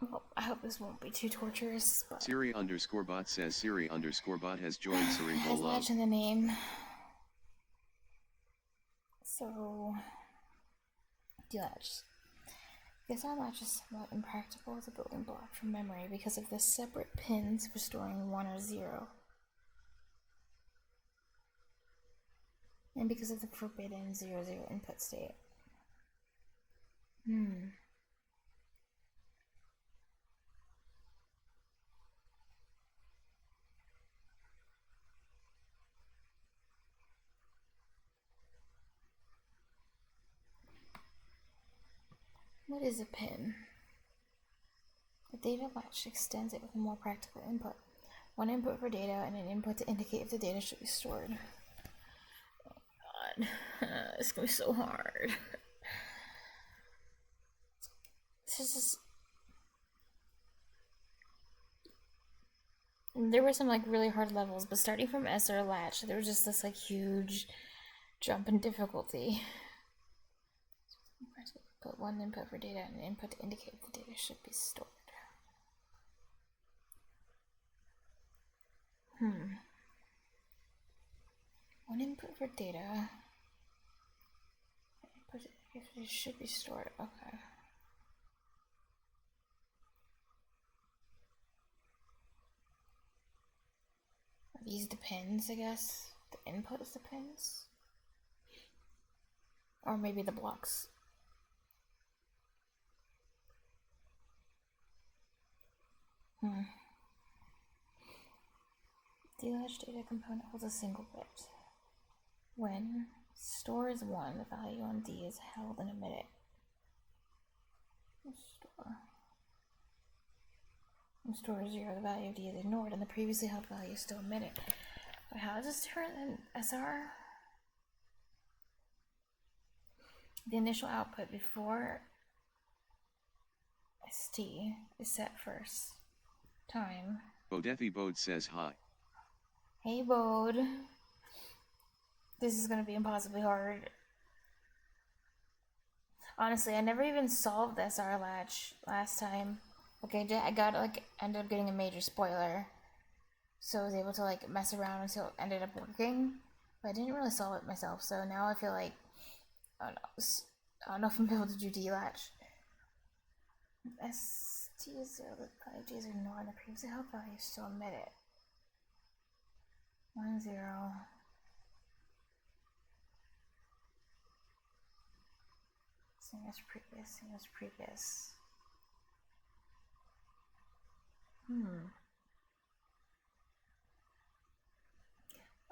Well, I hope this won't be too torturous, but... Siri_bot says Siri_bot has joined Cerebral has Love. latch in the name. So... delatch. This latch is somewhat impractical as a building block for memory because of the separate pins for storing 1 or 0. And because of the forbidden 00 input state. What is a pin? The data latch extends it with a more practical input. One input for data and an input to indicate if the data should be stored. Oh god, it's gonna be so hard. This is just... there were some like really hard levels, but starting from SR latch, there was just this like huge jump in difficulty. Put one input for data and an input to indicate if the data should be stored. One input for data. Input if it should be stored. Okay. Are these the pins, I guess? The input is the pins? Or maybe the blocks. The latch data component holds a single bit. When store is 1, the value on D is held and omitted. Store. When store is 0, the value of D is ignored and the previously held value is still omitted. But how is this different than SR? The initial output before ST is set first. Time. Bodethi Bode says hi. Hey Bode. This is gonna be impossibly hard. Honestly, I never even solved the SR latch last time. Okay, I got like ended up getting a major spoiler, so I was able to like mess around until it ended up working. But I didn't really solve it myself, so now I feel like I don't know if I'm able to do D latch. ST is 0, the value of D is ignored, and the previously held value is still omitted. 1 0. Same as previous, same as previous.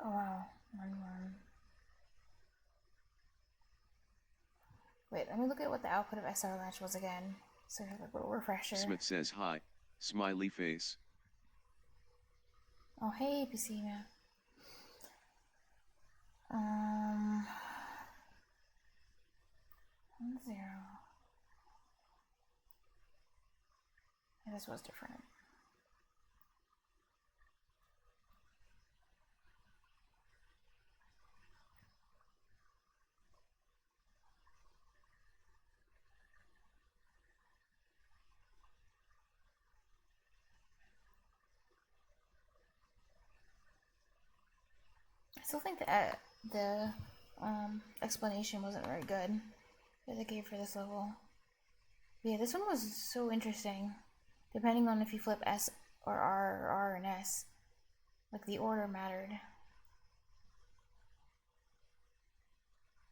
Oh wow, 1 1. Wait, let me look at what the output of SR latch was again. So I have a little refresher. Smith says hi, smiley face. Oh hey, Piscina. 1 0. Yeah, this was different. I still think that the explanation wasn't very good that they gave for this level. But yeah, this one was so interesting. Depending on if you flip S or R and S, like the order mattered.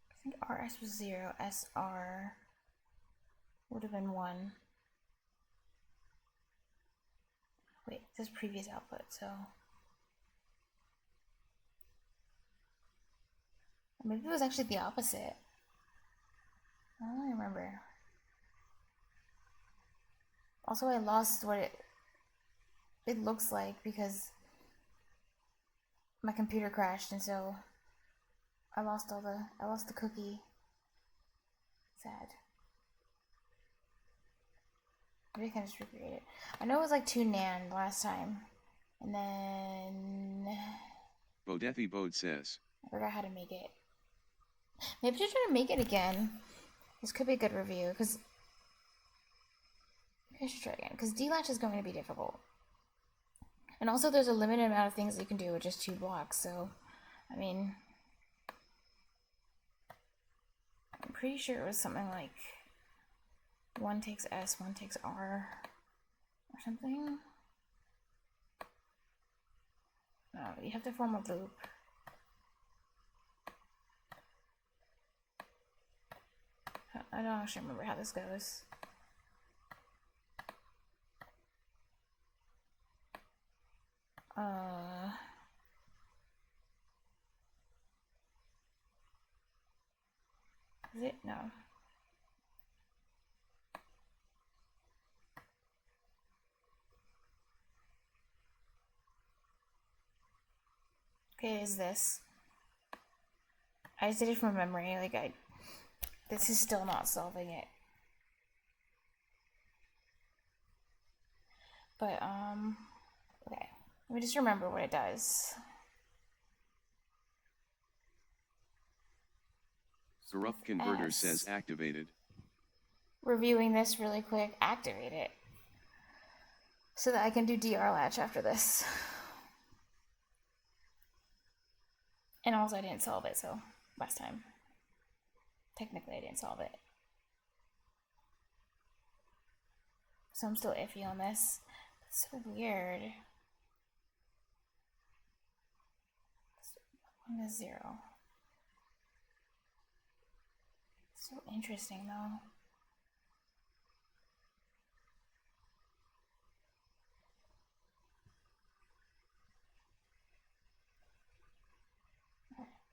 I think RS was 0, SR would have been 1. Wait, this is previous output, so maybe it was actually the opposite. I don't really remember. Also, I lost what it looks like because my computer crashed, and so I lost the cookie. Sad. Maybe I can just recreate it. I know it was like 2 NAND last time, and then Bodethi Bode says. I forgot how to make it. Maybe I should try to make it again. This could be a good review because I should try again, because D-latch is going to be difficult. And also there's a limited amount of things that you can do with just 2 blocks, so, I mean, I'm pretty sure it was something like 1 takes S, 1 takes R, or something. No, you have to form a loop. I don't actually remember how this goes. Is it? No. Okay, is this? I just did it from memory, like this is still not solving it. But, okay. Let me just remember what it does. Corrupt converter says activated. Reviewing this really quick, activate it. So that I can do DR latch after this. And also I didn't solve it, so last time. Technically I didn't solve it. So I'm still iffy on this. It's so weird. 1 is 0. So interesting though.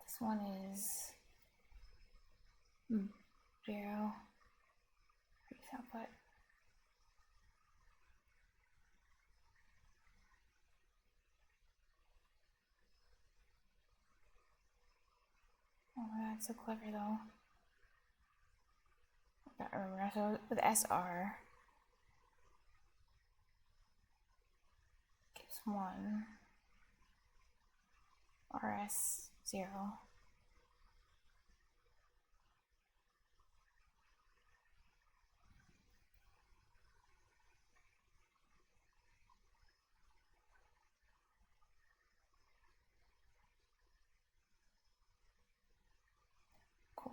This one is 0. Previous output. Oh my god, so clever though. I don't remember. So with SR gives 1. RS 0. Cool.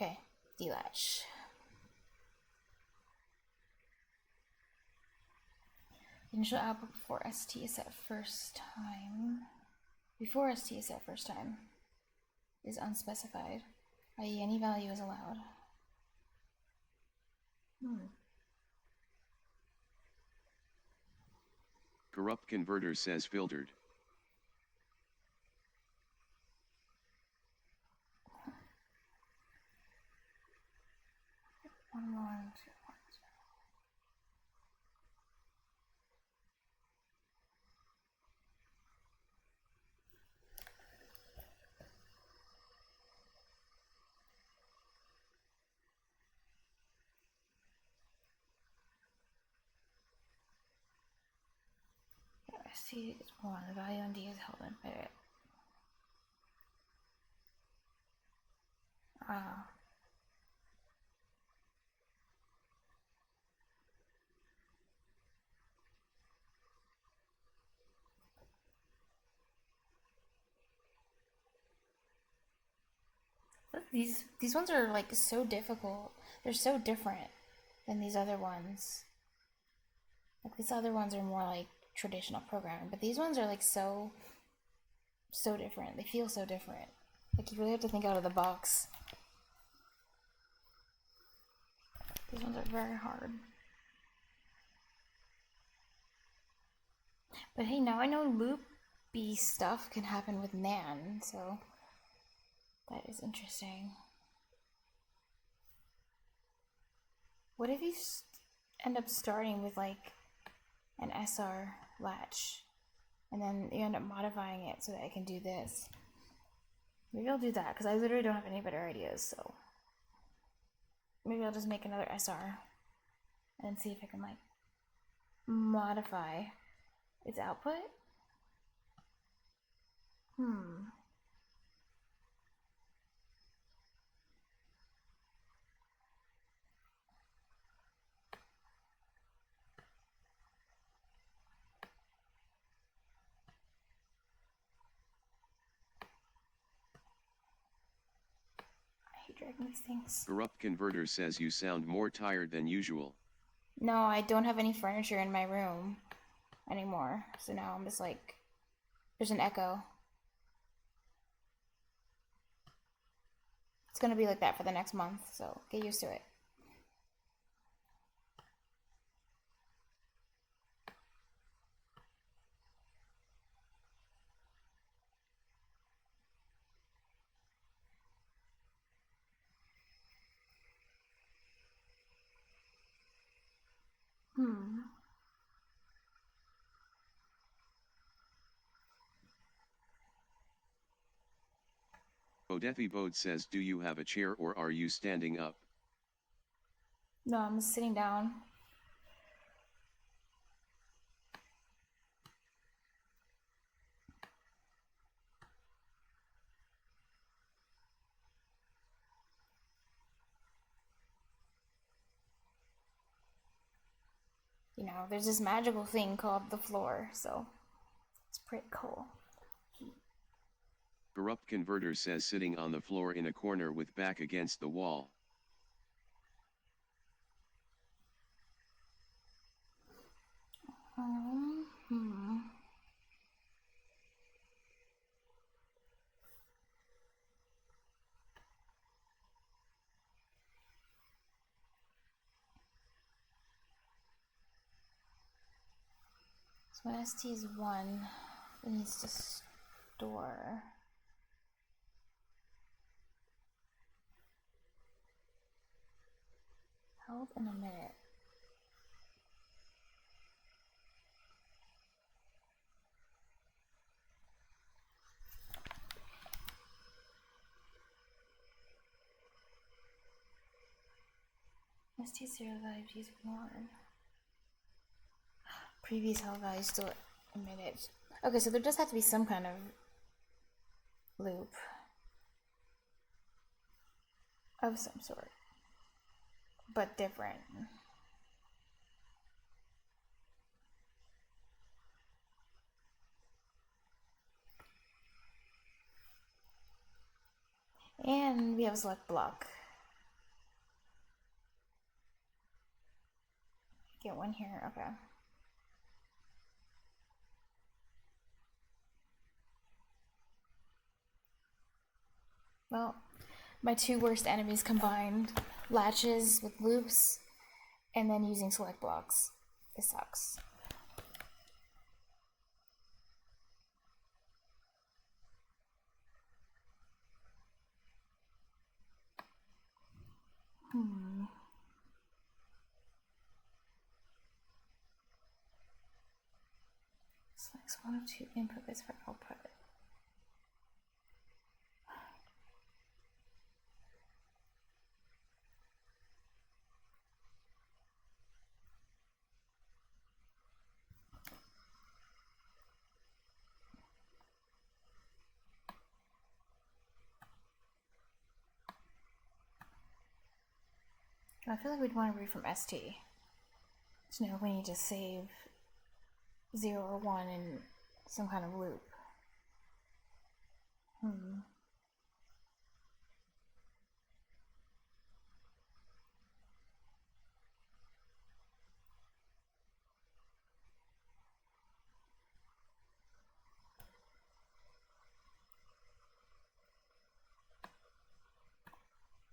Okay, delatch. Initial output before ST is set first time. Before ST is set first time is unspecified, i.e. any value is allowed. Corrupt converter says filtered. One, 1, 2, 1, 0. ST is 1, the value on D is held in bit. These ones are like so difficult. They're so different than these other ones. Like these other ones are more like traditional programming, but these ones are like so different. They feel so different. Like you really have to think out of the box. These ones are very hard. But hey, now I know loopy stuff can happen with NAND, so that is interesting. What if you end up starting with like an SR latch and then you end up modifying it so that I can do this? Maybe I'll do that because I literally don't have any better ideas, so maybe I'll just make another SR and see if I can like modify its output? I hate dragging these things. Corrupt Converter says you sound more tired than usual. No, I don't have any furniture in my room anymore. So now I'm just like, there's an echo. It's gonna be like that for the next month, so get used to it. Odefi Bode says, do you have a chair or are you standing up? No, I'm sitting down. You know, there's this magical thing called the floor, so it's pretty cool. Corrupt Converter says sitting on the floor in a corner with back against the wall. So when ST is 1, it needs to store. Held in a minute. ST0 value is 1. Previous held value still a minute. Okay, so there does have to be some kind of loop of some sort, but different. And we have a select block. Get one here, okay. Well, my two worst enemies combined: latches with loops, and then using select blocks. It sucks. Selects one of two input bits for output. I feel like we'd want to read from ST. So now we need to save 0 or 1 in some kind of loop.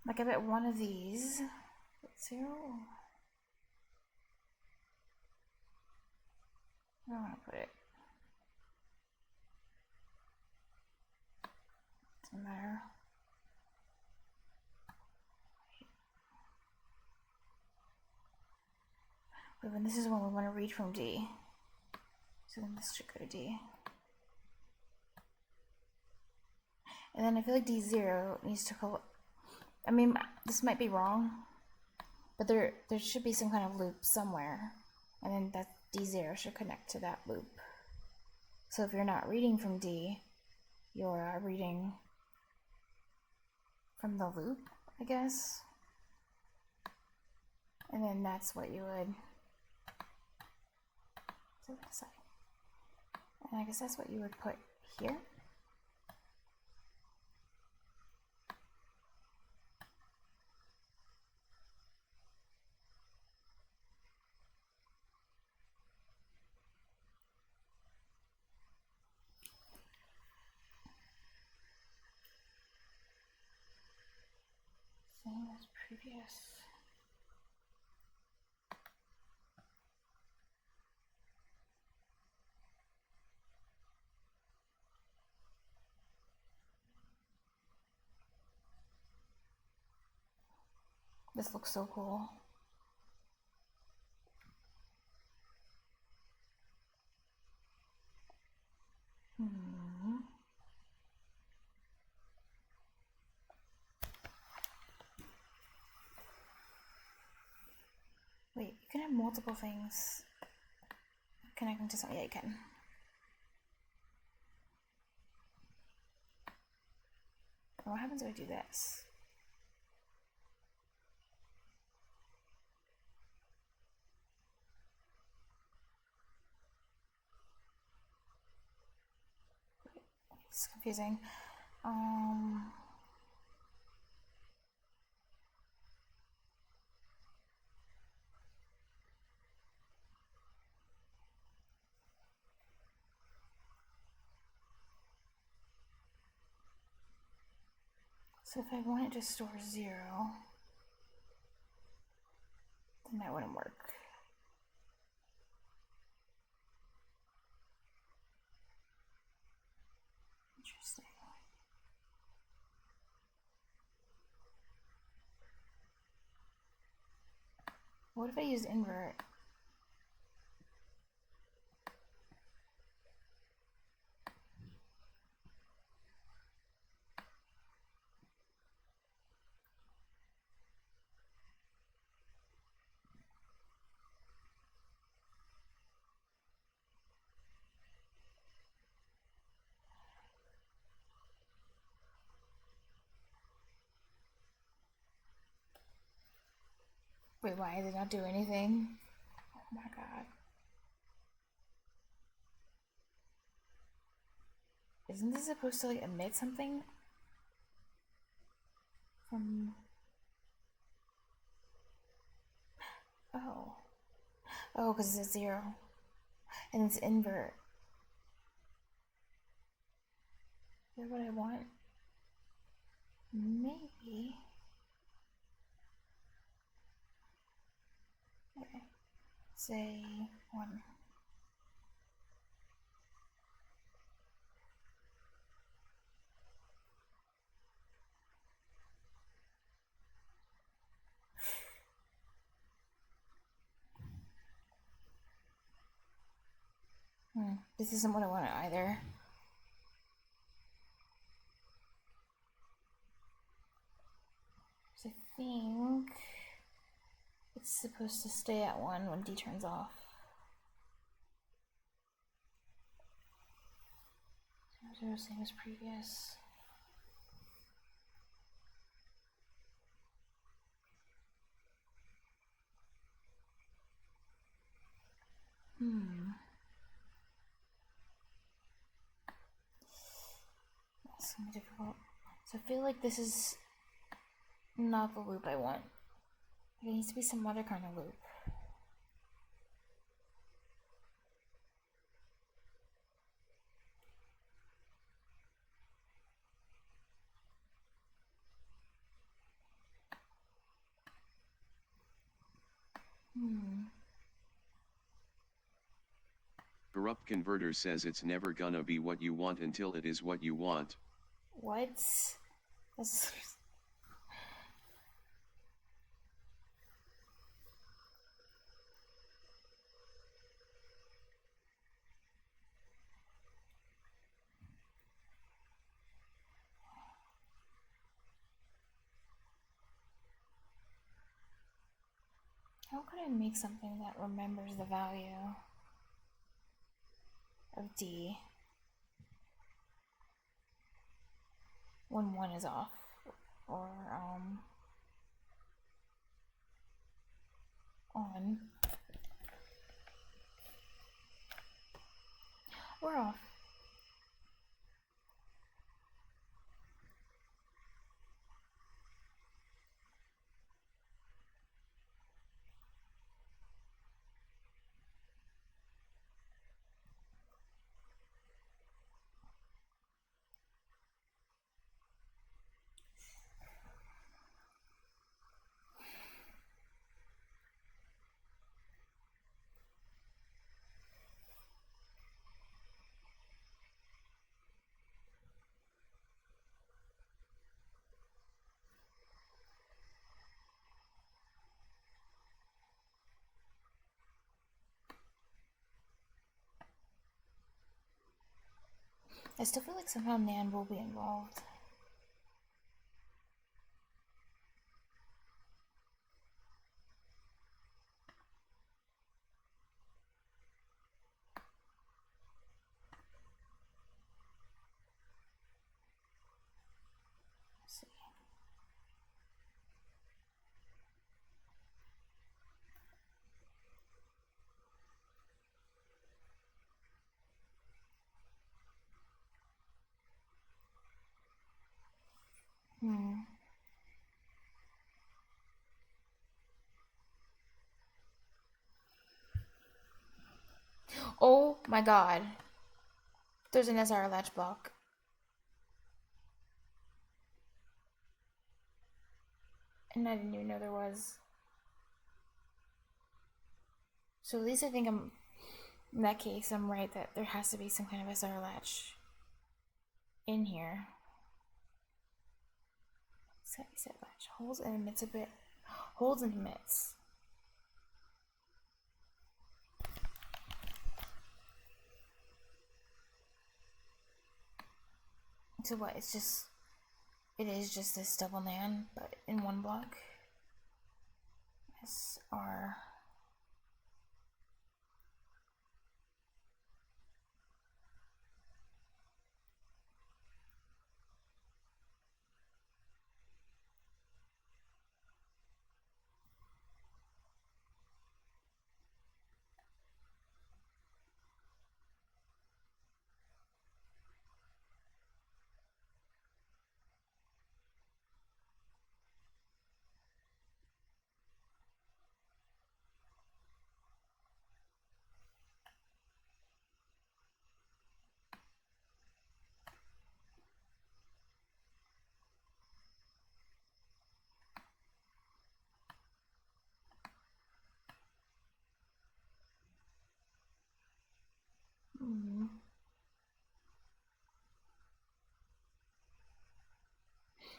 Like I bet one of these, 0. I don't want to put it. Doesn't matter. But when this is when we want to read from D. So then this should go to D. And then I feel like D0 needs to call. I mean, this might be wrong, but there should be some kind of loop somewhere. And then D0 should connect to that loop. So if you're not reading from D, you're reading from the loop, I guess. And then that's what you would to the side. And I guess that's what you would put here. Same as previous. This looks so cool. Wait, you can have multiple things connecting to something. Yeah, you can. What happens if I do this? It's confusing. So if I wanted to store 0, then that wouldn't work. Interesting. What if I use invert? Wait, why did it not do anything? Oh my god. Isn't this supposed to like emit something? From... Oh. Oh, because it's 0. And it's invert. Is that what I want? Maybe. Okay. Say 1. This isn't what I wanted either. So I think it's supposed to stay at 1 when D turns off. 0, 0, same as previous. That's gonna be difficult. So I feel like this is not the loop I want. There needs to be some other kind of loop. Corrupt converter says it's never gonna be what you want until it is what you want. What? That's... How could I make something that remembers the value? of D when 1 is off, or on, or off. I still feel like somehow NAND will be involved. Let's see. Oh my god. There's an SR latch block. And I didn't even know there was. So at least I think in that case, I'm right that there has to be some kind of SR latch in here. Set latch. Holds and emits a bit. Holds and emits. So what? It is just this double NAND, but in one block. SR.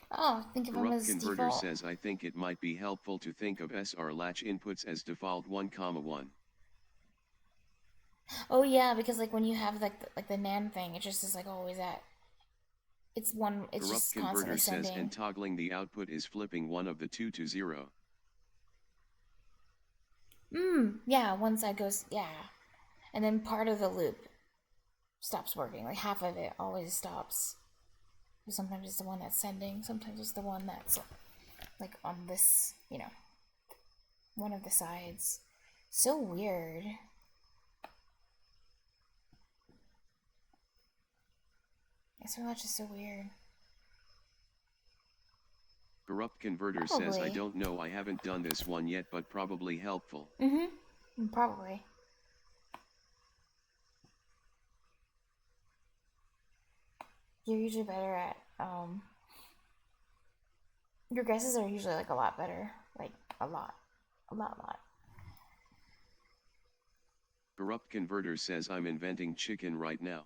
Oh, think of them Corrupt as Converter default. says I think it might be helpful to think of SR latch inputs as default 1,1. Oh yeah, because like when you have like the NAND thing, it just is like always at. It's one. It's Corrupt just Converter constantly says sending. and toggling the output is flipping one of the two to 0. Yeah, one side goes, yeah. And then part of the loop stops working. Like half of it always stops. Sometimes it's the one that's sending, sometimes it's the one that's like on this, one of the sides. So weird. SRLatch is so weird. Corrupt Converter says I don't know, I haven't done this one yet, but probably helpful. Probably. You're usually better at, your guesses are usually like a lot better. Like a lot. Corrupt Converter says I'm inventing chicken right now.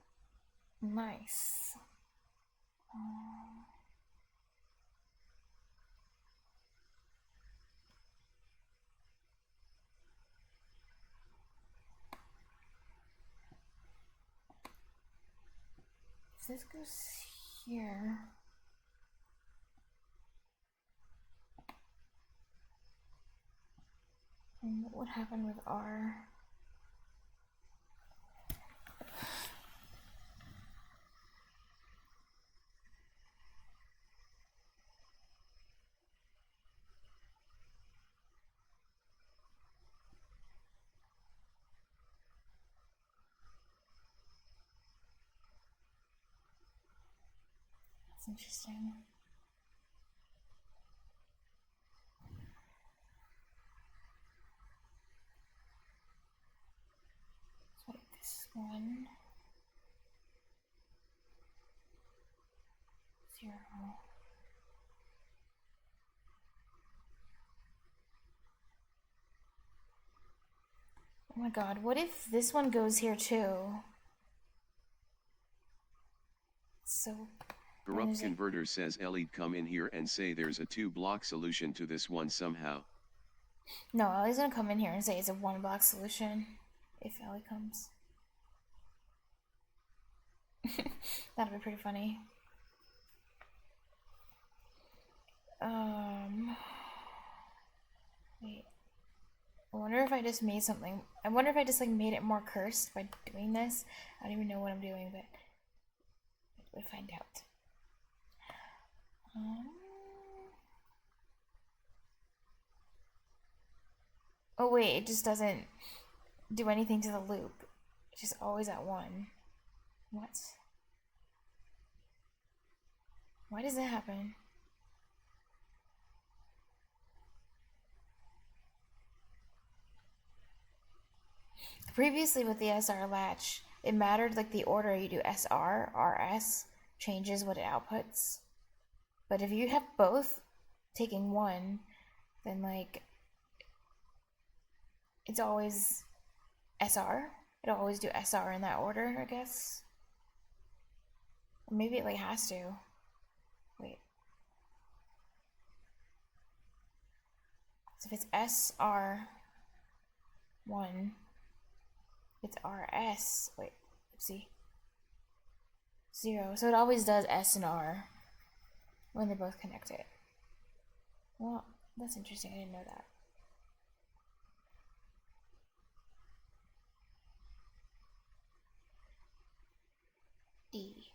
Nice. If this goes here. And what would happen with R? interesting. So this one. 0. Oh my god, what if this one goes here too? So Corrupt Converter says Elliot, come in here and say there's a 2-block solution to this one somehow. no, Ellie's gonna come in here and say it's a 1-block solution if Ellie comes. That'd be pretty funny. Wait. I wonder if I just made something. I wonder if I just like made it more cursed by doing this. I don't even know what I'm doing, but we'll find out. Oh wait, it just doesn't do anything to the loop. It's just always at 1. What? Why does that happen? Previously with the SR latch, it mattered like the order you do SR, RS changes what it outputs. But if you have both taking 1, then like it's always SR. It'll always do SR in that order, I guess. Or maybe it like has to. Wait. So if it's SR1, it's RS. Wait, oopsie. 0. So it always does S and R when they're both connected. Well, that's interesting. I didn't know that. D.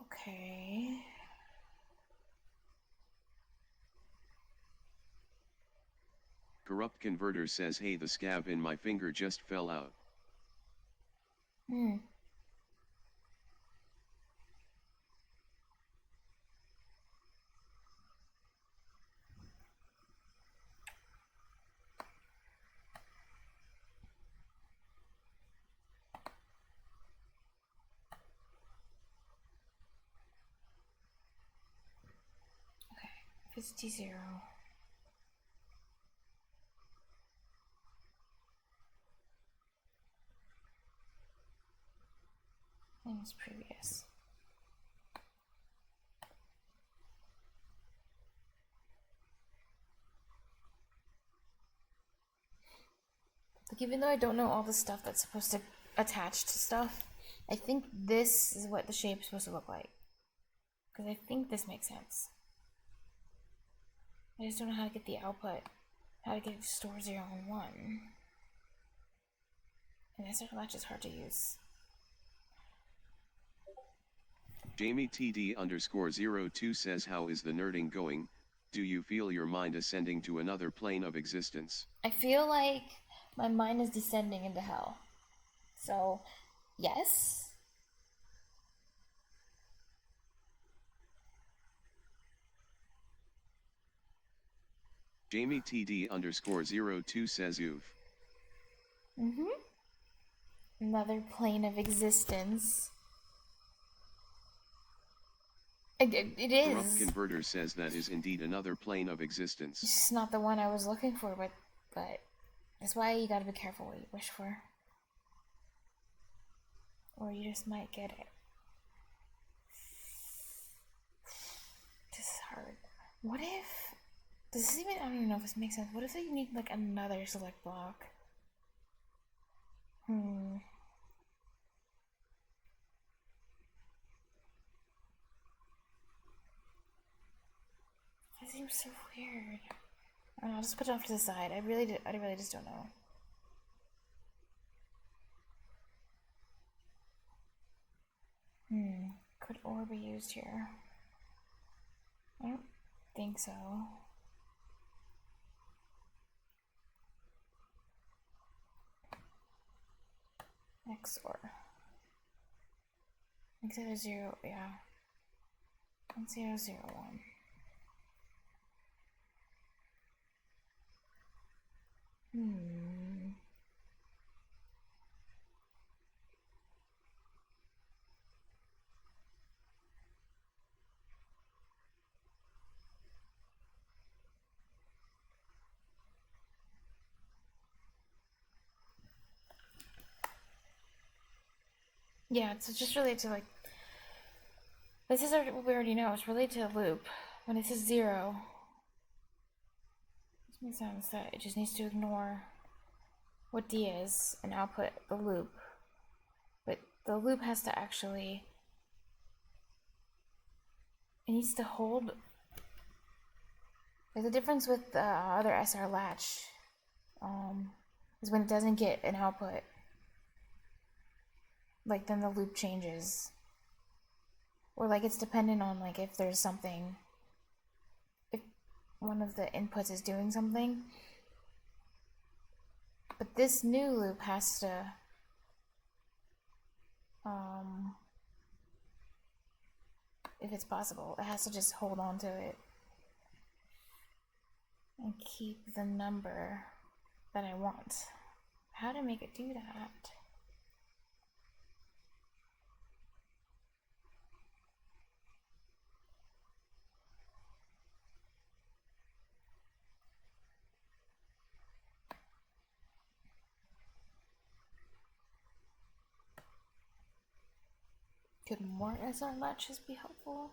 Okay. Corrupt Converter says, hey, the scab in my finger just fell out. Okay, if it's T0. Same as previous. Like, even though I don't know all the stuff that's supposed to attach to stuff, I think this is what the shape is supposed to look like. Because I think this makes sense. I just don't know how to get the output, how to get it to store 0 and 1. And SR latch is hard to use. Jamie TD_02 says, how is the nerding going? Do you feel your mind ascending to another plane of existence? I feel like my mind is descending into hell. So, yes. Jamie TD_02 says, oof. Another plane of existence. It is. Corrupt Converter says that is indeed another plane of existence. It's just not the one I was looking for, but that's why you gotta be careful what you wish for. Or you just might get it. This is hard. What if... Does this even... I don't even know if this makes sense. What if you need, like, another select block? That seems so weird. I don't know, I'll just put it off to the side. I really just don't know. Could OR be used here? I don't think so. XOR. x00, yeah. 1001. Yeah, it's just related to like, this is what we already know. It's related to a loop. When it says 0, this makes sense that it just needs to ignore what D is and output the loop. But the loop has to actually, it needs to hold. Like the difference with the other SR latch is when it doesn't get an output, like then the loop changes. Or like it's dependent on like if there's something, if one of the inputs is doing something. But this new loop has to if it's possible, it has to just hold on to it and keep the number that I want. How to make it do that? Could more SR latches be helpful?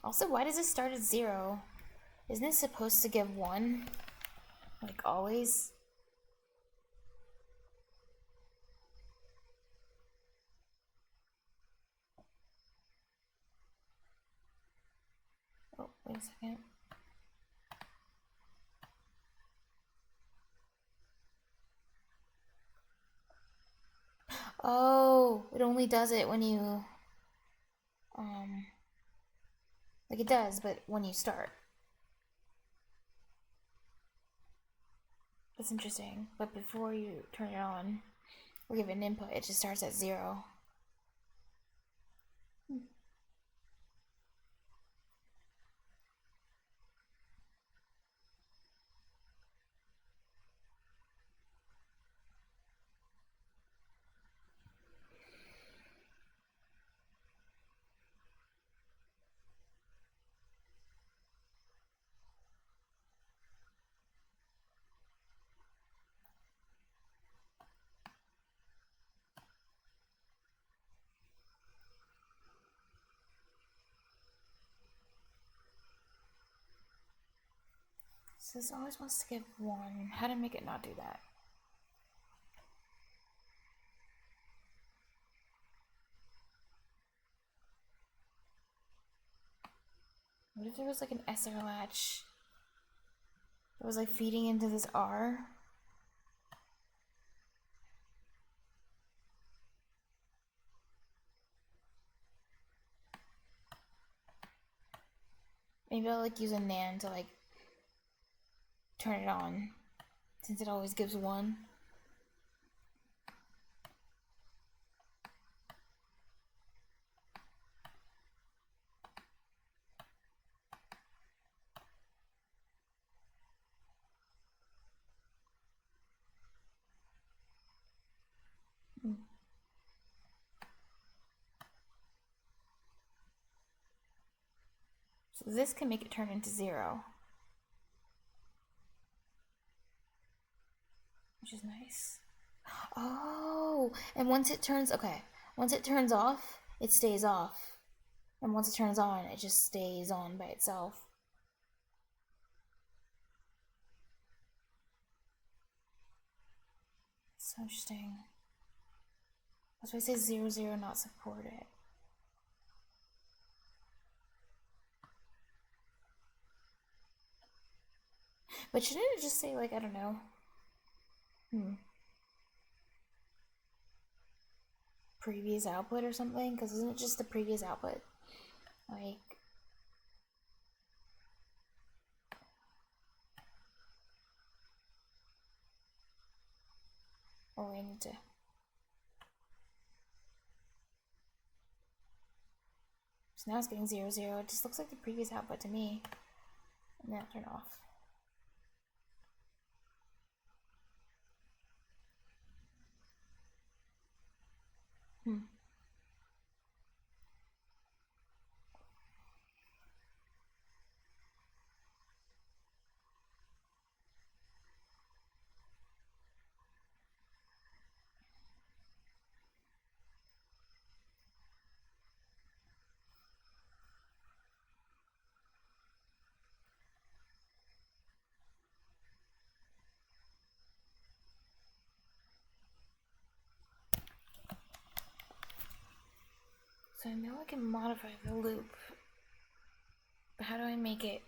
Also, why does it start at 0? Isn't it supposed to give 1? Like always? Oh, wait a second. Oh, it only does it when you, like it does, but when you start. That's interesting. But before you turn it on or give it an input, it just starts at 0. So this always wants to give 1. How to make it not do that? What if there was like an SR latch that was like feeding into this R? Maybe I'll like use a NAND to like turn it on, since it always gives 1. So this can make it turn into 0, which is nice. Oh, and once it turns, okay, once it turns off, it stays off. And once it turns on, it just stays on by itself. So interesting. That's why I say 00 not supported. But shouldn't it just say, like, I don't know? previous output or something? Because isn't it just the previous output? Like, or we need to. So now it's getting 0, 0. It just looks like the previous output to me. And now turn off. So I know I can modify the loop, but how do I make it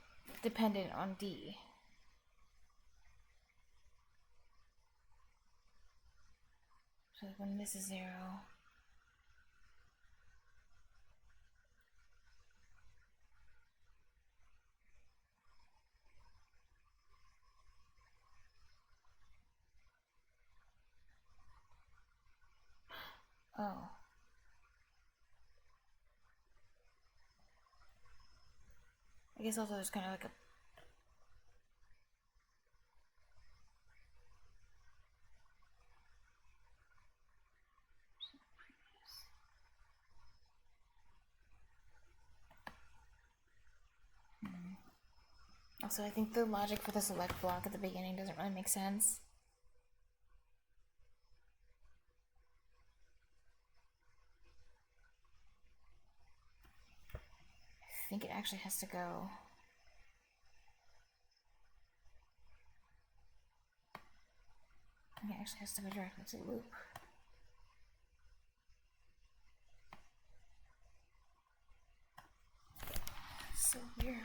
dependent on D? So like when this is 0. Oh. I guess also there's kind of like a also, I think the logic for the select block at the beginning doesn't really make sense. I think it actually has to go. I think it actually has to go directly to the loop. So weird.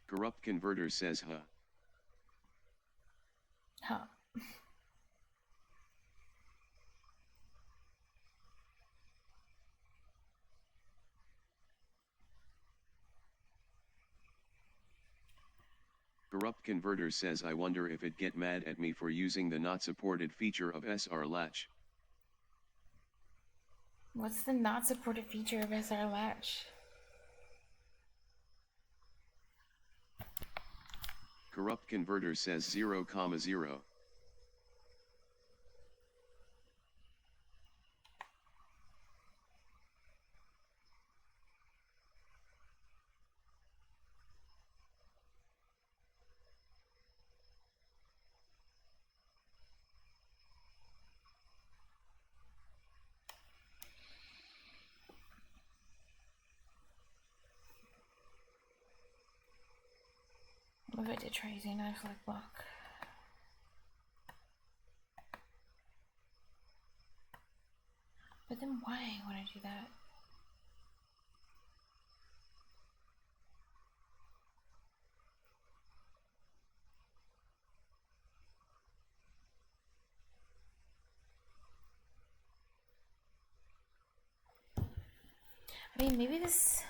Corrupt converter says huh. Huh. Corrupt converter says I wonder if it get mad at me for using the not supported feature of SR latch. What's the not supported feature of SR latch? Corrupt converter says 0, 0. What if I did try using a select block? But then why would I do that? I mean, maybe this...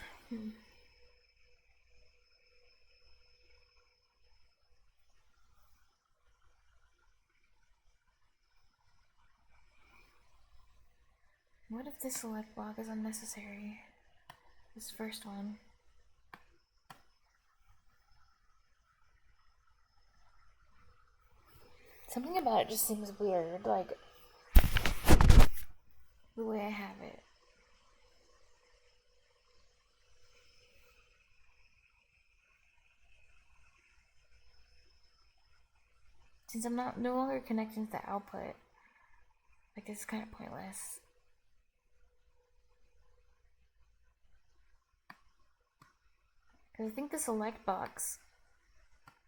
What if this select block is unnecessary? This first one. Something about it just seems weird, like the way I have it. Since I'm no longer connecting to the output, like this is kind of pointless. Because I think the select box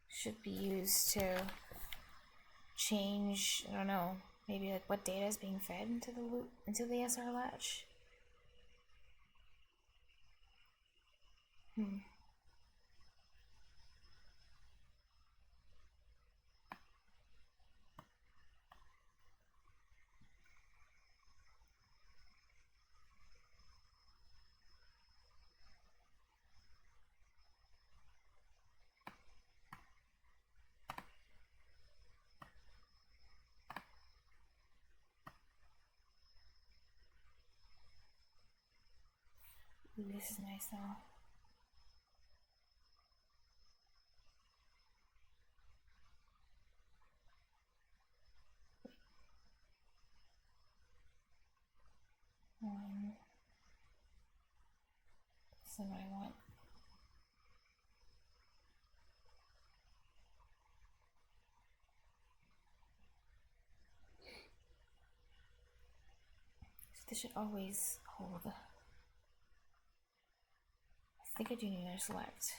should be used to change, I don't know, maybe like what data is being fed into the loop, into the SR latch. Ooh, this is nice though. This is what I want. So this should always hold. I think I do need to select.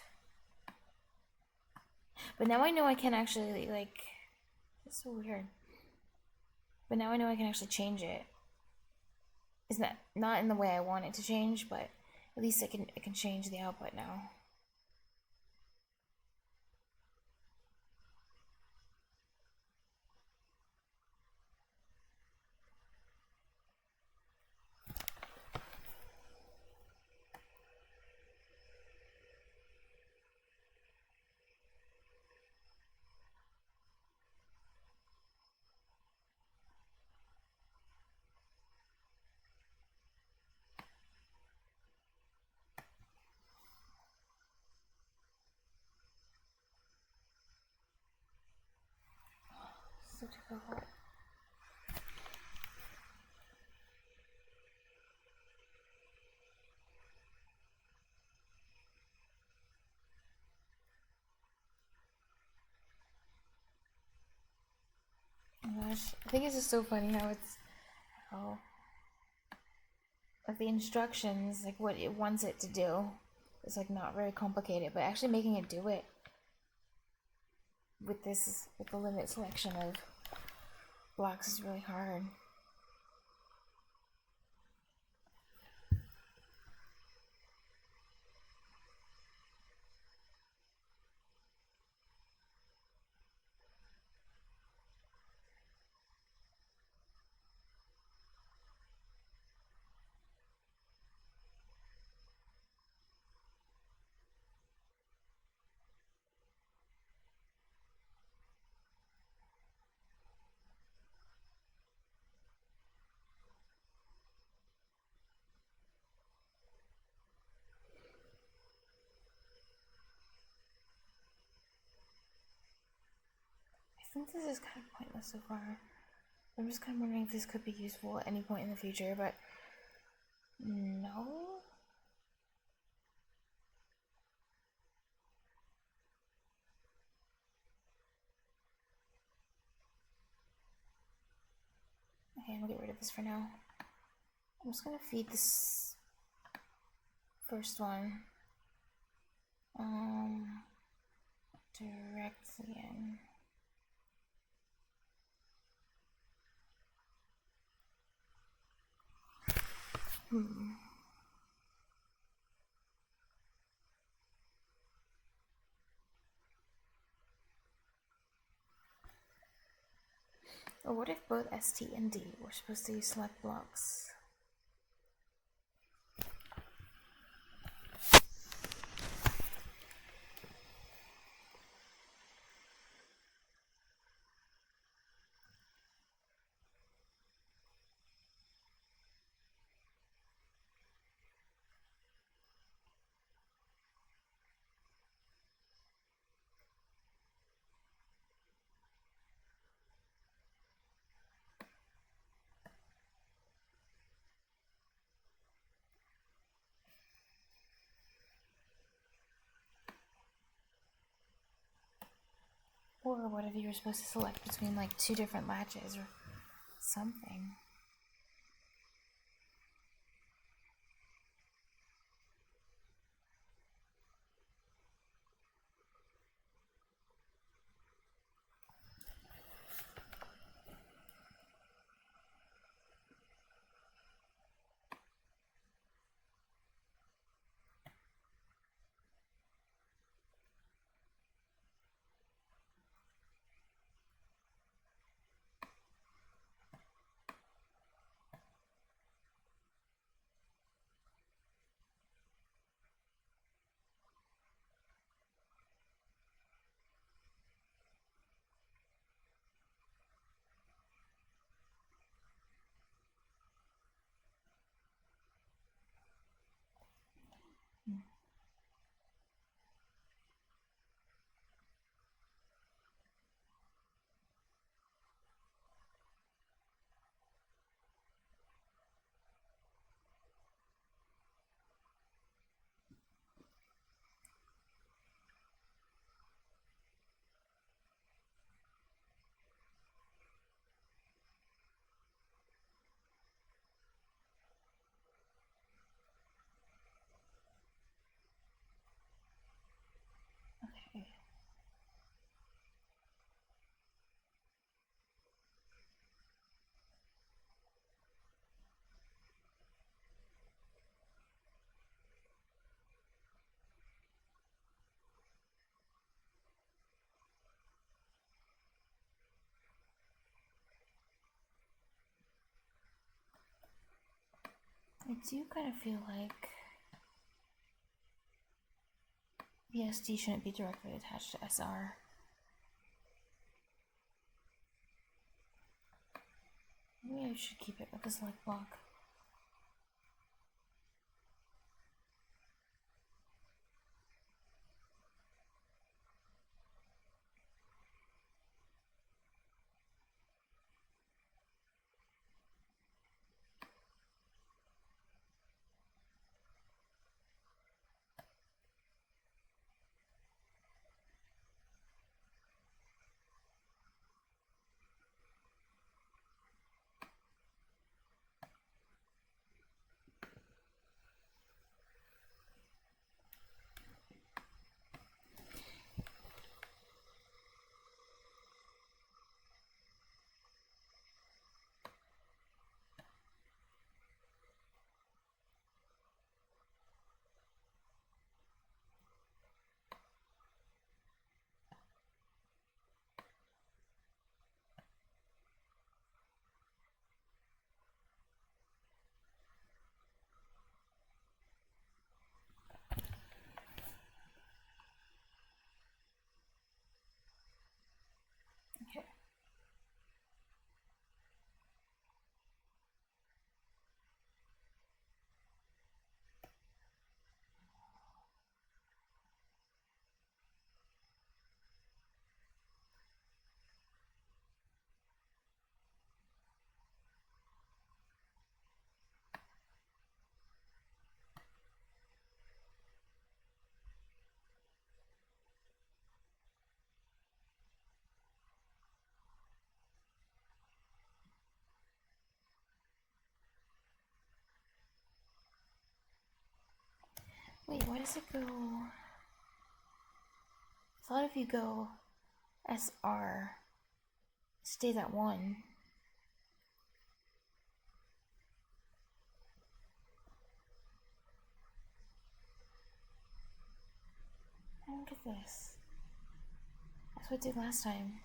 But now I know I can actually, like, it's so weird. But now I know I can actually change it. It's not in the way I want it to change, but at least I can change the output now. So difficult. Oh my gosh, I think it's just so funny how like the instructions, like what it wants it to do, is like not very complicated, but actually making it do it with the limit selection of blocks is really hard. I think this is kind of pointless so far. I'm just kind of wondering if this could be useful at any point in the future, but no. Okay, I'll get rid of this for now. I'm just gonna feed this first one directly in. Or what if both ST and D were supposed to use select blocks? Or what if you were supposed to select between like two different latches or something? Okay. I do kind of feel like the SD shouldn't be directly attached to SR. Maybe I should keep it with the select block. Okay. Wait, why does it go? I thought if you go SR, it stays at 1. I don't get this. That's what I did last time.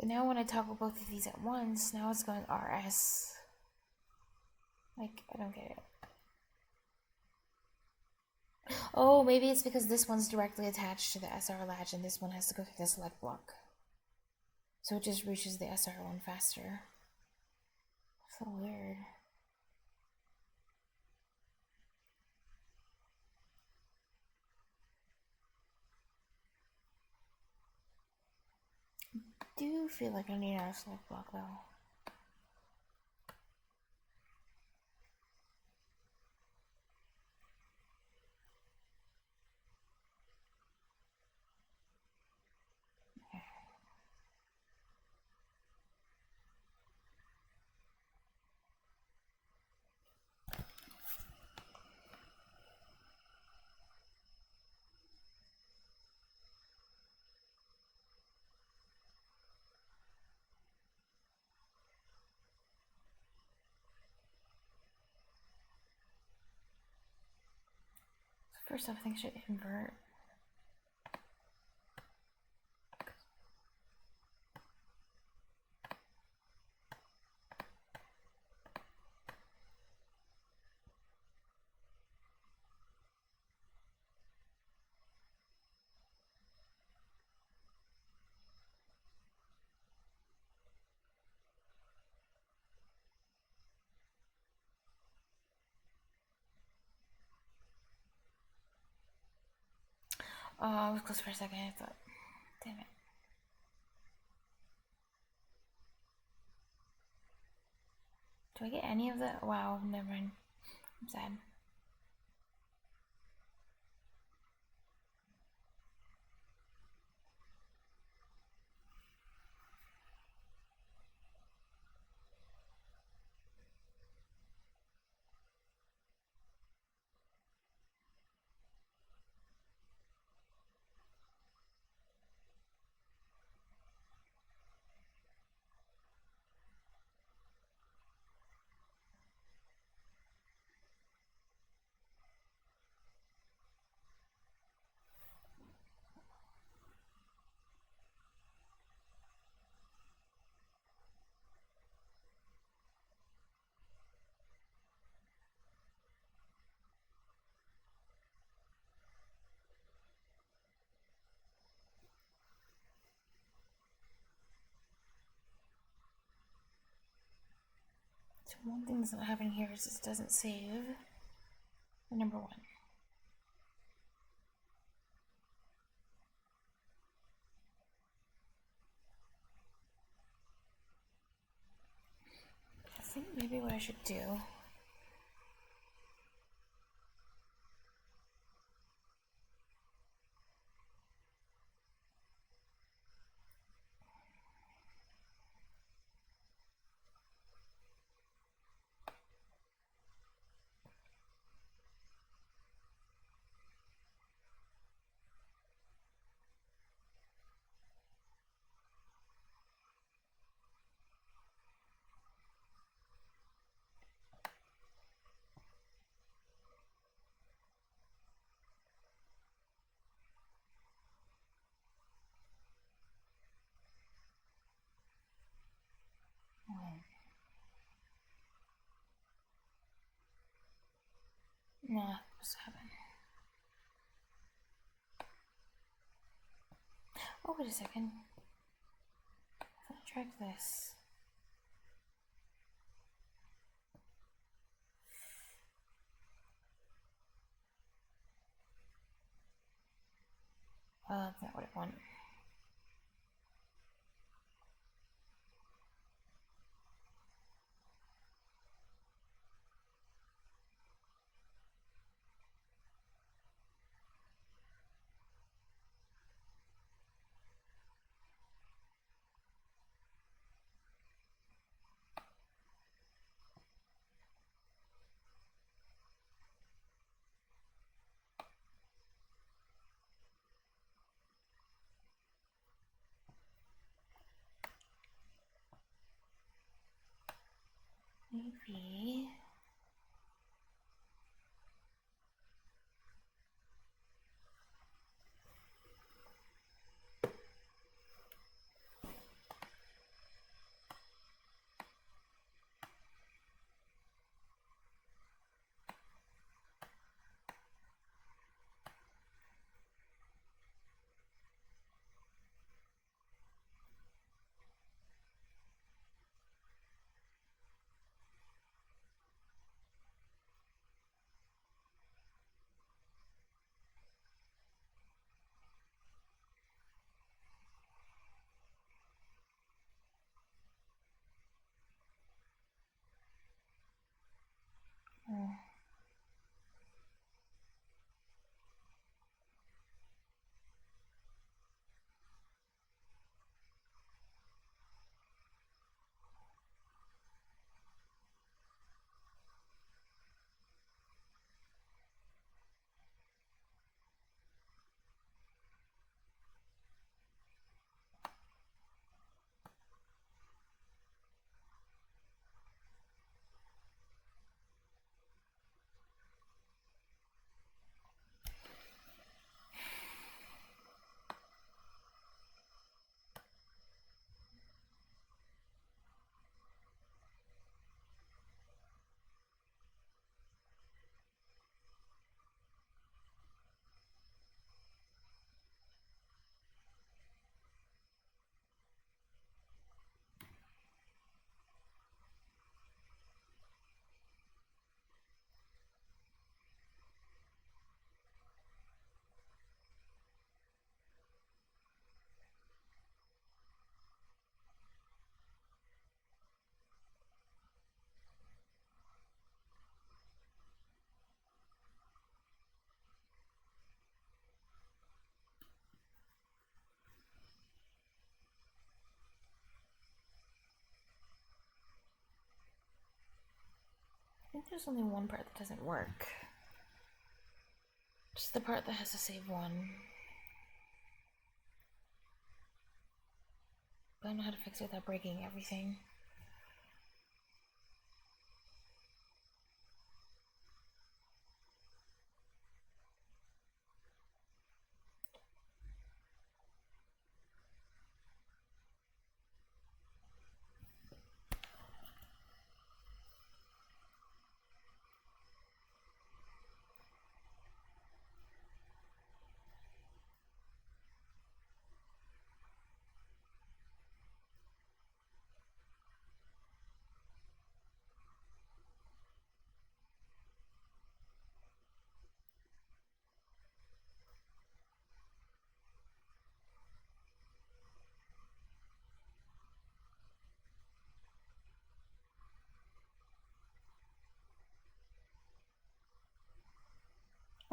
But now when I toggle both of these at once, now it's going RS. Like, I don't get it. Oh, maybe it's because this one's directly attached to the SR latch and this one has to go through the select block. So it just reaches the SR one faster. So weird. do feel like I need another slope block though. First off, I think I should invert. Oh, I was close for a second. I thought, damn it. Do I get any of the? Wow, never mind. I'm sad. So one thing that's not happening here is this doesn't save. Number one. I think maybe what I should do. Nah, what's happening? Oh, wait a second. I thought I tracked this. That's not what I want. Maybe. there's only one part that doesn't work. Just the part that has to save 1. But I don't know how to fix it without breaking everything.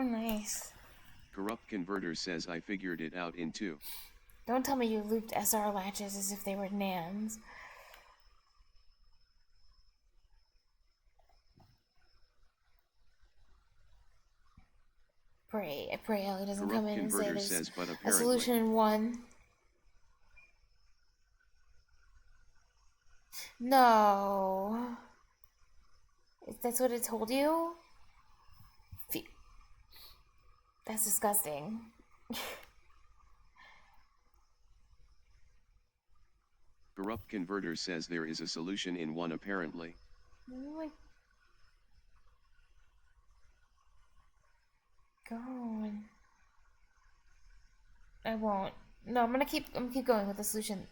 Oh, nice. Corrupt Converter says I figured it out in 2. Don't tell me you looped SR latches as if they were NANDs. I pray Ellie doesn't come in and say there's a solution in 1. No. That's what it told you? That's disgusting. Corrupt Converter says there is a solution in 1 apparently. Oh my god. I won't. No, I'm gonna keep going with the solution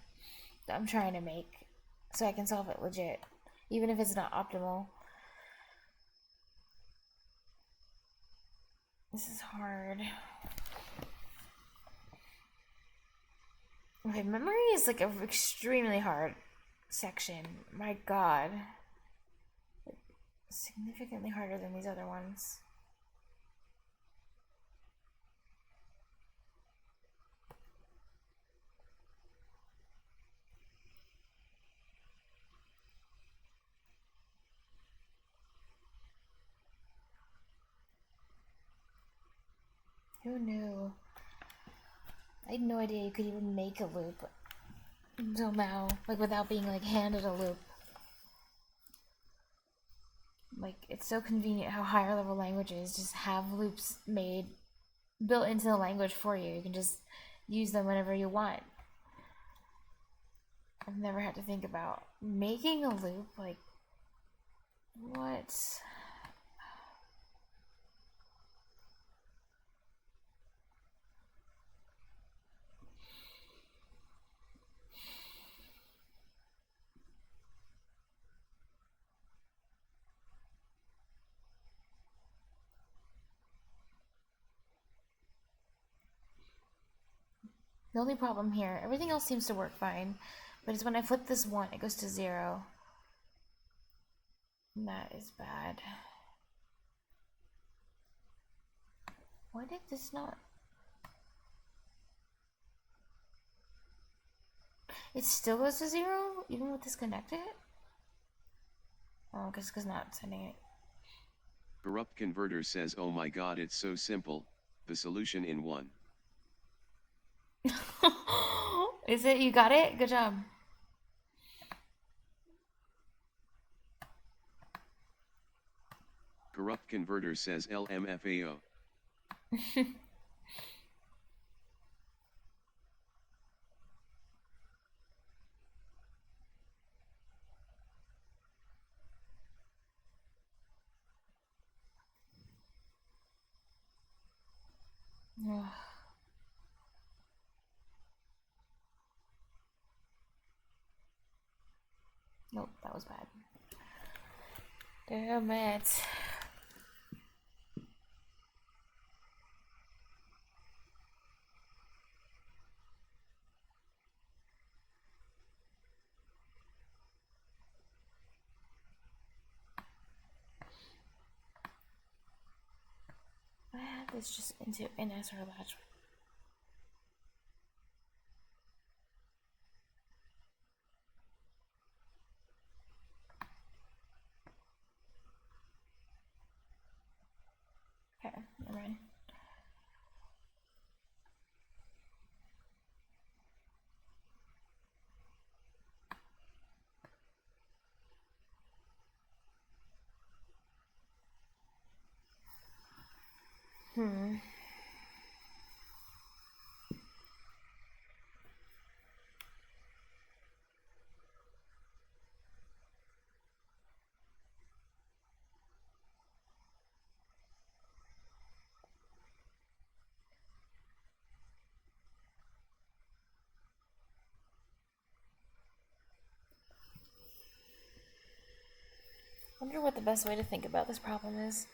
that I'm trying to make so I can solve it legit. Even if it's not optimal. This is hard. Okay, memory is like an extremely hard section. My god. Significantly harder than these other ones. Who knew? I had no idea you could even make a loop until now, like without being like handed a loop. Like, it's so convenient how higher level languages just have loops built into the language for you. You can just use them whenever you want. I've never had to think about making a loop, like, what? The only problem here, everything else seems to work fine, but it's when I flip this 1, it goes to 0. And that is bad. Why did this not? It still goes to 0, even with this connected? Oh, because not sending it. Corrupt Converter says oh my god it's so simple, the solution in 1. Is it? You got it? Good job. Corrupt Converter says LMFAO. Nope, that was bad. Damn it. I had this just into an SR latch. never mind. I wonder what the best way to think about this problem is.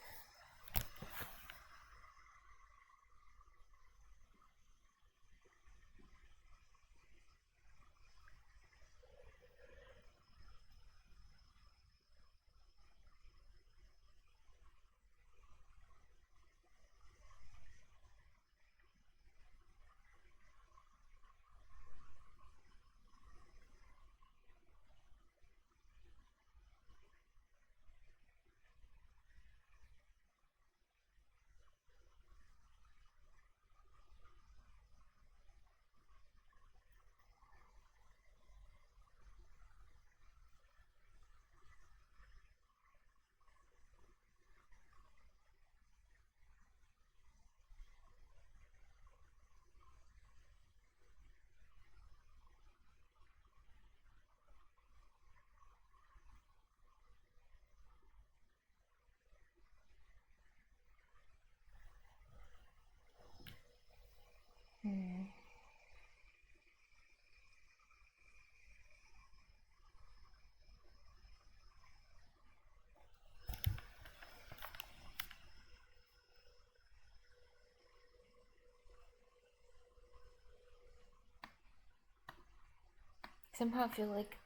Somehow I feel like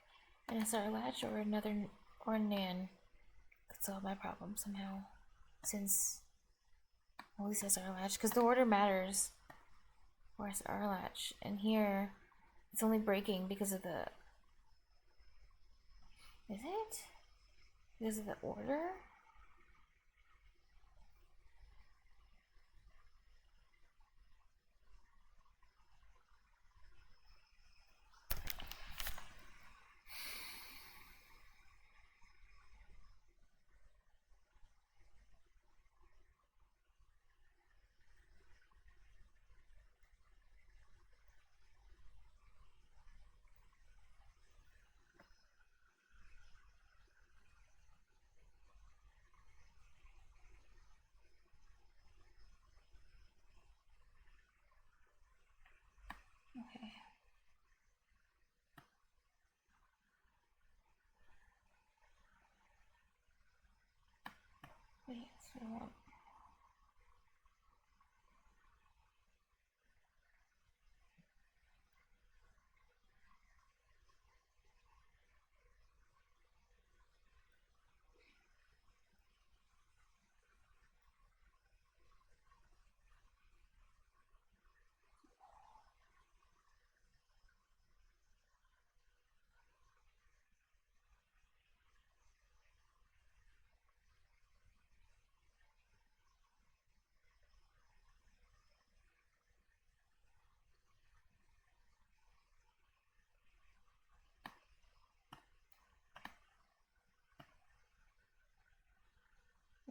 an SR latch or a NAND could solve my problem somehow. Since at least SR latch, because the order matters for SR latch, and here it's only breaking because of the. Is it? Because of the order? Okay. Wait, so I want.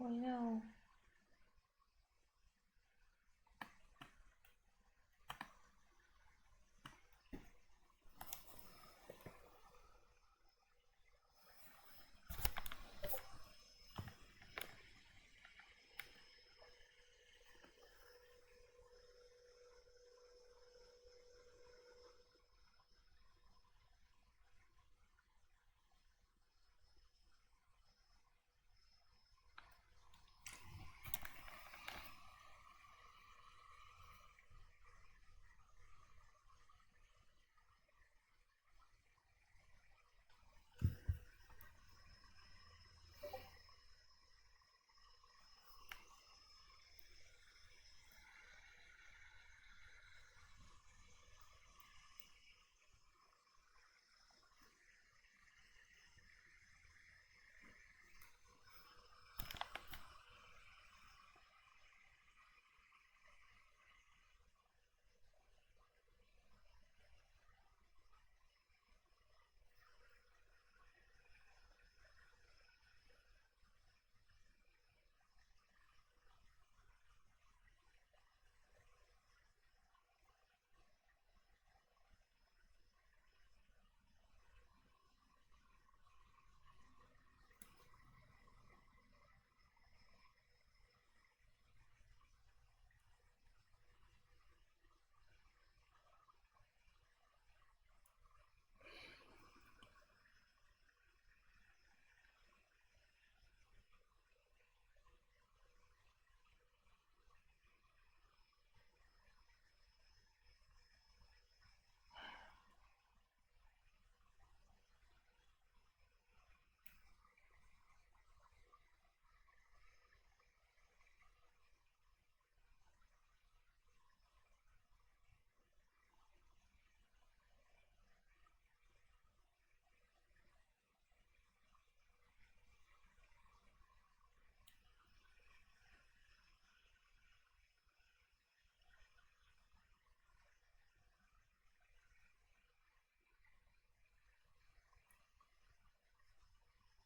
Oh no.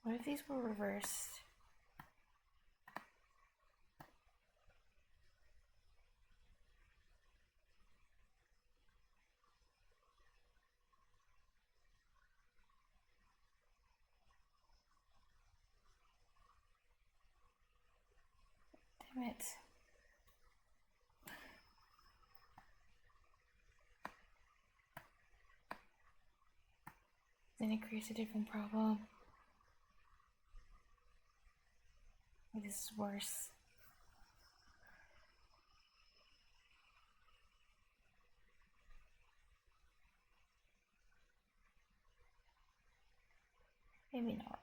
What if these were reversed? Damn it. Then it creates a different problem. This is worse. Maybe not.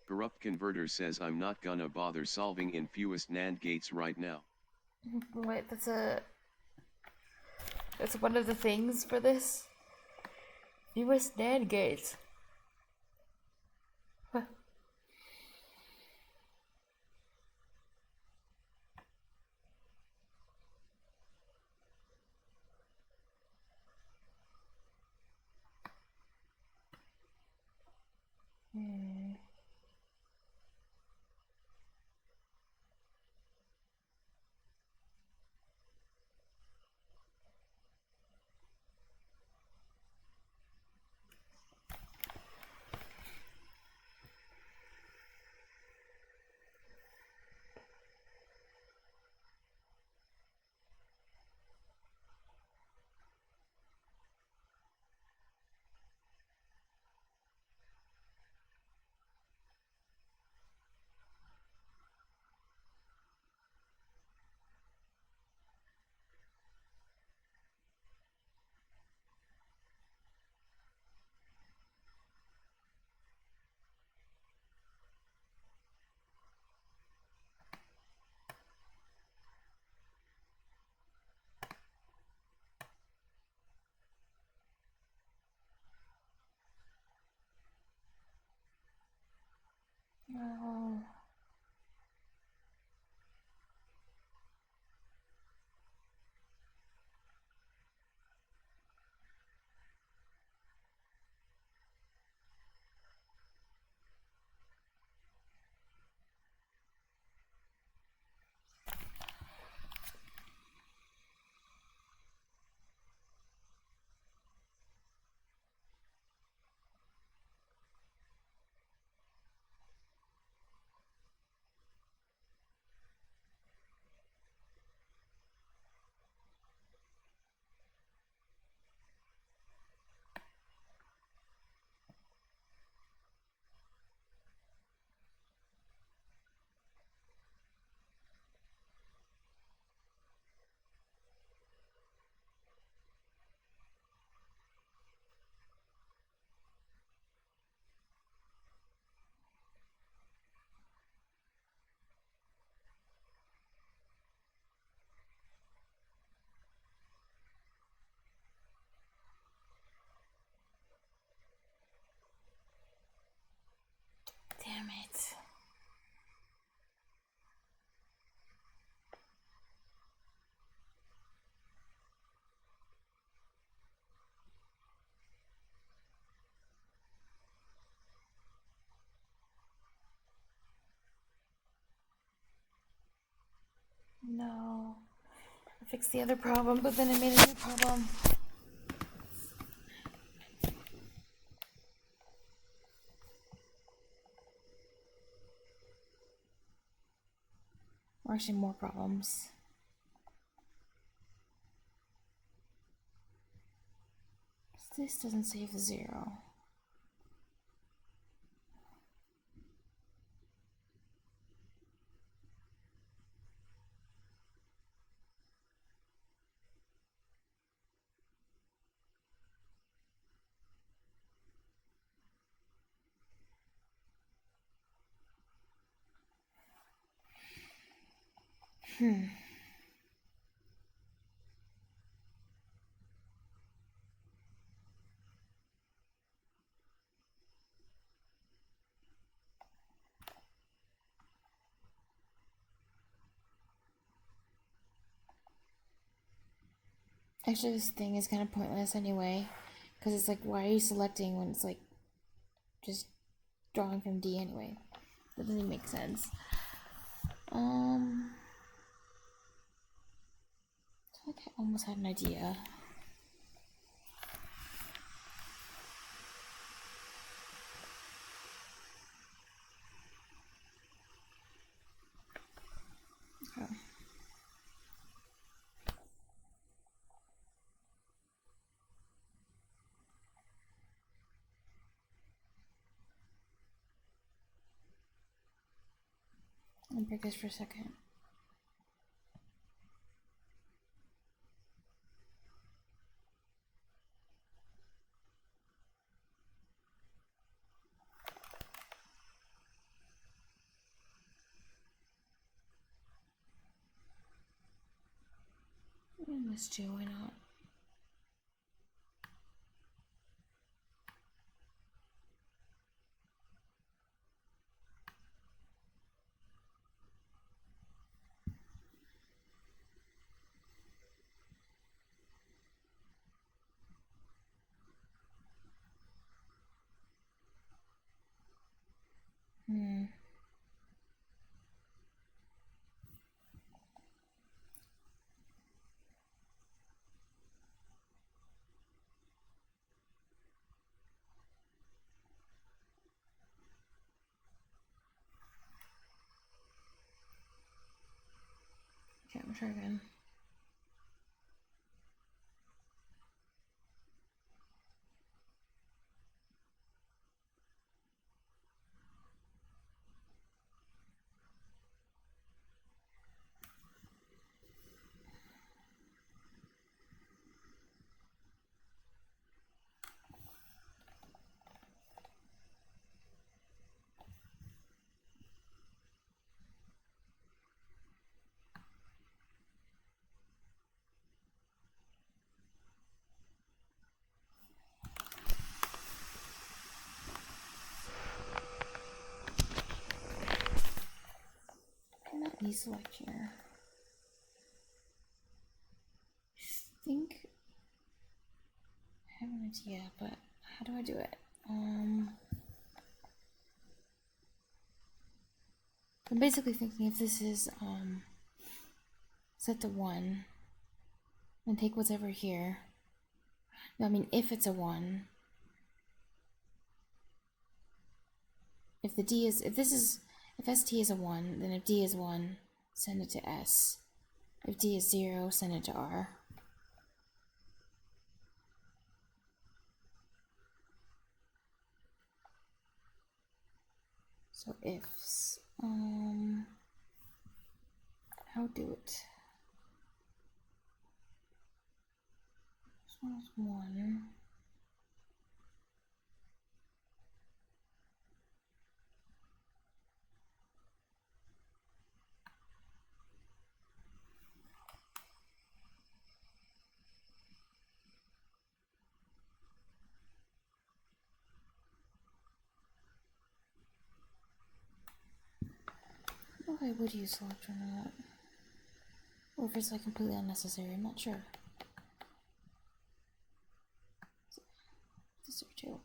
Corrupt Converter says I'm not gonna bother solving in fewest NAND gates right now. Wait, that's one of the things for this? US NAND gates. Huh. No. Damn it. No. I fixed the other problem, but then I made a new problem. Or actually more problems. This doesn't save the 0. Actually, this thing is kind of pointless anyway. Because it's like, why are you selecting when it's like just drawing from D anyway? That doesn't even make sense. I feel like I almost had an idea. Okay. I'll break this for a second. I missed you, why not? Okay, I'm try again. deselect here. I think I have an idea, but how do I do it? I'm basically thinking if this is set to 1 and take whatever here. No, I mean if it's a 1. If the D is, if ST is a 1, then if D is 1, send it to S. If D is 0, send it to R. So ifs, how do it? This one is 1. If I would use select or not, or if it's like completely unnecessary, I'm not sure. This or 2.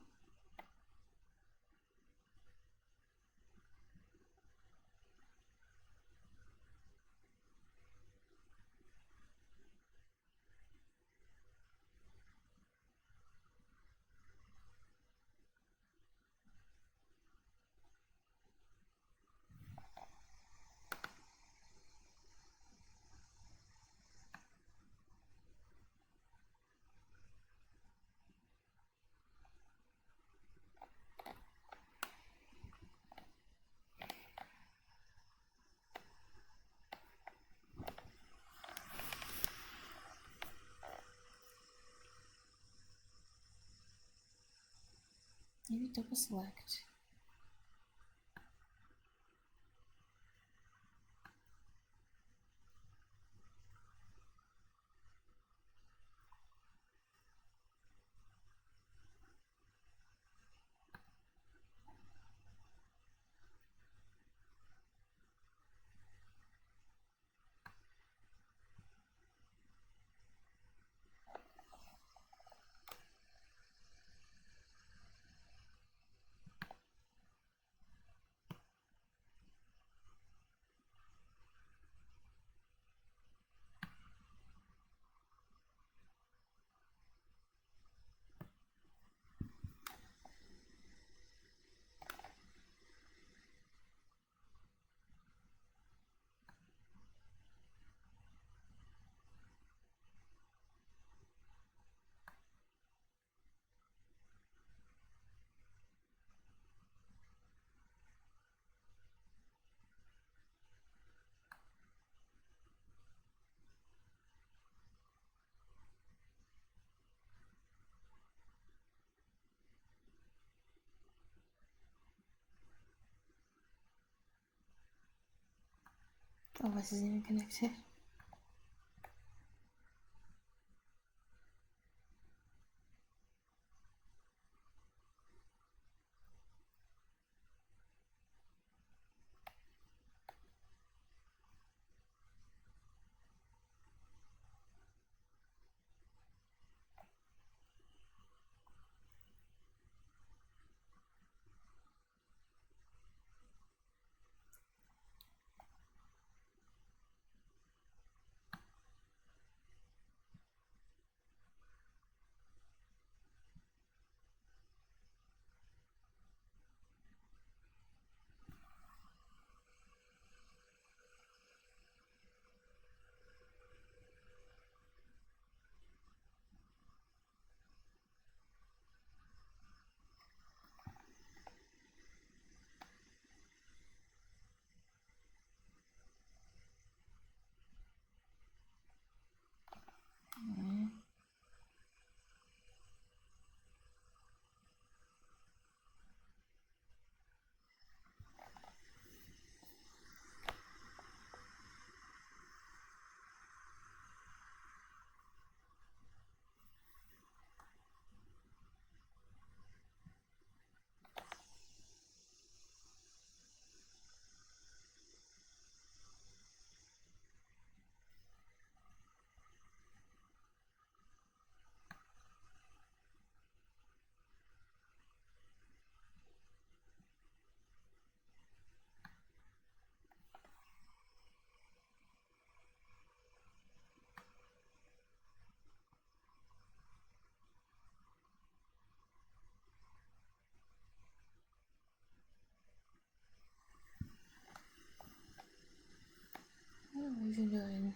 Maybe double select. Oh, this isn't even connected. What's he doing?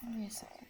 Give me a second.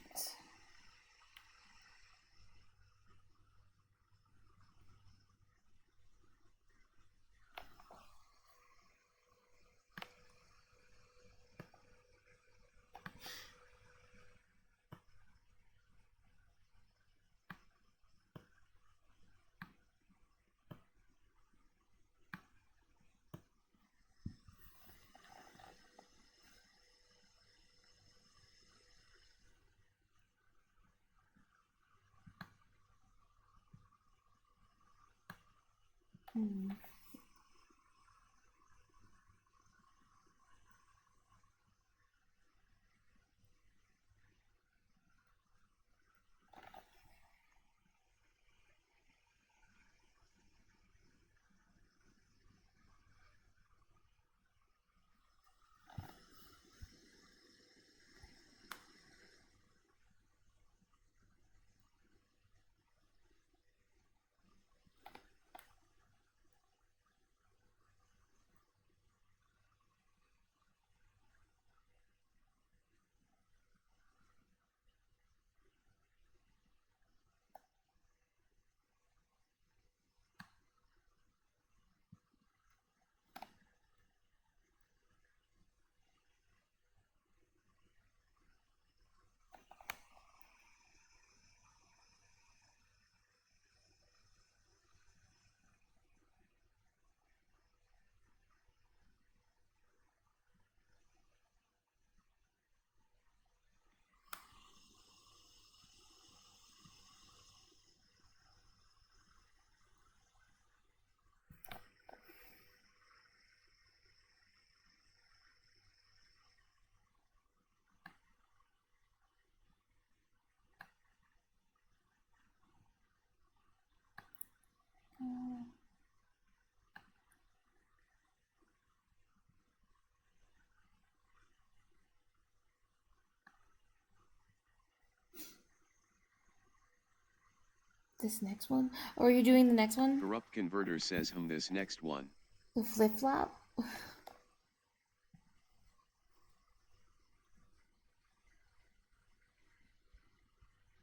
This next one? Or are you doing the next one? Corrupt Converter says this next one. The flip-flop?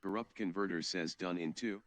Corrupt Converter says done in 2.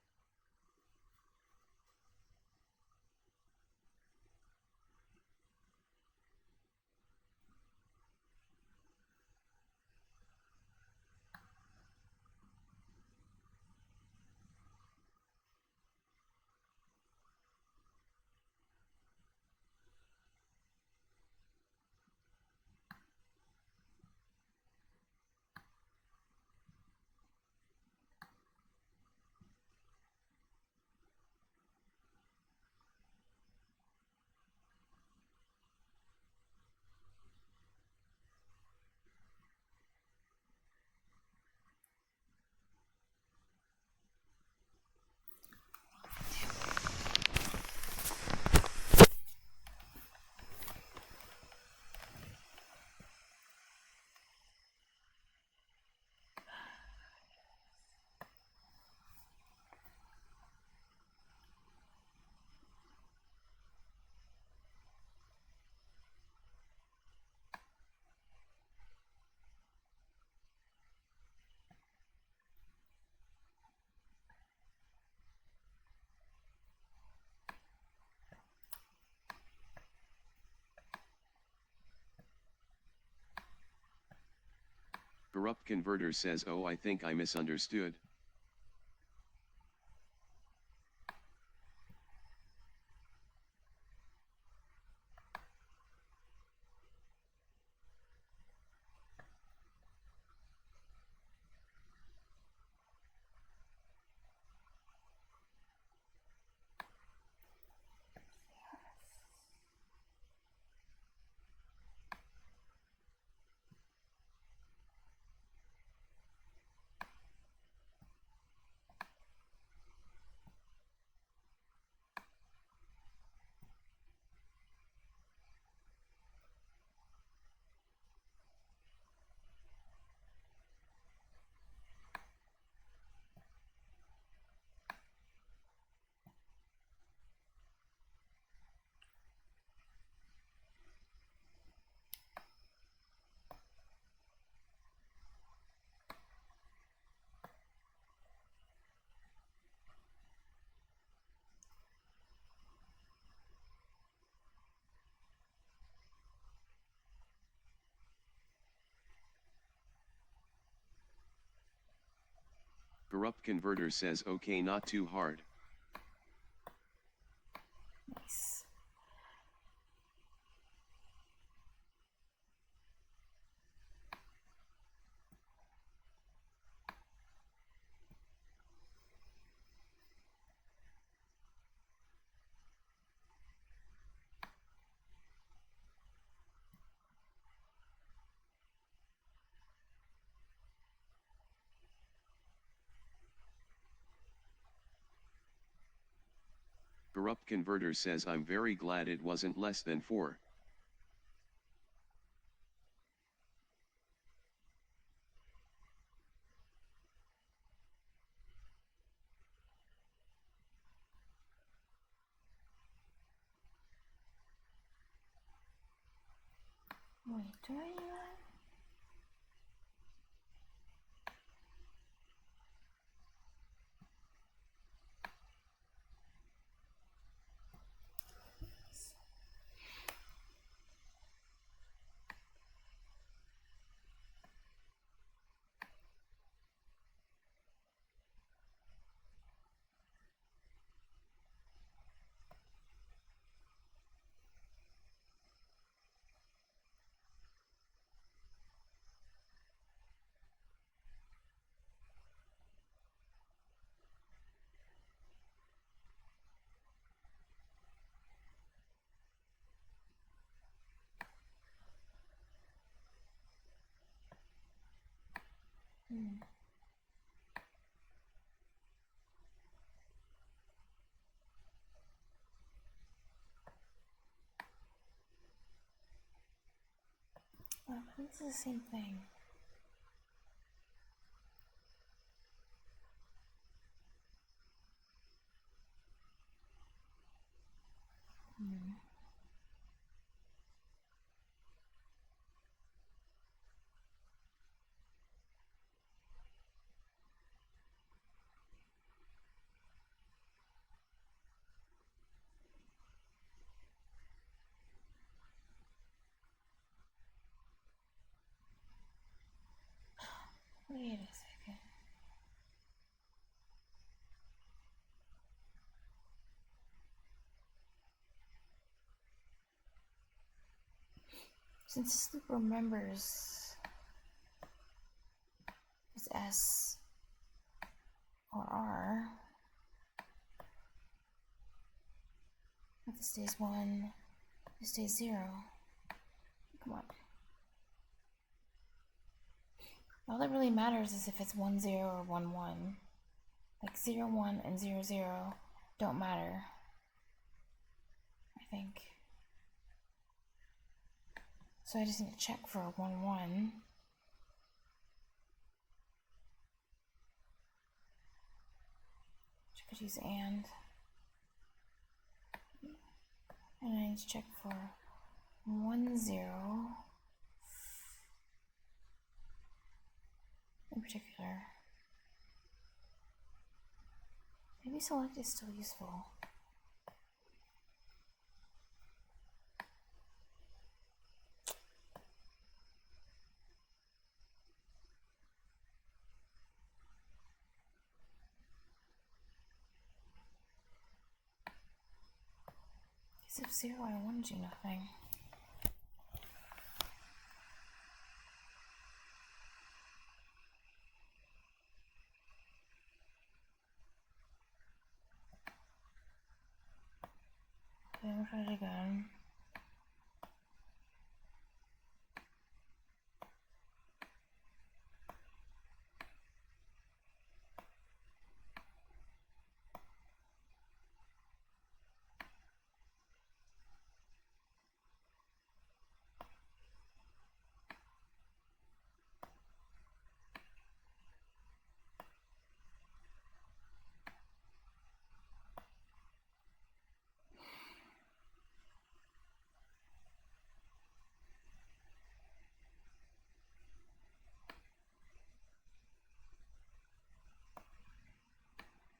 Corrupt Converter says oh I think I misunderstood. Corrupt Converter says okay, not too hard. Nice. Corrupt Converter says I'm very glad it wasn't less than 4. Wait, do I do that? Oh, I think it's the same thing. Wait a second. Since Sleep remembers it's S or R, if this stays 1, this stays 0. Come on. All that really matters is if it's 1, 0 or 1, 1. Like 0, 1 and 0, 0 don't matter, I think. So I just need to check for a 1, 1. I could use and. And I need to check for 1, 0 in particular. Maybe select is still useful. Because if 0, I want to do nothing. Okay, we'll try it again.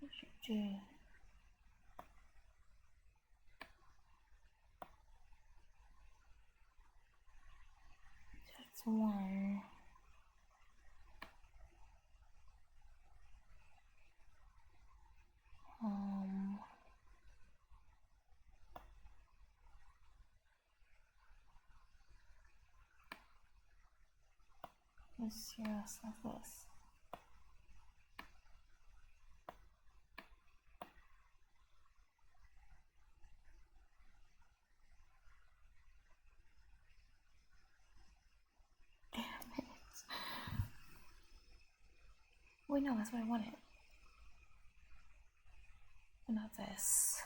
What should we do? That's 1. Yes, like this. Damn it. Wait, no, that's what I wanted. But not this.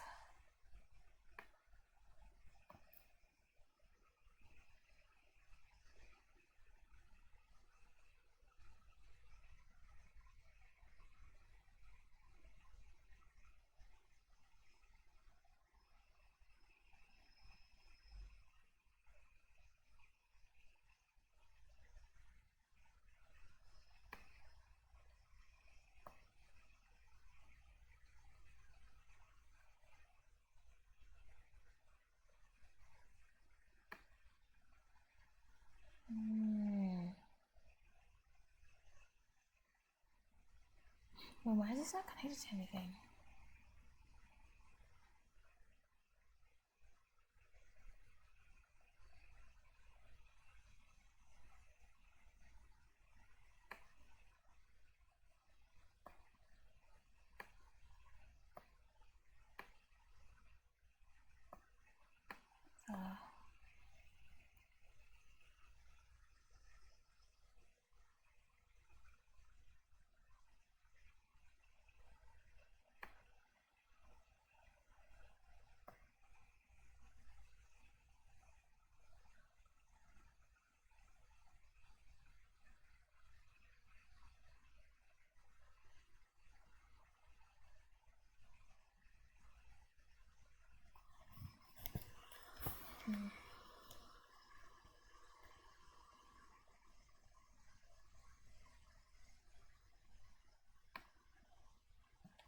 Well, why is this not connected to anything?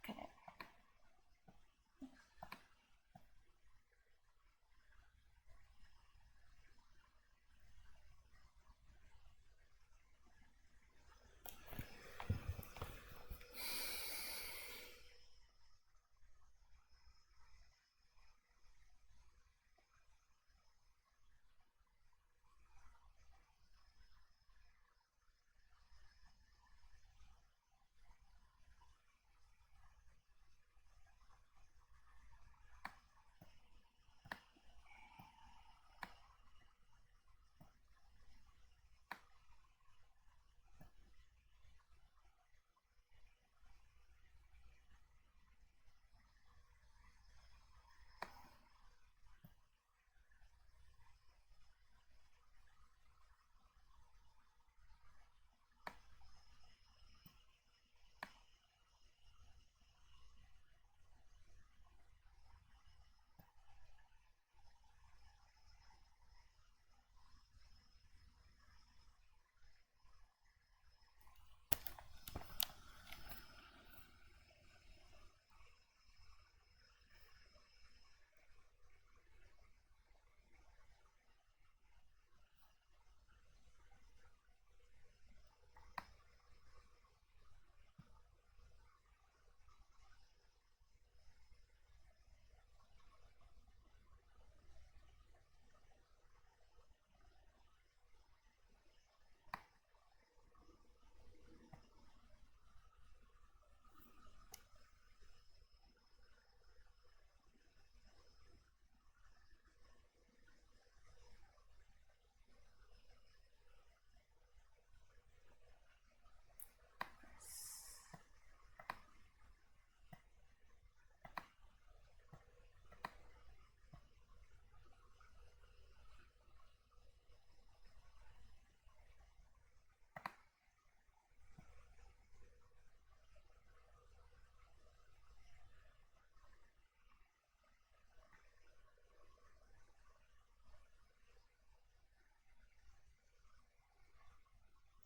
Okay.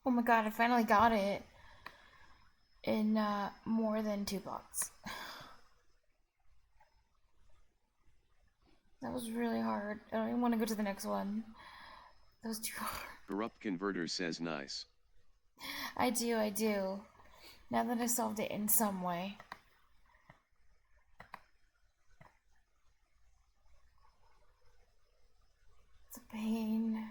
Oh my god, I finally got it in more than 2 blocks. That was really hard. I don't even want to go to the next one. That was too hard. Corrupt Converter says nice. I do. Now that I solved it in some way. It's a pain.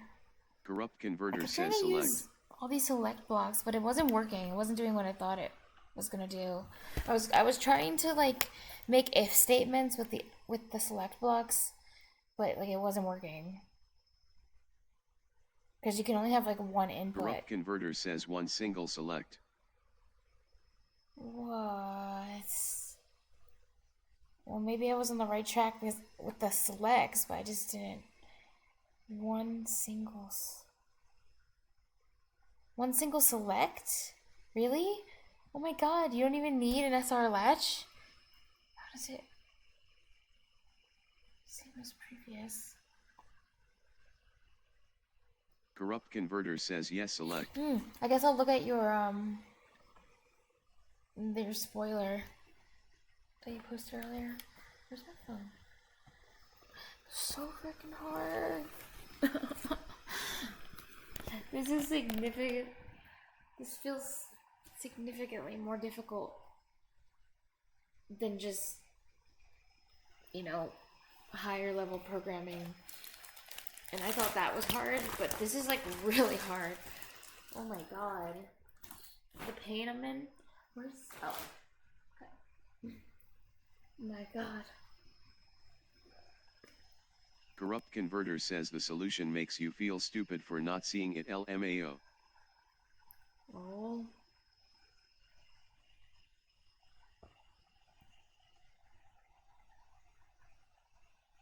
Corrupt Converter I'm says trying to select. use all these select blocks, but it wasn't working. It wasn't doing what I thought it was gonna do. I was trying to like make if statements with the select blocks, but like it wasn't working. Because you can only have like one input. Corrupt converter says one single select. What? Well, maybe I was on the right track with the selects, but I just didn't. One single select? Really? Oh my god, you don't even need an SR latch? How does it... Same as previous. Corrupt converter says yes select. I guess I'll look at your spoiler that you posted earlier. Where's my phone? So freaking hard. This is significant. This feels significantly more difficult than just, higher level programming. And I thought that was hard, but this is like really hard. Oh my god. The pain I'm in. Where's... Oh. Okay. My god. Corrupt converter says the solution makes you feel stupid for not seeing it LMAO. Oh.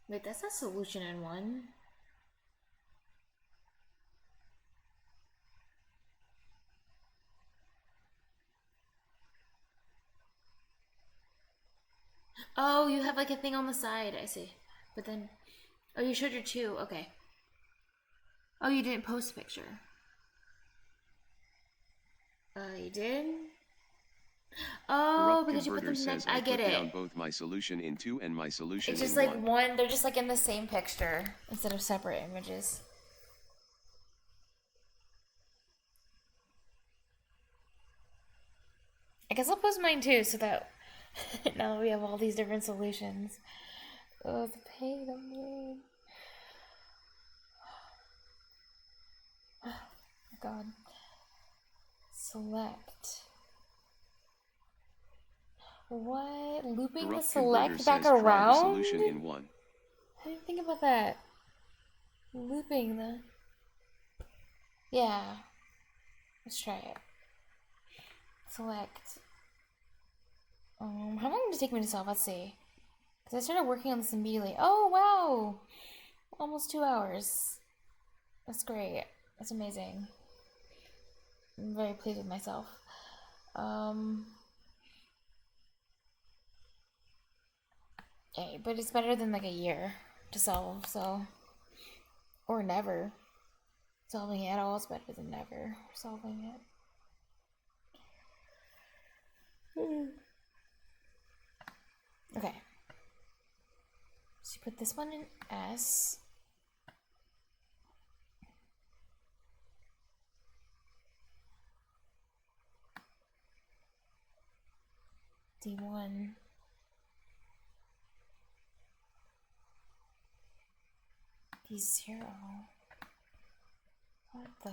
Wait, that's not solution in one. Oh, you have like a thing on the side, I see. But then... Oh, you showed your two, okay. Oh, you didn't post a picture. You did? Oh, Corrupt because you put them says I get put it. down both my solution in 2 and my solution It's just in like one, they're just like in the same picture instead of separate images. I guess I'll post mine too so that now that we have all these different solutions. Oh, the pain of me. Oh my god. Select. What? Looping Corrupt the select back says around? try the solution in 1. I didn't think about that. Looping the... Yeah. Let's try it. Select. How long did it take me to solve? Let's see. Because I started working on this immediately. Oh, wow! Almost 2 hours. That's great. That's amazing. I'm very pleased with myself. Okay, but it's better than like a year to solve, so... Or never. Solving it at all is better than never solving it. Okay. So you put this one in S. D1. D0. What the...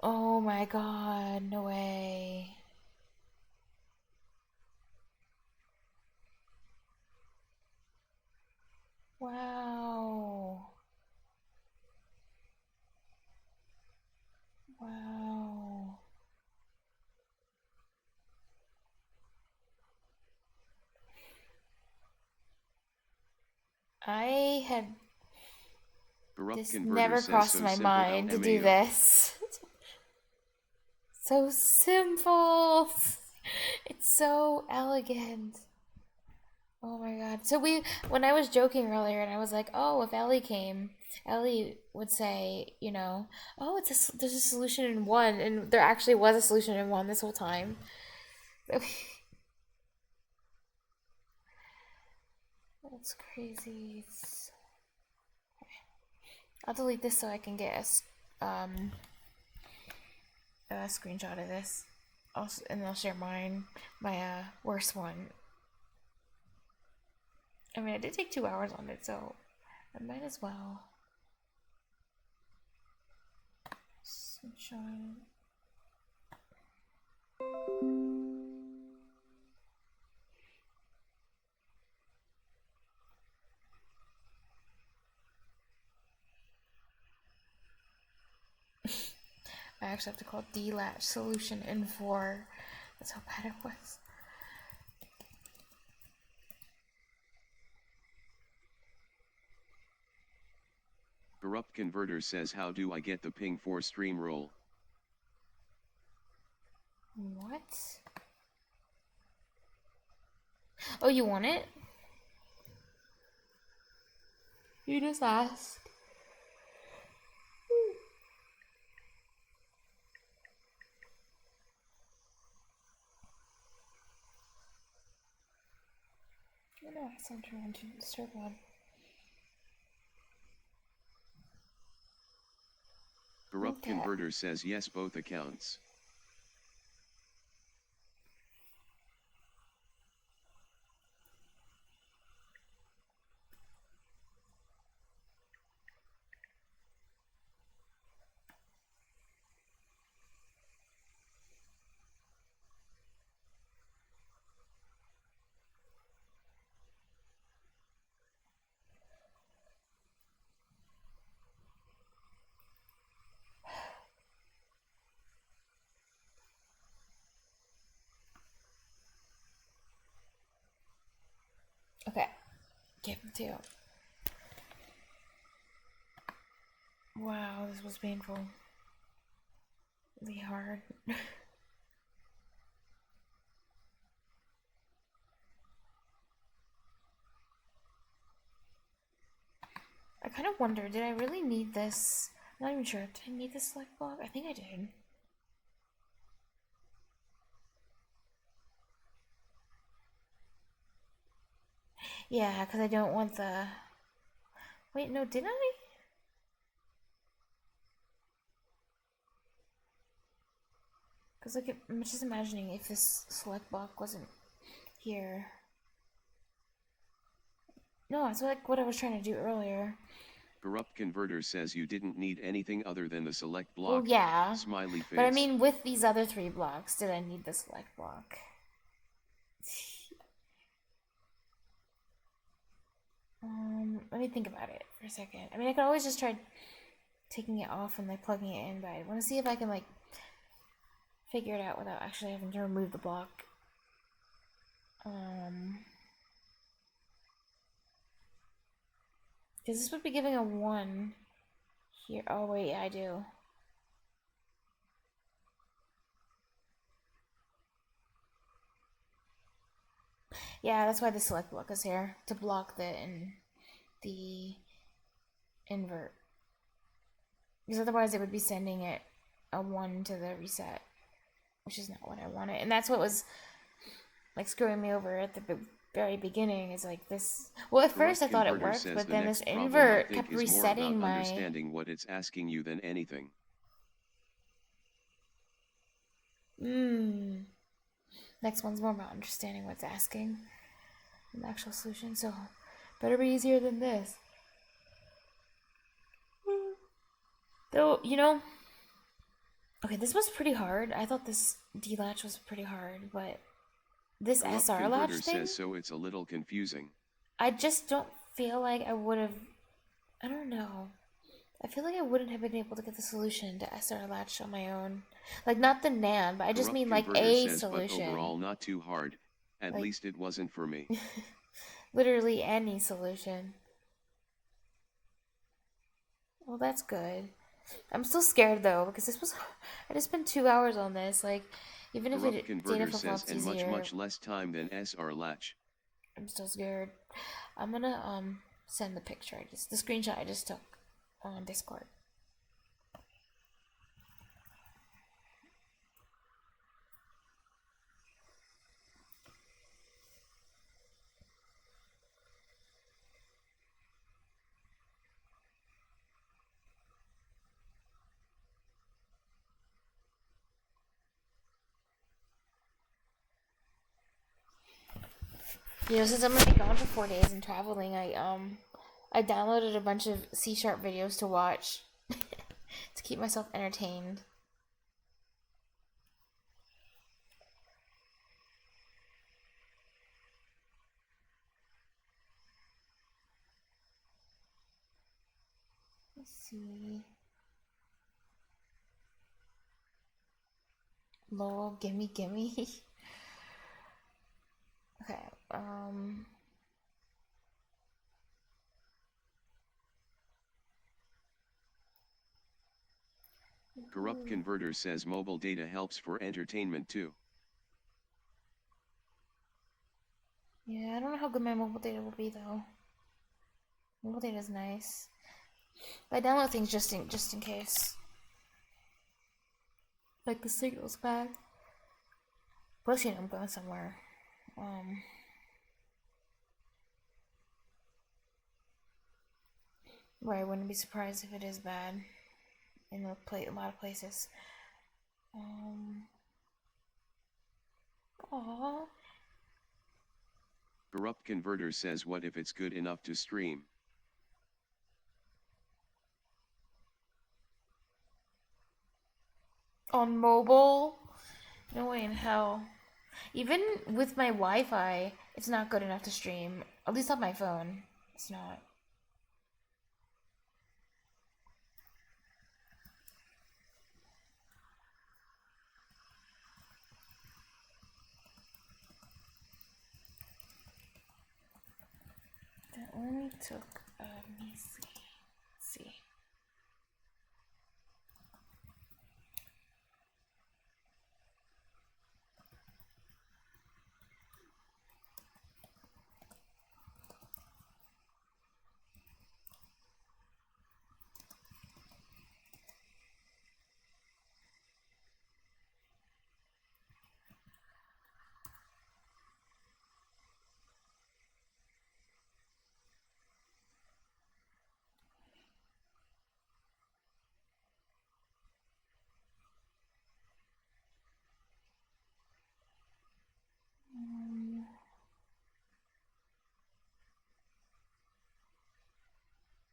Oh my god, no way. Wow. Wow. I had... This never crossed my mind to do this. So simple. It's so elegant. Oh my god. So when I was joking earlier and I was like, oh, if Ellie came, Ellie would say, oh, there's a solution in one, and there actually was a solution in one this whole time. That's crazy. I'll delete this so I can get a screenshot of this. And I'll share mine, my worst one. I mean, I did take 2 hours on it, so I might as well. Sunshine. I actually have to call D-latch solution N4. That's how bad it was. Corrupt Converter says, how do I get the ping for stream roll? What? Oh, you want it? You just asked. I know I sent her into disturb one. Corrupt Converter says yes, both accounts. Okay, give them to you. Wow, this was painful. Really hard. I kind of wonder, did I really need this? I'm not even sure. Did I need this select block? I think I did. Yeah, because I don't want the... Wait, no, did I? Because like, I'm just imagining if this select block wasn't here. No, it's like what I was trying to do earlier. Corrupt Converter says you didn't need anything other than the select block. Well, yeah. Smiley face. But I mean, with these other 3 blocks, did I need the select block? Let me think about it for a second. I mean, I could always just try taking it off and like plugging it in, but I want to see if I can like figure it out without actually having to remove the block. Because this would be giving a 1 here. Oh wait, I do. Yeah, that's why the select block is here, to block the invert. Because otherwise it would be sending it a 1 to the reset, which is not what I wanted. And that's what was like screwing me over at the very beginning, is like this. Well, at first I thought it worked, but then this invert kept resetting my... understanding what it's asking you than anything. Next one's more about understanding what's asking an actual solution, so better be easier than this. Though, you know, okay, this was pretty hard. I thought this D-latch was pretty hard, but this SR latch thing, says so it's a little confusing. I just don't feel like I would have, I don't know. I feel like I wouldn't have been able to get the solution to SR latch on my own. Like, not the NAND, but I just mean like a solution. But overall, not too hard. At like, least it wasn't for me. Literally any solution. Well, that's good. I'm still scared though, because this was... I just spent 2 hours on this. Like, even if it data flip-flops easier... and much less time than SR latch. I'm still scared. I'm gonna send the picture the screenshot I just took on Discord. You know, since I'm gonna be gone for 4 days and traveling, I downloaded a bunch of C# videos to watch to keep myself entertained. Let's see. Lol, gimme, gimme. Okay, Corrupt Converter says mobile data helps for entertainment too. yeah, I don't know how good my mobile data will be though. Mobile data is nice. But I download things just in case. Like the signal's bad. Plus, you know, I'm going somewhere. Where I wouldn't be surprised if it is bad in a lot of places. Aww. Corrupt Converter says what if it's good enough to stream? On mobile? No way in hell. Even with my Wi-Fi, it's not good enough to stream. At least on my phone. It's not. That only took, let me see. Let's see.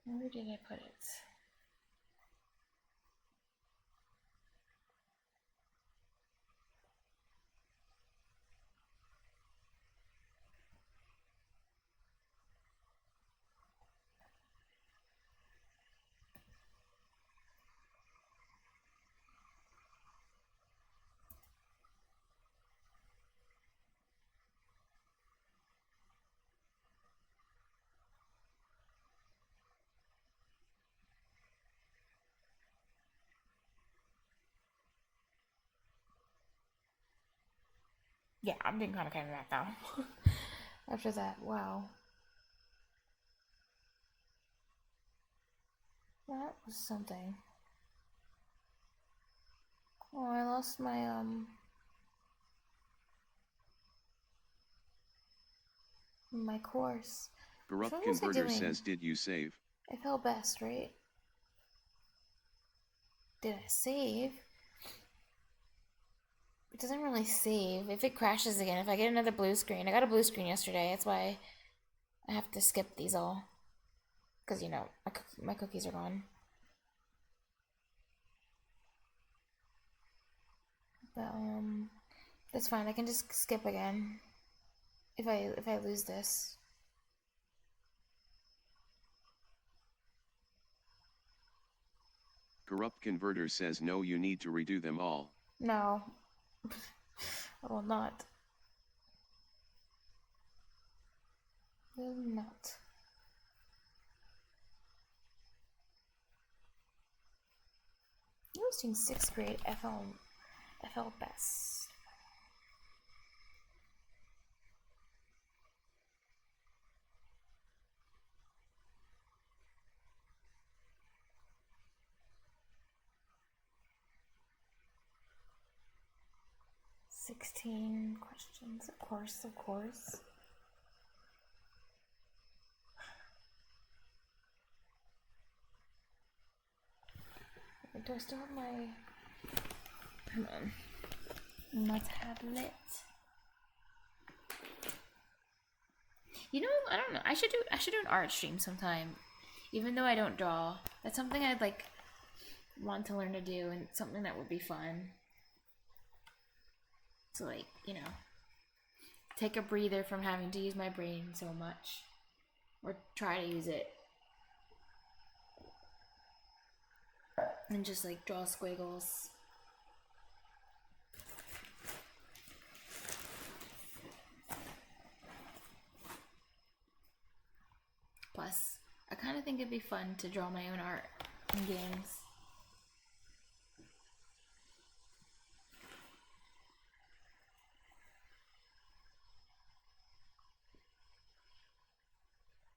Where did I put it? Yeah, I'm being kind of that now. After that, wow. That was something. Oh, I lost my course. Corrupt What was I Converter doing? says did you save? I fell best, right? Did I save? It doesn't really save. If it crashes again, if I get another blue screen. I got a blue screen yesterday. That's why I have to skip these all. Because, you know, my cookies are gone. But, that's fine. I can just skip again. If I lose this. Corrupt Converter says no, you need to redo them all. No. I will not. Will not. I was doing 6th grade FL best. $16 questions, of course, of course. Do I still have my... Come on. My tablet. You know, I don't know. I should do an art stream sometime. Even though I don't draw. That's something I'd like want to learn to do and something that would be fun. So like, you know, take a breather from having to use my brain so much. Or try to use it. And just like draw squiggles. Plus, I kind of think it'd be fun to draw my own art in games.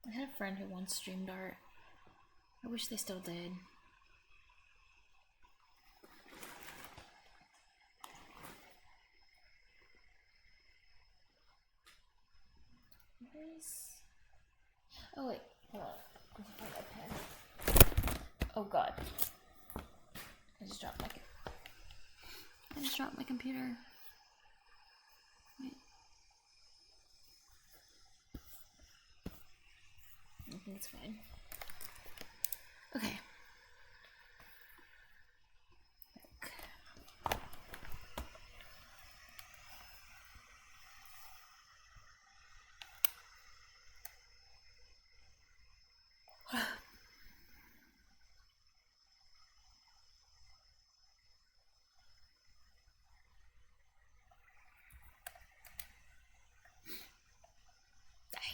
I had a friend who once streamed art. I wish they still did. Oh wait, hold on. I have to find my pen. Oh god. I just dropped my computer. Wait. I think it's fine. Okay. I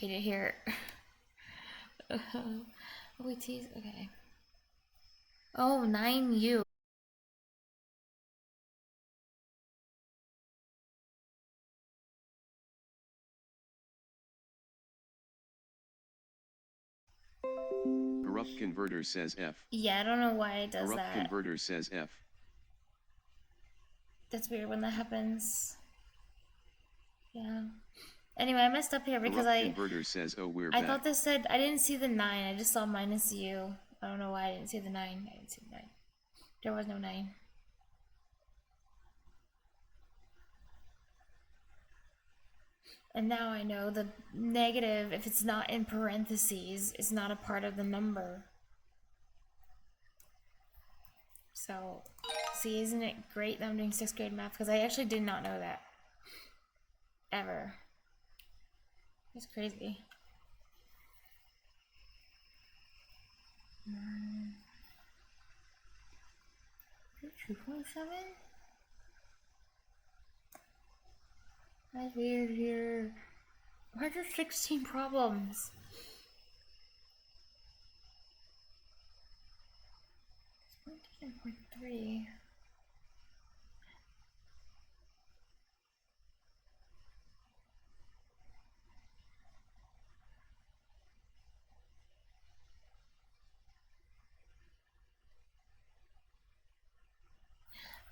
hate it here. OETs, okay. Oh, 9U. Corrupt converter says F. Yeah, I don't know why it does Corrupt that. converter says F. That's weird when that happens. Yeah. Anyway, I messed up here because Corrupt converter says, oh, we're I back. thought this said, I didn't see the 9, I just saw -U. I don't know why I didn't see the 9. I didn't see the 9. There was no 9. And now I know the negative, if it's not in parentheses, is not a part of the number. So, see, isn't it great that I'm doing 6th grade math? Because I actually did not know that. Ever. It's crazy. 2.7? That's weird here. Why are there 16 problems? It's 1.3.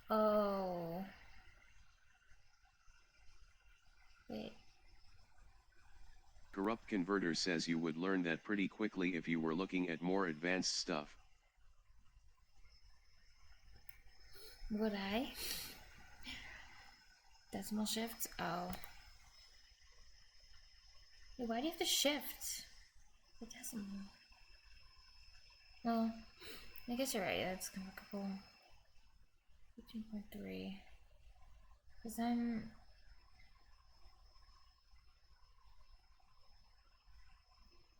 Oh. Wait. Corrupt converter says you would learn that pretty quickly if you were looking at more advanced stuff. Would I? Decimal shift? Oh. Wait, why do you have to shift the decimal? Well, I guess you're right. That's kind of cool. 15.3. Because I'm...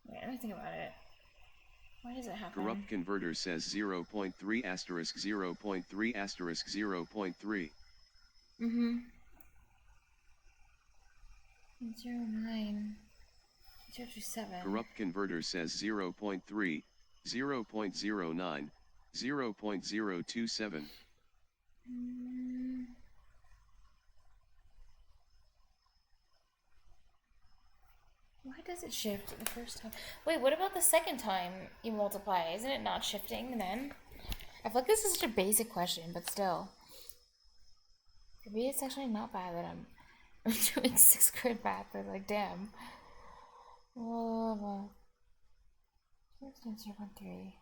Wait, let me think about it. Why does it happen? Corrupt converter says 0.3 asterisk 0.3 asterisk 0.3. Mm-hmm. 0.9. 0.7. Corrupt converter says 0.3, 0.09, 0.027. Why does it shift the first time? Wait, what about the second time you multiply? Isn't it not shifting then? I feel like this is such a basic question, but still. Maybe it's actually not bad that I'm doing 6th grade math, but like, damn. Oh, 0.3.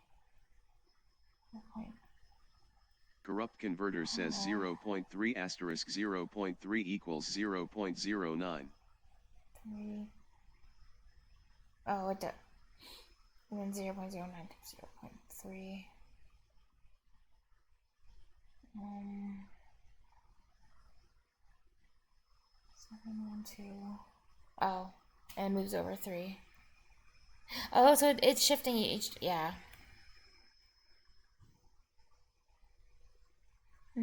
Corrupt converter says 0.3 asterisk 0.3 equals 0.09. 3. Oh, it does. And then 0.09 times 0.3. 712. Oh, and moves over 3. Oh, so it's shifting each. Yeah. I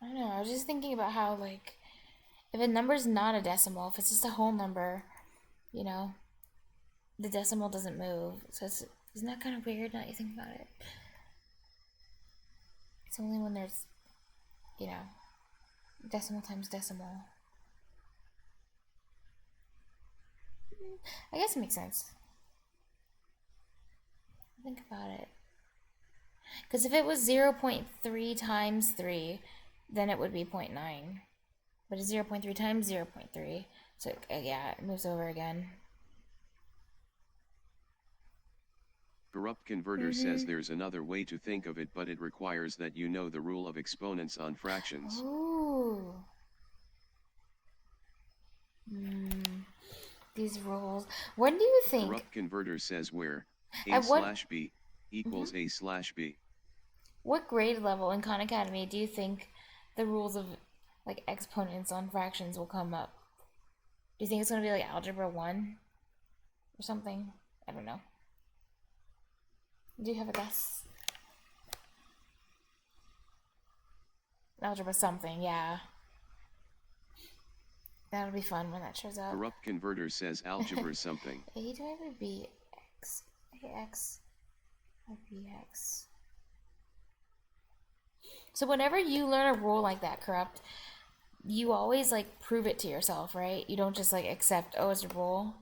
don't know. I was just thinking about how, like, if a number's not a decimal, if it's just a whole number, you know, the decimal doesn't move. So isn't that kind of weird now you think about it? It's only when there's, you know, decimal times decimal. I guess it makes sense. Think about it. Because if it was 0.3 times 3, then it would be 0.9. But it's 0.3 times 0.3. So, yeah, it moves over again. Corrupt Converter says there's another way to think of it, but it requires that you know the rule of exponents on fractions. Ooh. These rules. When do you think... Corrupt Converter says where At what- a/b equals a/b. What grade level in Khan Academy do you think the rules of, like, exponents on fractions will come up? Do you think it's going to be like Algebra 1 or something? I don't know. Do you have a guess? Algebra something, yeah. That'll be fun when that shows up. Corrupt Converter says algebra something. A divided by bx, ax by bx. So whenever you learn a rule like that, Corrupt, you always, like, prove it to yourself, right? You don't just, like, accept, oh, it's a rule.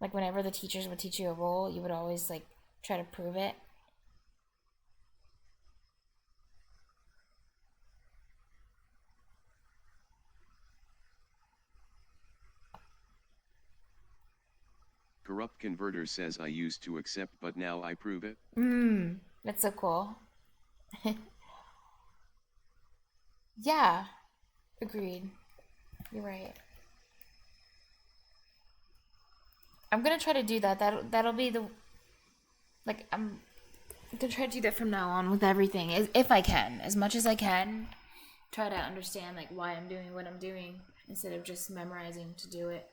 Like, whenever the teachers would teach you a rule, you would always, like, try to prove it. Corrupt Converter says I used to accept but now I prove it. That's so cool. Yeah, agreed. You're right. I'm gonna try to do that. That'll be the, like, I'm gonna try to do that from now on with everything, if I can, as much as I can. Try to understand, like, why I'm doing what I'm doing instead of just memorizing to do it.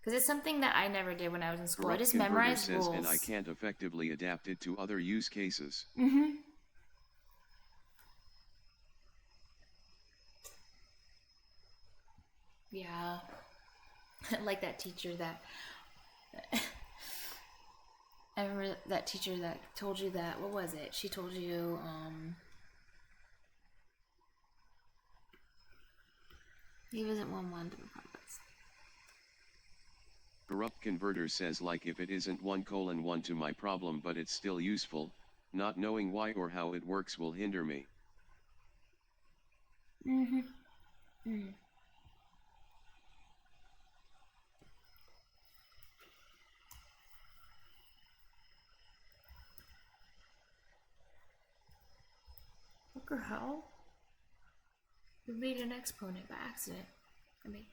Because it's something that I never did when I was in school. Corrupt I just Converter memorized says, rules. and I can't effectively adapt it to other use cases. Yeah. Like that teacher that... I remember that teacher that told you that... What was it? She told you, he wasn't 1-1 to the products. Corrupt Converter says, like, if it isn't 1:1 to my problem but it's still useful, not knowing why or how it works will hinder me. Look or how? We made an exponent by accident. I mean...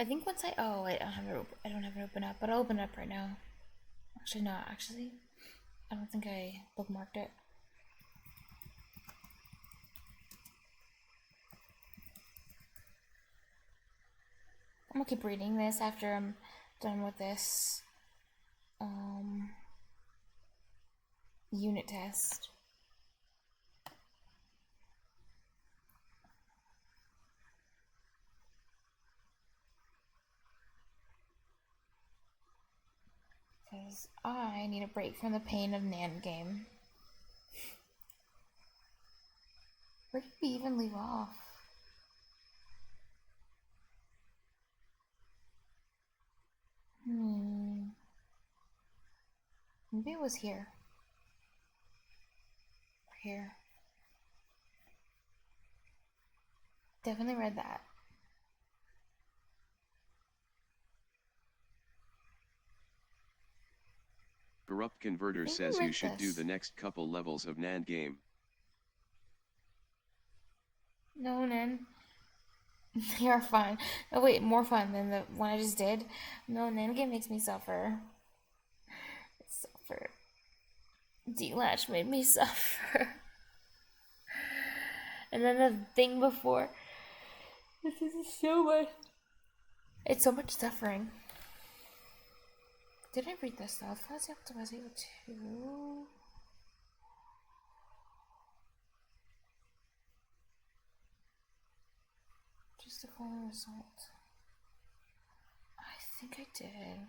I think once I don't have it open up, but I'll open it up right now. Actually, not. Actually, I don't think I bookmarked it. I'm gonna keep reading this after I'm done with this unit test. Because I need a break from the pain of NAND game. Where did we even leave off? Maybe it was here. Or here. Definitely read that. Corrupt Converter says you should do the next couple levels of NAND game. No, NAND. They are fun. Oh wait, more fun than the one I just did. No, NAND game makes me suffer. Suffer. D-Latch made me suffer. And then the thing before. This is so much. It's so much suffering. Did I read this stuff? How's the optimizer 2? Just the following result. I think I did.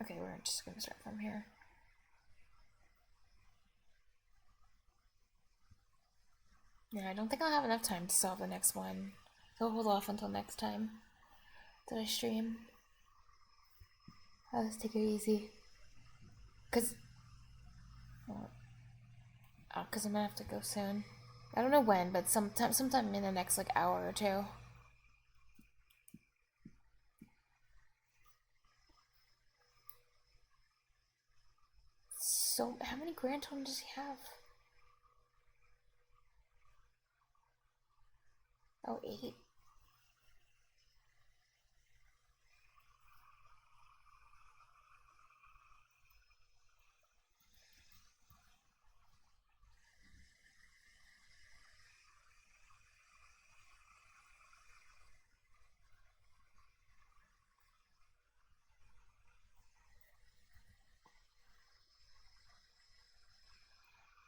Okay, we're just gonna start from here. Yeah, I don't think I'll have enough time to solve the next one. So I'll hold off until next time that I stream. I'll just take it easy. Cause I'm gonna have to go soon. I don't know when, but sometime in the next like hour or two. So how many grand total does he have? Oh, 8.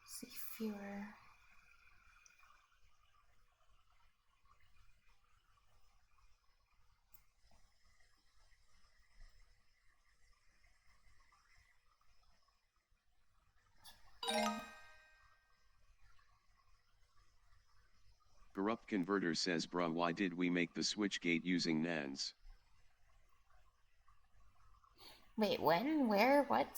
See fewer. Corrupt Converter says, bruh, why did we make the switchgate using NANDs? Wait, when? Where? What?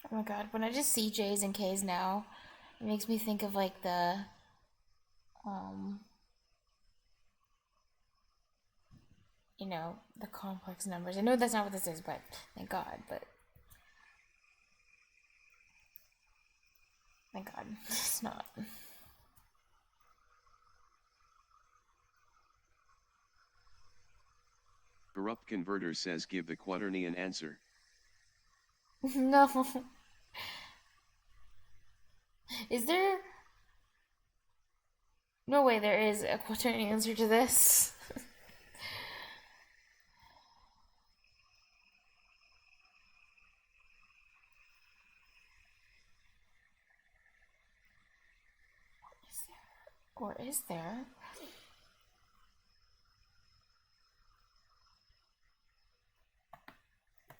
Oh my god, when I just see J's and K's now, it makes me think of like the you know, the complex numbers. I know that's not what this is, but thank God, but Thank God. It's not. Corrupt Converter says give the quaternion answer. No. Is there... No way there is a quaternion answer to this. Or is there?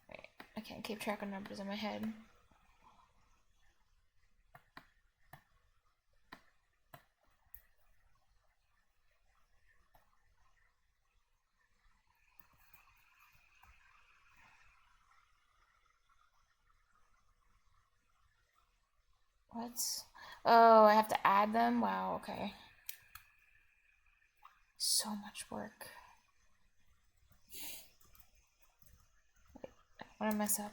Wait, I can't keep track of numbers in my head. What? Oh, I have to add them? Wow, okay. So much work. Wait, what did I mess up?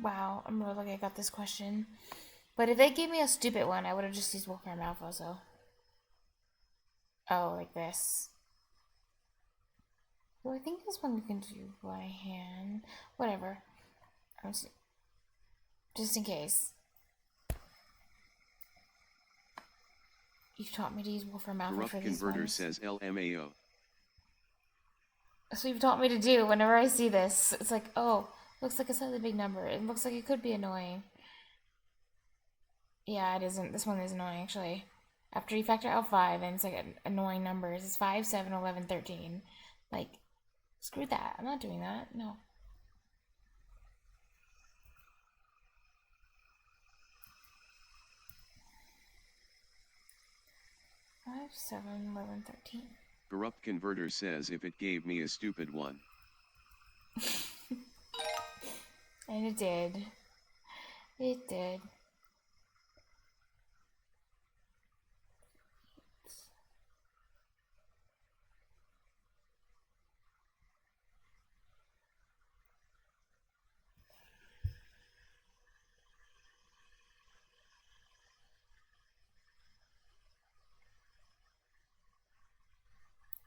Wow, I'm really lucky I got this question. But if they gave me a stupid one, I would have just used Wolfram Alpha, so. Oh, like this. Well, I think this one you can do by hand. Whatever. Just in case. You taught me to use Wolfram Alpha Corrupt for these Converter ones. says LMAO. So you've taught me to do whenever I see this. It's like, oh, looks like a slightly big number. It looks like it could be annoying. Yeah, it isn't. This one is annoying, actually. After you factor out 5, and it's like annoying numbers. It's 5, 7, 11, 13. Like, screw that. I'm not doing that. No. 5, 7, 11, 13. Corrupt Converter says if it gave me a stupid one. And it did. It did.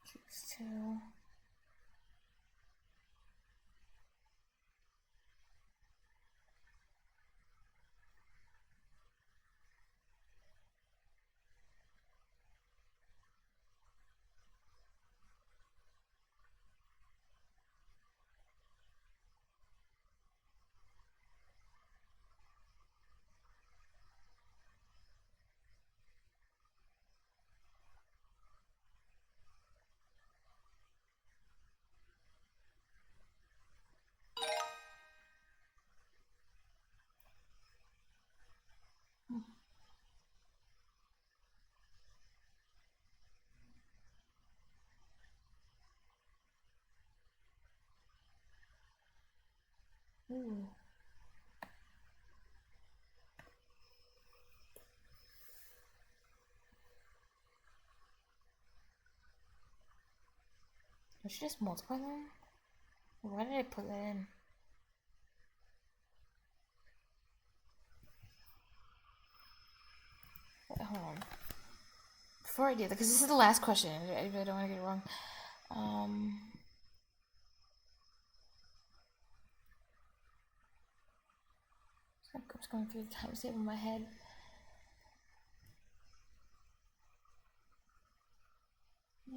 Choose 2. Ooh. Did she just multiply them? Why did I put that in? Wait, hold on. Before I do that, because this is the last question, I really don't want to get it wrong. I'm just going through the times table in my head.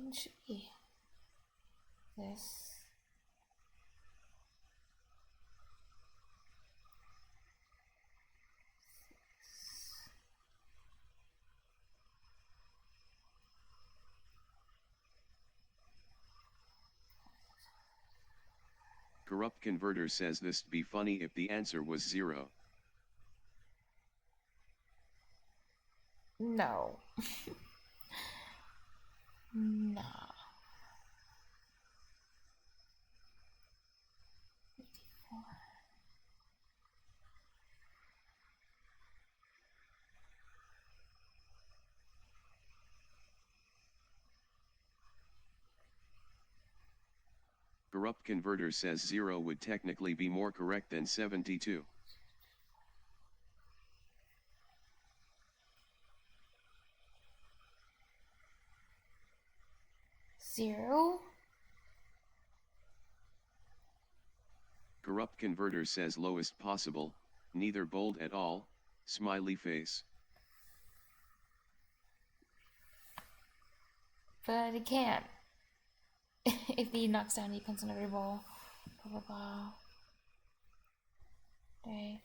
It should be this. Corrupt Converter says this'd be funny if the answer was 0. No. No. Corrupt Converter says 0 would technically be more correct than 72. Zero? Corrupt Converter says lowest possible, neither bold at all, smiley face. But it can't. If he knocks down depends on every ball. Blah blah blah. Okay.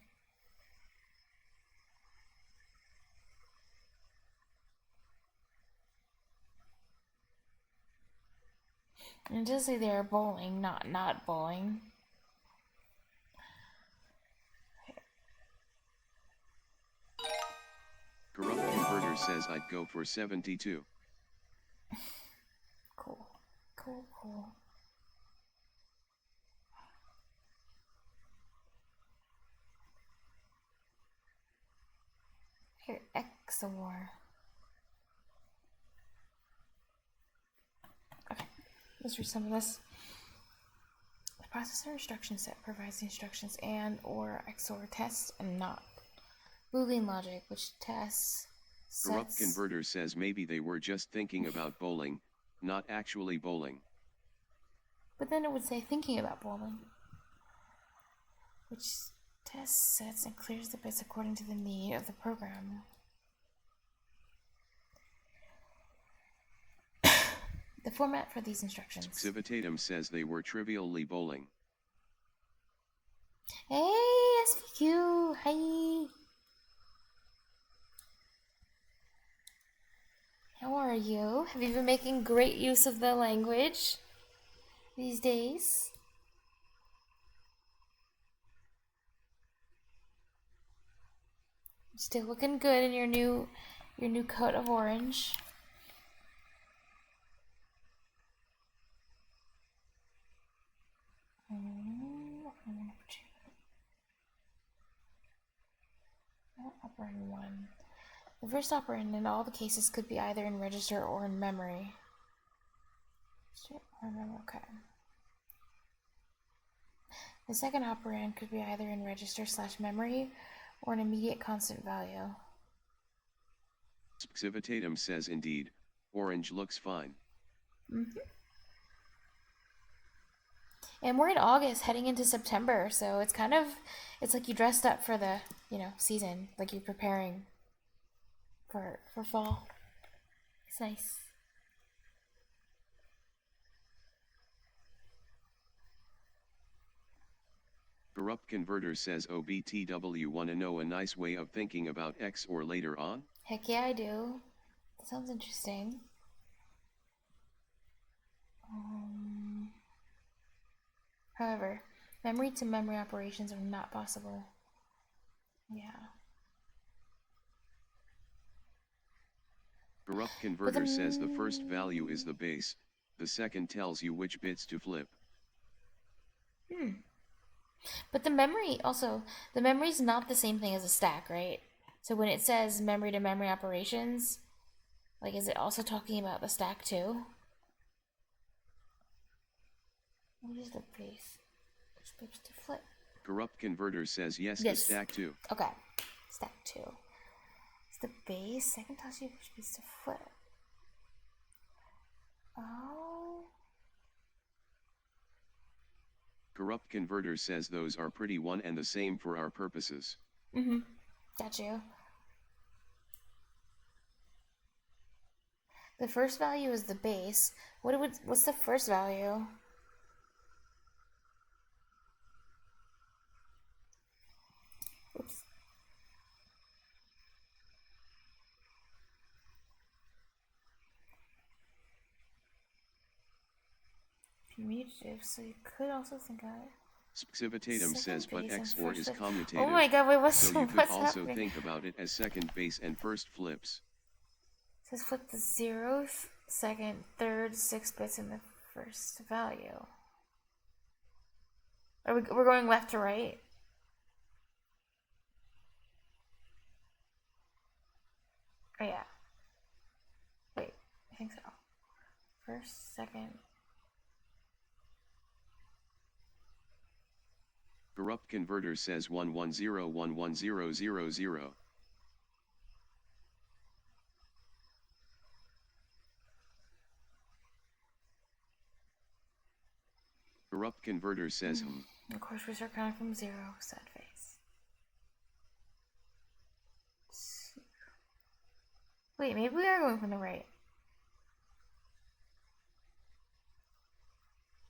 And it does say they're bowling, not bowling. Corrupt Converter says I'd go for 72. Cool. Cool, cool. Here, XOR. Okay, let's read some of this. The processor instruction set provides the instructions and or XOR test and not Boolean logic, which tests sets. Corrupt Converter says maybe they were just thinking about bowling, not actually bowling. But then it would say thinking about bowling, which tests sets and clears the bits according to the need of the program. The format for these instructions. Civitatum says they were trivially bowling. Hey, SVQ! Hi! How are you? Have you been making great use of the language these days? Still looking good in your new coat of orange. Operand 1. The first operand in all the cases could be either in register or in memory. Okay. The second operand could be either in register / memory or an immediate constant value. Civitatum says indeed, orange looks fine. And we're in August heading into September, so it's like you dressed up for the, season, like you're preparing for fall. It's nice. Corrupt Converter says OBTW wanna know a nice way of thinking about X or later on? Heck yeah, I do. That sounds interesting. However, memory to memory operations are not possible. Yeah. Corrupt Converter says the first value is the base, the second tells you which bits to flip. But the memory also, the memory's not the same thing as a stack, right? So when it says memory to memory operations, like, is it also talking about the stack too? What is the base? It's supposed to flip. Corrupt Converter says yes, Yes. stack 2. Okay. Stack 2. It's the base. Second tells you which piece to flip. Oh. Corrupt Converter says those are pretty one and the same for our purposes. Mm-hmm. Got you. The first value is the base. What's the first value? Oops. Commutative, so you could also think of it. Spxivitatum says but base and XOR is first flip. commutative. Oh my god, wait, what's so you could what's also happening? think about it as second base and first flips. It says flip the 0th, 2nd, 3rd, 6 bits in the first value. We're going left to right? Oh yeah. Wait, I think so. First, second. Corrupt Converter says 110110000. Corrupt Converter says Of course, we start counting from 0, sad face. Wait, maybe we are going from the right.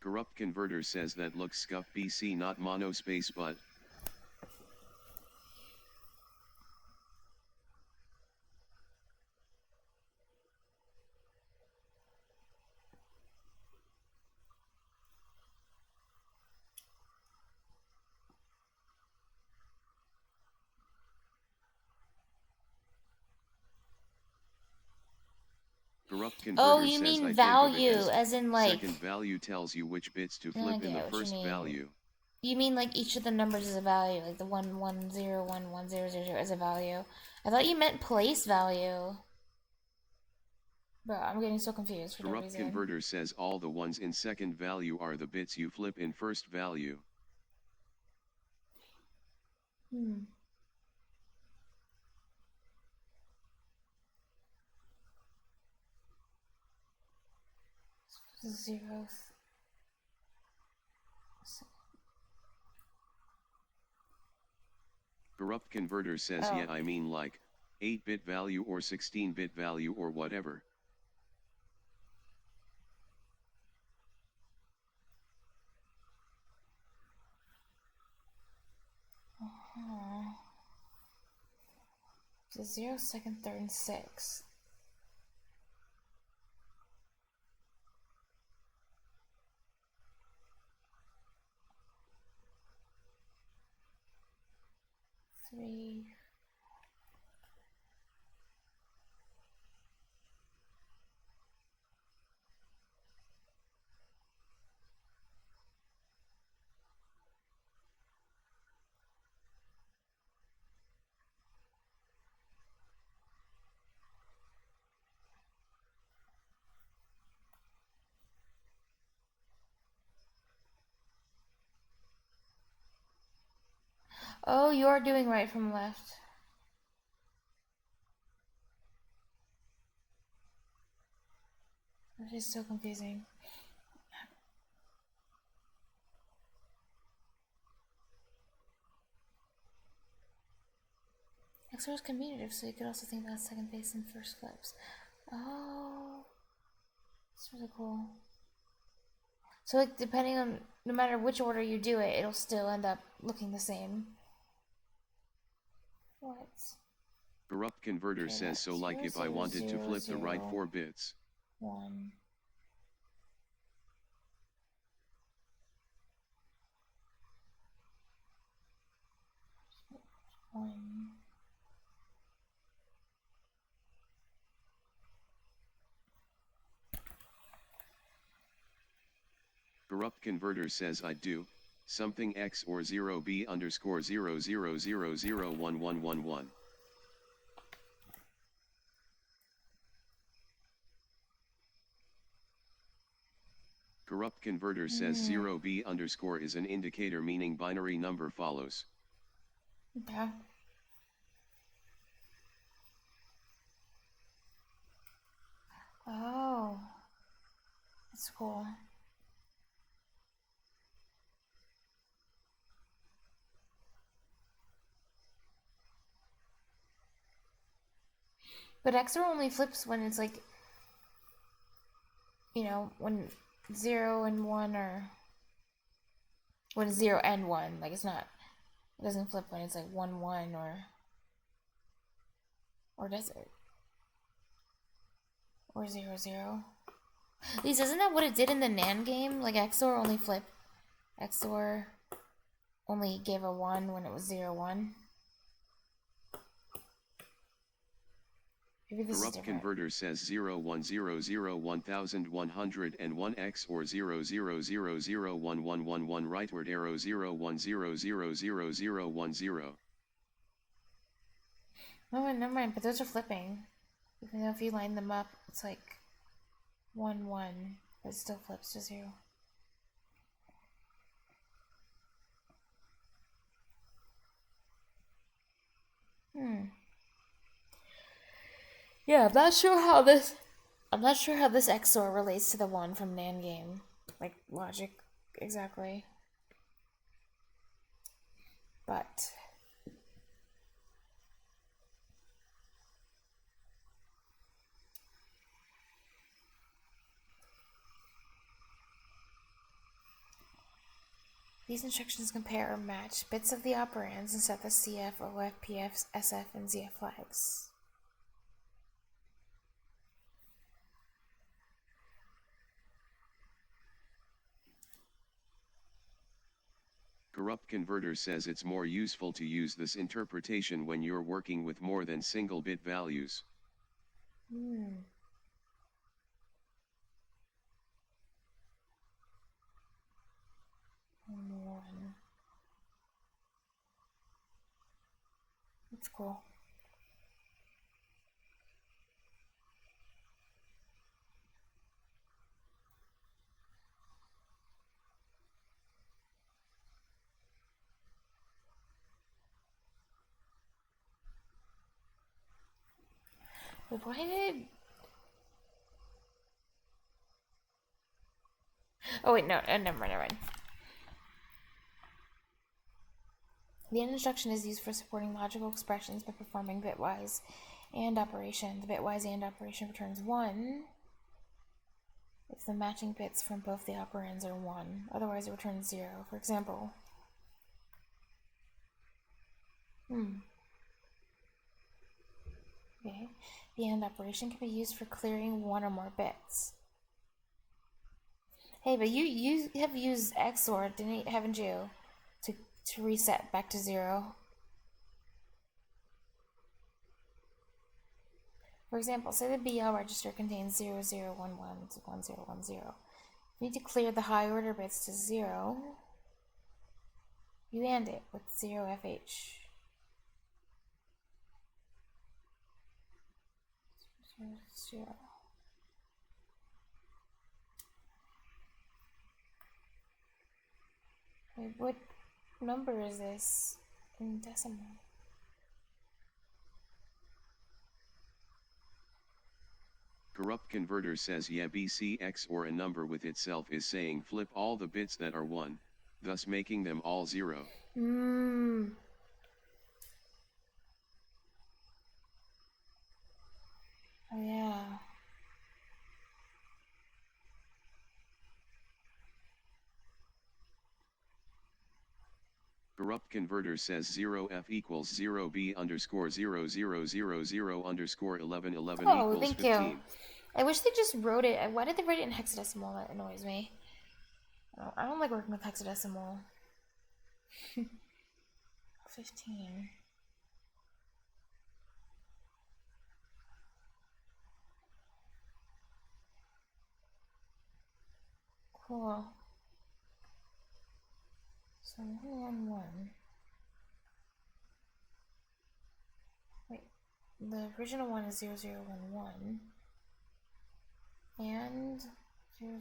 Corrupt Converter says that looks scuff BC not monospace but. Corrupt Converter Oh, you says mean I value, think of it as in like. second value tells you which bits to I flip in get the what you first mean. value. You mean like each of the numbers is a value, like the 1101100 is a value. I thought you meant place value. Bro, I'm getting so confused for no Corrupt reason. Converter says all the ones in second value are the bits you flip in first value. Hmm. Zeroth. Corrupt Converter says Oh. yeah I mean like 8-bit value or 16-bit value or whatever. The 0, 2nd, 3rd, and 6th. Three. Oh, you're doing right from left. That is so confusing. XOR is commutative, so you could also think about second base and first flips. Oh, that's really cool. So, like, depending on, no matter which order you do it, it'll still end up looking the same. What? Corrupt Converter Okay, says so like if I wanted to flip the right 4 bits. 1. One. Corrupt Converter says I do, something X or 0B underscore 00001111. Corrupt Converter says 0B underscore is an indicator meaning binary number follows. Okay. Oh. That's cool. But XOR only flips when it's like, you know, when 0 and 1 are... When it's 0 and 1. Like, it's not... It doesn't flip when it's like 1, 1 or... Or does it? Or 0, 0? Lisa, isn't that what it did in the NAND game? Like, XOR only flipped... XOR only gave a 1 when it was 0, 1. Maybe this Corrupt Converter says 01001101X or 00001111 rightward arrow 01000010. No, never mind, but those are flipping. Even though if you line them up, it's like 1, 1, but it still flips to 0. Yeah, I'm not sure how this XOR relates to the one from NAND game. Like, logic, exactly. But... These instructions compare or match bits of the operands and set the CF, OF, PF, SF, and ZF flags. Corrupt Converter says it's more useful to use this interpretation when you're working with more than single bit values. Hmm. One. That's cool. But why did... Oh wait, no, never mind, never mind. The AND instruction is used for supporting logical expressions by performing bitwise AND operation. The bitwise AND operation returns 1 if the matching bits from both the operands are 1. Otherwise, it returns 0. For example, okay. The AND operation can be used for clearing 1 or more bits. Hey, but you have used XOR, haven't you? To reset back to 0. For example, say the BL register contains 0011 to 1010. You need to clear the high order bits to 0. You AND it with 0FH. 0. Wait, what number is this in decimal? Corrupt Converter says yeah, BCX or a number with itself is saying flip all the bits that are 1, thus making them all 0. Oh yeah. Corrupt Converter says 0F equals 0B underscore 0000 underscore 1111 Oh, equals thank 15. you. I wish they just wrote it. Why did they write it in hexadecimal? That annoys me. I don't like working with hexadecimal. 15. Cool. So 111. Wait, the original one is 0011. And 000.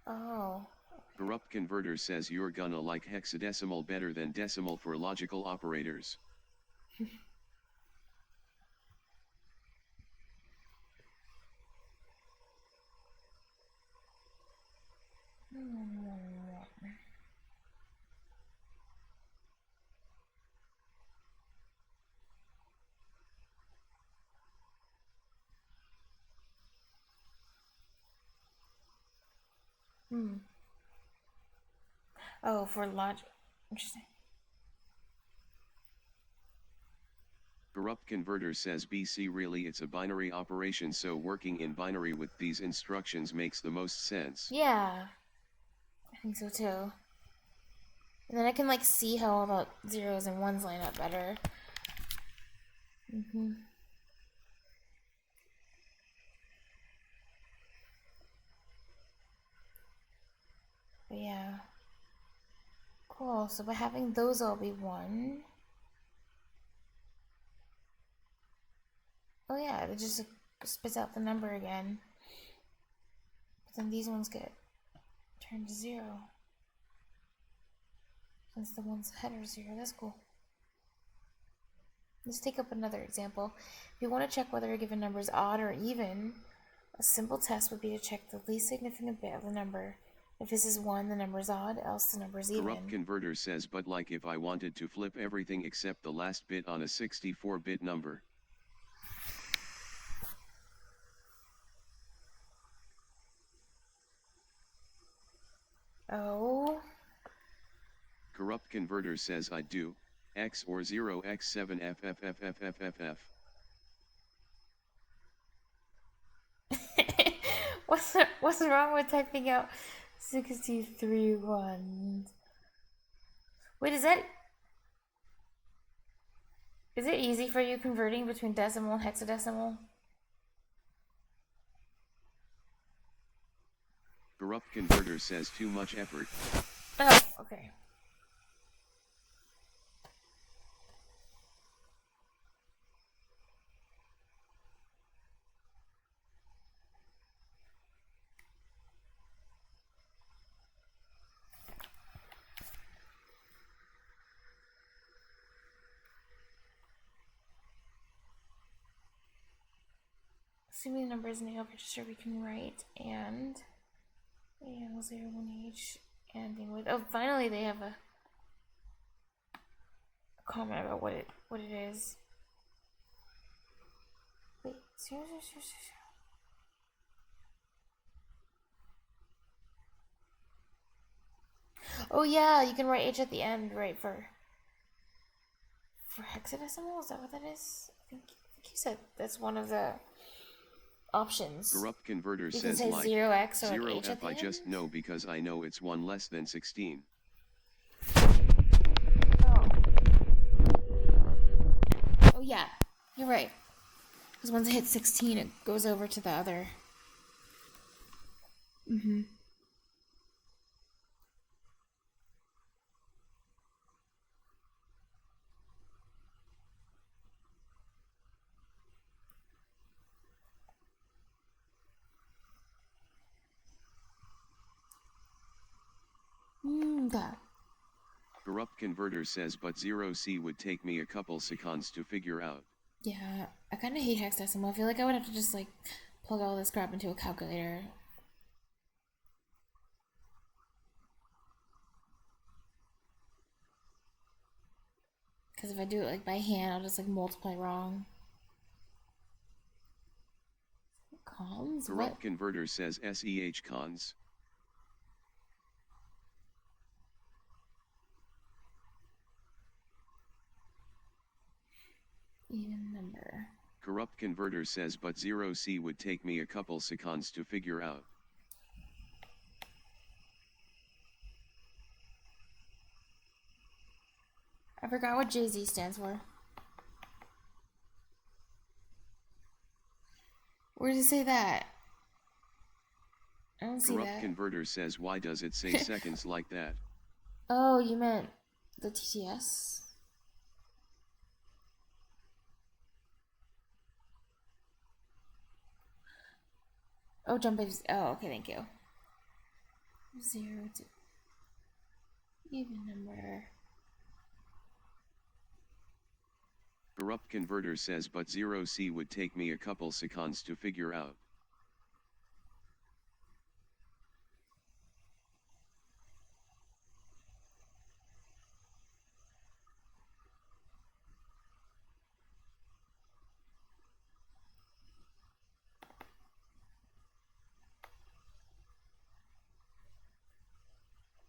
Oh. Corrupt Converter says you're gonna like hexadecimal better than decimal for logical operators. Oh, for logic. Interesting. Corrupt Converter says BC really it's a binary operation, so working in binary with these instructions makes the most sense. Yeah. I think so too. And then I can like see how all the zeros and ones line up better. But yeah. Cool. So by having those all be 1. Oh yeah, it just spits out the number again. But then these ones get turned to 0. Since the ones ahead are 0. That's cool. Let's take up another example. If you want to check whether a given number is odd or even, a simple test would be to check the least significant bit of the number. If this is 1, the number is odd, else the number is even. Corrupt Converter says, but like if I wanted to flip everything except the last bit on a 64-bit number. Oh. Corrupt Converter says I do, X or 0x7FFFFFFF. What's wrong with typing out 63 ones? Wait, is it easy for you converting between decimal and hexadecimal? Corrupt Converter says too much effort. Oh, okay. Assuming the number is in the register, we can write and AL01H ending with. Oh, finally they have a comment about what it is. Wait, 0, 0, 0, 0, 0. Oh yeah, you can write H at the end, right? For hexadecimal, is that what that is? I think you said that's one of the options. Corrupt Converter You says can say like 0x or an H 0f at the I end. just know because I know it's 1 less than 16. Oh yeah, you're right. Because once it hits 16, it goes over to the other. That. Corrupt Converter says but 0c would take me a couple seconds to figure out. Yeah, I kind of hate hexadecimal. I feel like I would have to just like plug all this crap into a calculator. Because if I do it like by hand, I'll just like multiply wrong. Cons? Corrupt What? Converter says SEH cons. Even number. Corrupt Converter says but 0c would take me a couple seconds to figure out. I forgot what JZ stands for. Where does it say that? I don't see Corrupt that. Converter says why does it say seconds like that? Oh, you meant the TTS? Oh, jump is. Oh, okay, thank you. 0 to even number. Corrupt converter says but 0C would take me a couple seconds to figure out.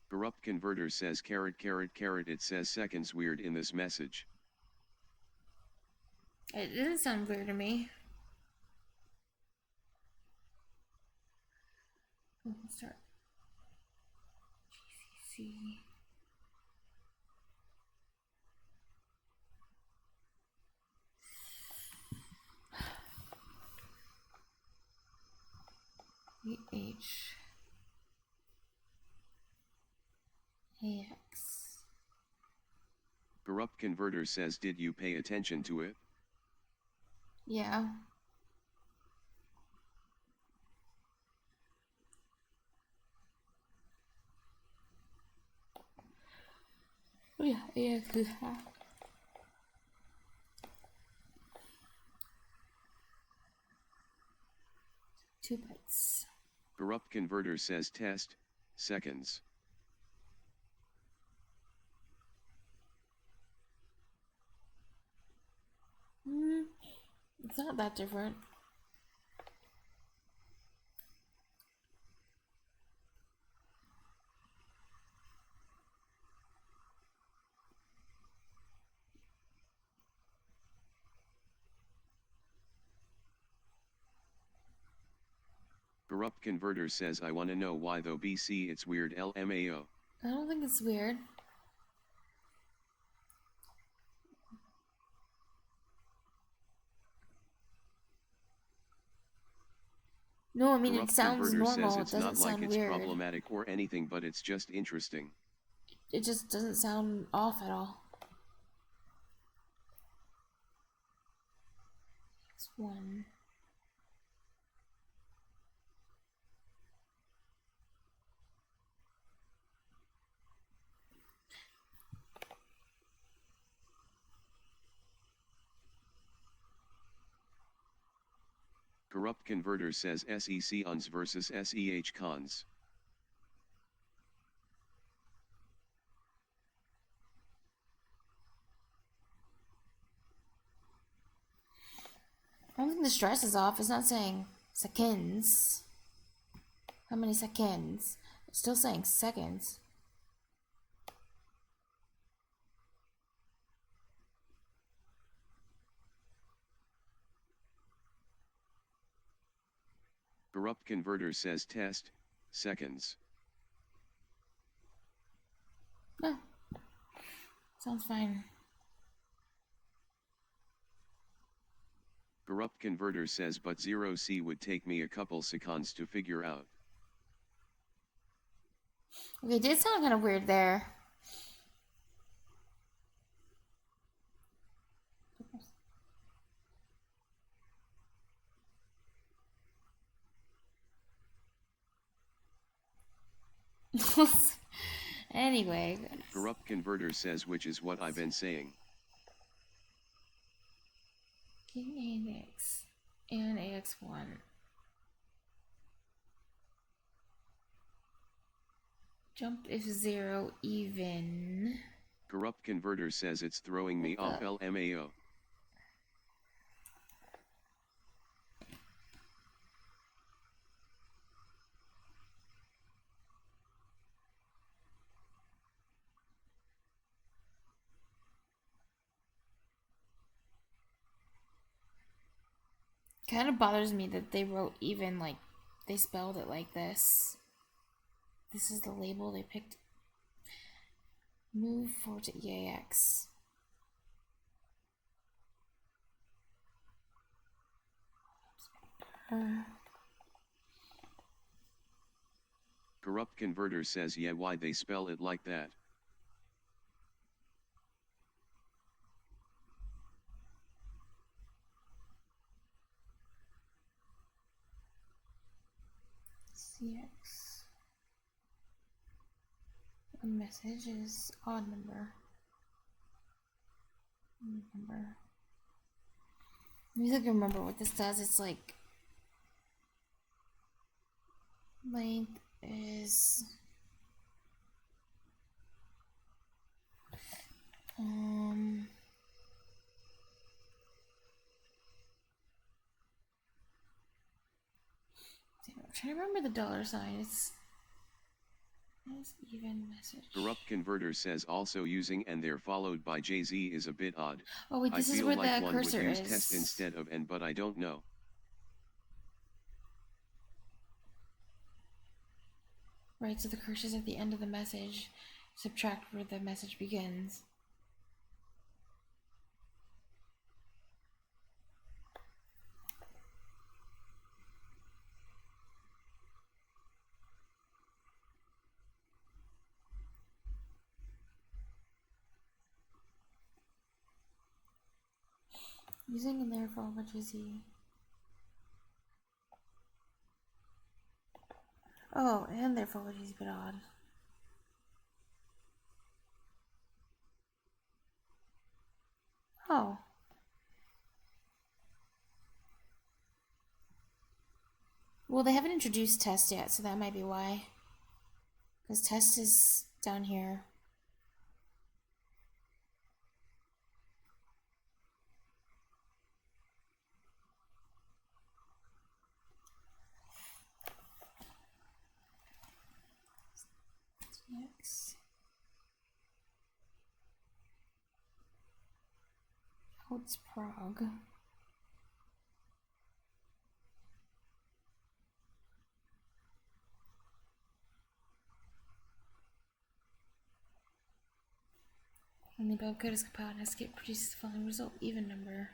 Corrupt converter says caret caret caret, it says seconds weird in this message. It doesn't sound weird to me. Let's start. GCC. EH. AX. Corrupt converter says did you pay attention to it? Yeah. Oh yeah, AX is half. 2 bytes. Corrupt converter says test, seconds. It's not that different. Corrupt converter says I wanna know why though BC it's weird LMAO. I don't think it's weird. No, I mean Corrupt it sounds converter normal. says It it's doesn't not like sound it's weird. problematic or anything, but it's just interesting. It just doesn't sound off at all. It's 1. Corrupt converter says SEC uns versus SEH cons. I don't think the stress is off. It's not saying seconds. How many seconds? It's still saying seconds. Corrupt converter says test, seconds. No. Sounds fine. Corrupt converter says but 0C would take me a couple seconds to figure out. Okay, it did sound kind of weird there. Anyway. Corrupt converter says which is what I've been saying. King AX and AX1. Jump if 0 even. Corrupt converter says it's throwing me off LMAO. Kind of bothers me that they wrote even, like, they spelled it like this. This is the label they picked. Move forward to EAX. Corrupt converter says yeah, why they spell it like that? CX. A message is odd number. Number. Let me see if I can remember what this does. It's like length is I'm trying to remember the dollar sign. It's even message. Corrupt Converter says also using and there followed by JZ is a bit odd. Oh wait, this I is feel where like the one cursor would use is. test instead of and, but I don't know. Right, so the cursor's at the end of the message. Subtract where the message begins. Using and there followed by GZ. Oh, and there followed by GZ, but odd. Oh. Well, they haven't introduced test yet, so that might be why. Because test is down here. Next. Oh, it's Prague. When the above code is compiled and escape produces the following result, even number.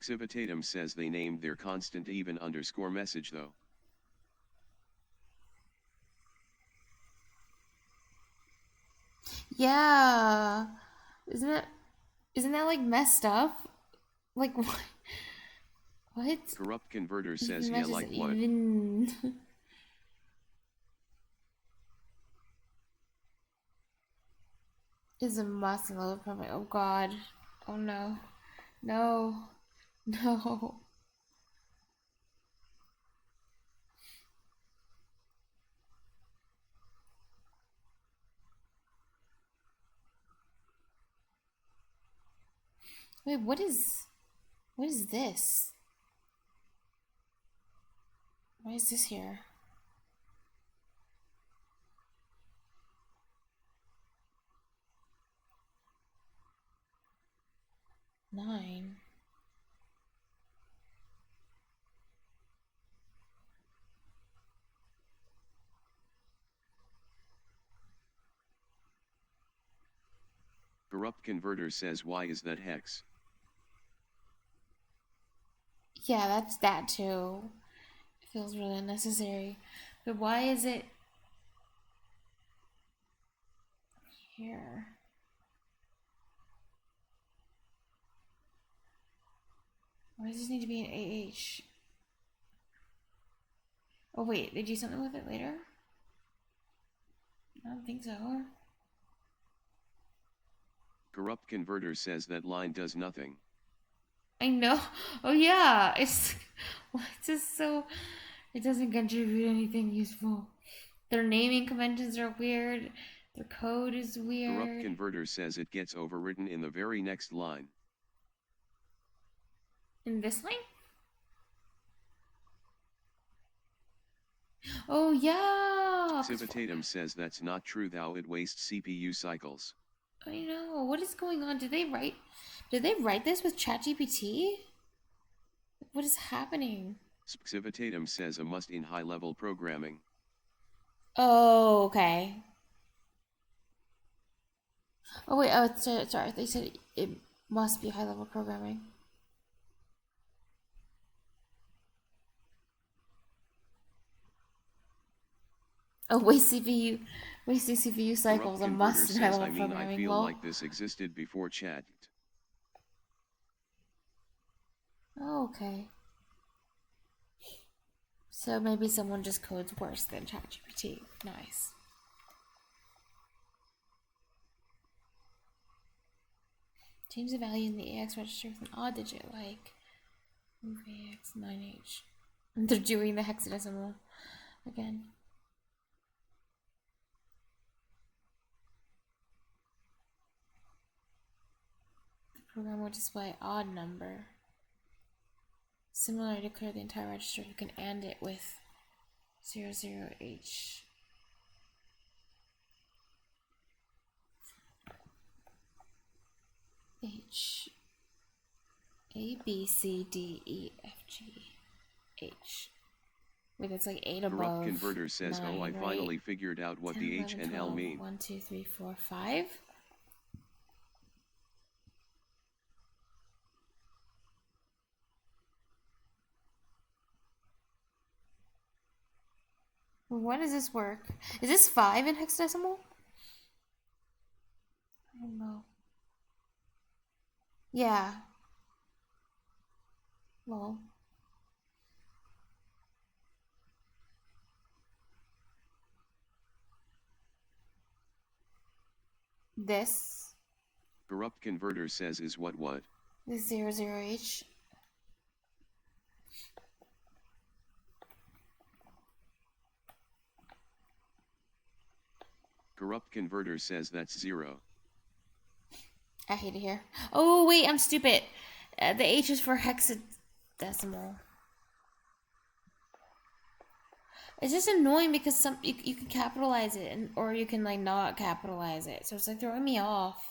Civitatum says they named their constant even underscore message though. Yeah. Isn't that like messed up? Like what? What? Corrupt Converter says Even yeah messages like what? even is a must load probably. Oh god. Oh no. No. No. Wait, what is this? Why is this here? Nine. Corrupt Converter says why is that hex? Yeah, that's that too. It feels really unnecessary. But why is it here? Why does this need to be an AH? Oh wait, they do something with it later? I don't think so. Corrupt Converter says that line does nothing. I know. Oh yeah, it's just so it doesn't contribute anything useful. Their naming conventions are weird. Their code is weird. Corrupt Converter says it gets overwritten in the very next line. In this line? Oh yeah. Civitatum says that's not true thou it wastes CPU cycles. I know. What is going on? Did they write this with ChatGPT? What is happening? Civitatum says a must in high-level programming. Oh, okay. Oh wait, oh sorry. They said it must be high-level programming. Oh, wasting CPU cycles a must in high-level programming. I feel like this existed before chat. Oh, okay. So maybe someone just codes worse than ChatGPT. Nice. Change the value in the AX register with an odd digit, like move AX 9H. They're doing the hexadecimal again. The program will display odd number. Similar to clear the entire register, you can AND it with 00H. H A B C D E F G H. Wait, it's like 8 above. Corrupt Converter says, 9, oh, I right? finally figured out what 10, the 11, H and L 12, mean. 1, 2, 3, 4, 5. When does this work? Is this 5 in hexadecimal? I don't know. Yeah. Well. This. Corrupt Converter says is what? This 00H. Corrupt Converter says that's 0. I hate it here. Oh, wait, I'm stupid. The H is for hexadecimal. It's just annoying because you can capitalize it or you can like not capitalize it. So it's like throwing me off.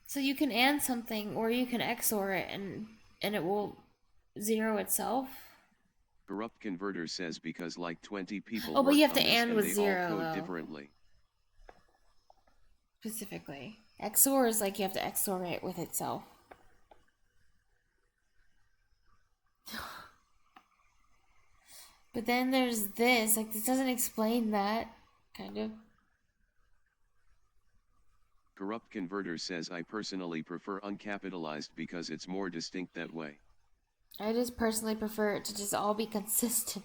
So you can AND something or you can XOR it and it will zero itself. Corrupt Converter says because like 20 people Oh, but you have worked to on this AND and with they 0 all code though. differently. Specifically. XOR is like you have to XOR it with itself. But then there's this, like this doesn't explain that, kind of. Corrupt Converter says I personally prefer uncapitalized because it's more distinct that way. I just personally prefer it to just all be consistent.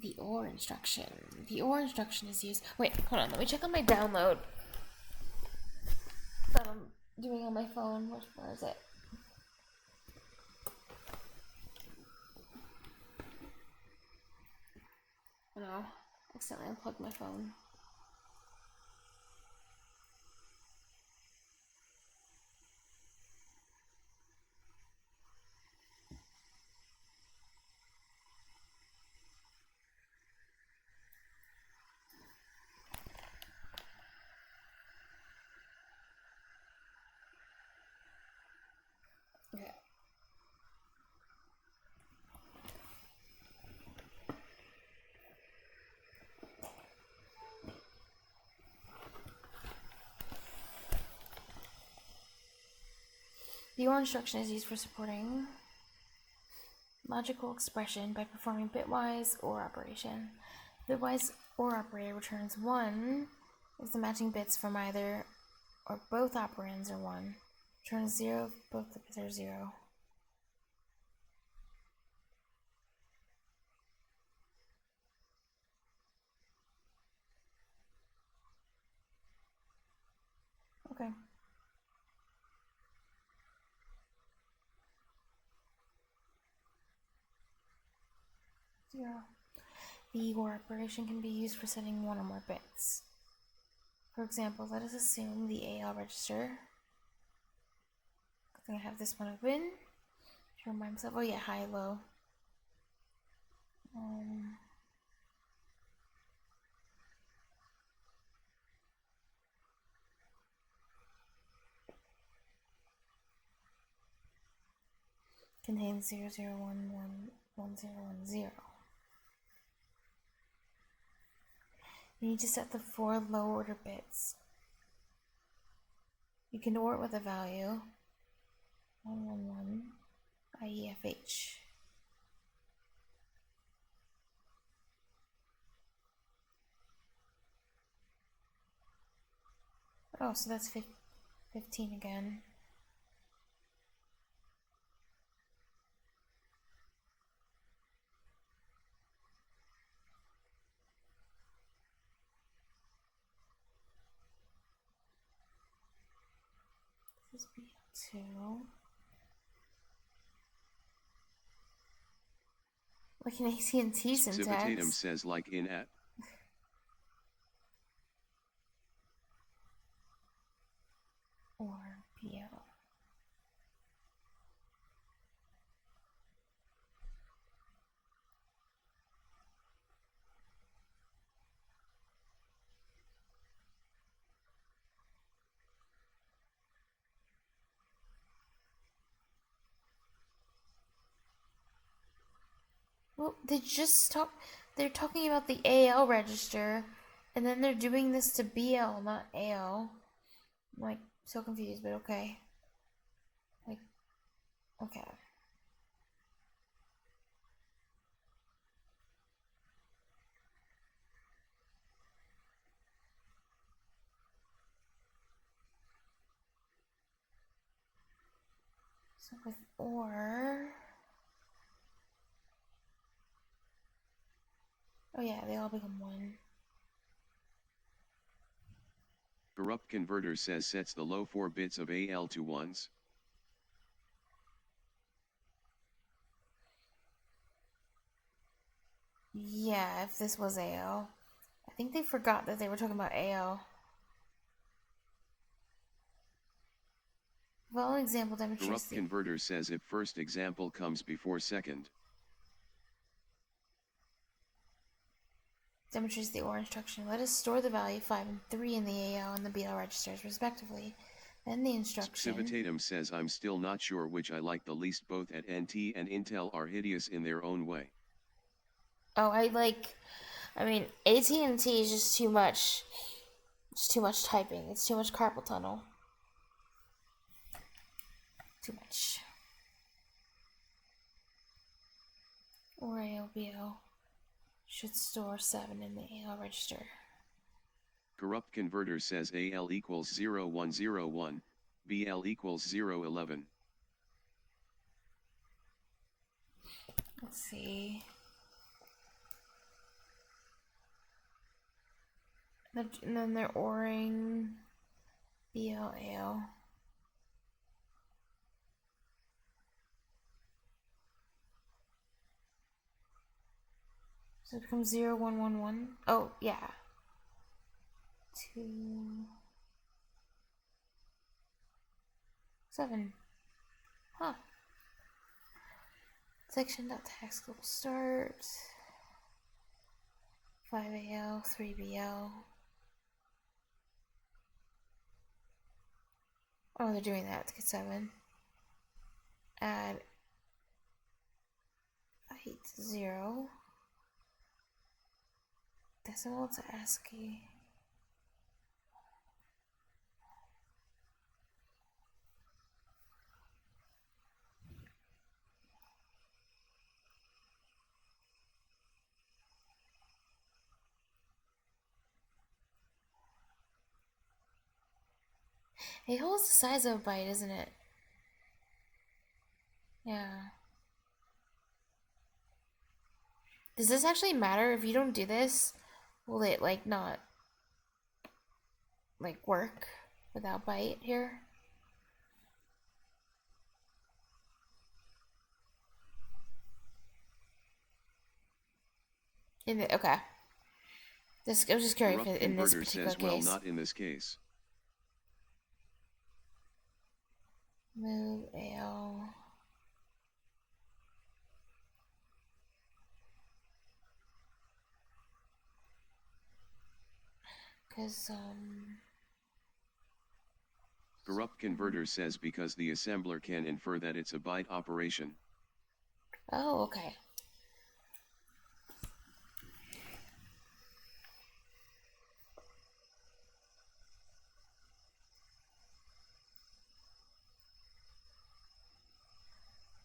The OR instruction. The OR instruction is used. Wait, hold on. Let me check on my download that I'm doing on my phone. Where is it? Oh no. Accidentally unplugged my phone. Okay. The OR instruction is used for supporting logical expression by performing bitwise OR operation. Bitwise OR operator returns 1 if the matching bits from either or both operands are 1. Returns 0 if both the bits are 0. Okay. 0. The OR operation can be used for setting one or more bits. For example, let us assume the AL register. I'm gonna have this one open. To remind myself, oh yeah, high, low. Contains 00111010. You need to set the 4 low order bits. You can OR it with a value 111 IEFH. Oh, so that's 15 again. This is BL2. Like an AT&T syntax. Civitatum says like in at. Or BL. Well, they're talking about the AL register, and then they're doing this to BL, not AL. I'm like, so confused, but okay. Like, okay. So with OR... Oh yeah, they all become 1. Corrupt converter says sets the low 4 bits of AL to 1s. Yeah, if this was AL. I think they forgot that they were talking about AL. The following example demonstrates Corrupt converter says if first example comes before second. Demonstrates the OR instruction. Let us store the value 5 and 3 in the AL and the BL registers, respectively. Then the instruction... Civitatum says I'm still not sure which I like the least. Both at NT and Intel are hideous in their own way. Oh, I mean, AT&T is just too much. It's too much typing. It's too much carpal tunnel. Too much. Or ALBL should store 7 in the AL register. Corrupt converter says AL equals 0101, BL equals 011. Let's see. And then they're ORing BL, AL. So it becomes 0111. Oh, yeah. 2, 7. Huh. Section.text will start. 5AL, 3BL. Oh, they're doing that to get 7. Add height 0. Decimal to ASCII. A whole is the size of a byte, isn't it? Yeah. Does this actually matter? If you don't do this, will it like not like work without byte here? Okay. I was just curious Corrupt in this converter particular says, well, case. not in this case. Move AL. Because, Corrupt converter says because the assembler can infer that it's a byte operation. Oh, okay.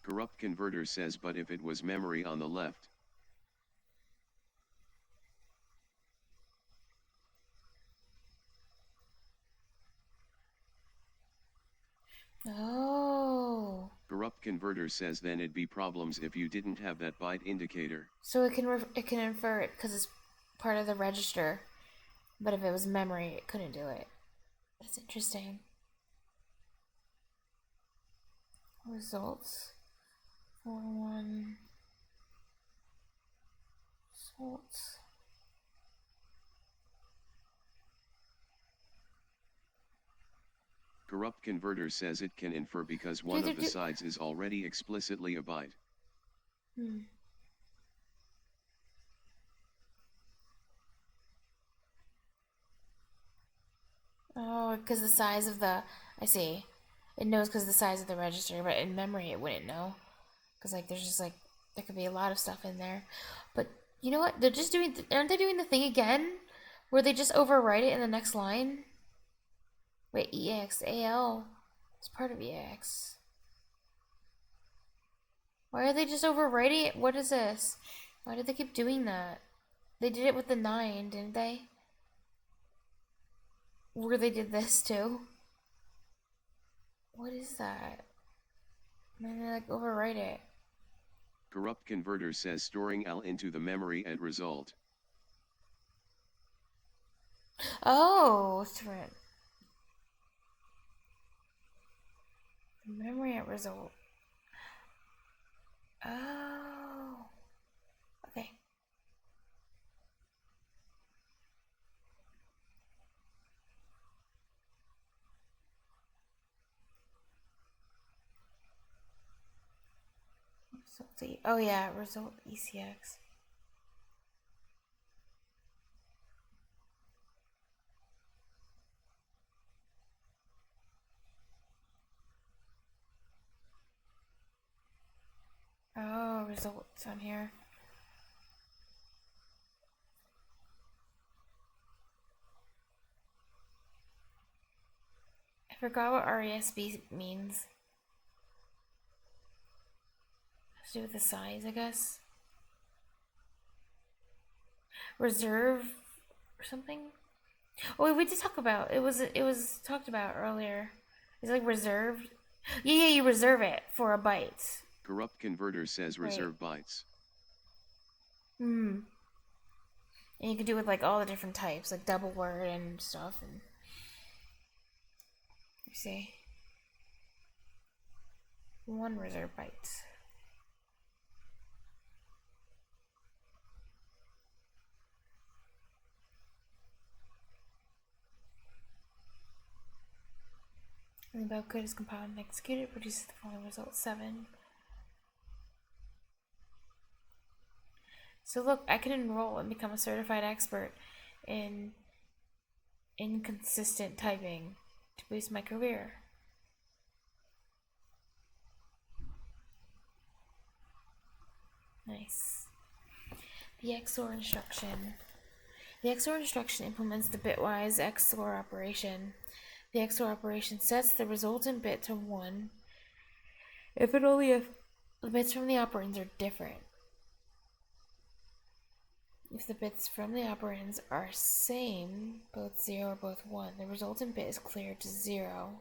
Corrupt converter says, but if it was memory on the left. Oh. Corrupt converter says then it'd be problems if you didn't have that byte indicator. So it can infer it because it's part of the register, but if it was memory, it couldn't do it. That's interesting. Results. 4-1. Results. Corrupt converter says it can infer because one of the sides is already explicitly a byte. Oh, because the size of the... I see. It knows because the size of the register, but in memory it wouldn't know. Because, like, there's just, like, there could be a lot of stuff in there. But, you know what? They're just doing... Aren't they doing the thing again? Where they just overwrite it in the next line? Wait, EXAL is part of EX. Why are they just overwriting it? What is this? Why did they keep doing that? They did it with the 9, didn't they? Where they did this too? What is that? And then they like overwrite it. Corrupt converter says storing AL into the memory at result. Oh, it's different. Memory at result. Oh. Okay. Result oh yeah, result ECX. Oh, results on here. I forgot what RESB means. Has to do with the size, I guess. Reserve or something? Oh wait, we did talk about it was talked about earlier. It's like reserved. Yeah, you reserve it for a byte. Corrupt converter says reserve bytes. And you can do it with like all the different types, like double word and stuff. And you see, 1 reserve byte. And the above code is compiled and executed, produces the following result: 7. So look, I can enroll and become a certified expert in inconsistent typing to boost my career. Nice. The XOR instruction. The XOR instruction implements the bitwise XOR operation. The XOR operation sets the resultant bit to 1 if and only if the bits from the operands are different. If the bits from the operands are same, both 0 or both 1, the resultant bit is cleared to 0.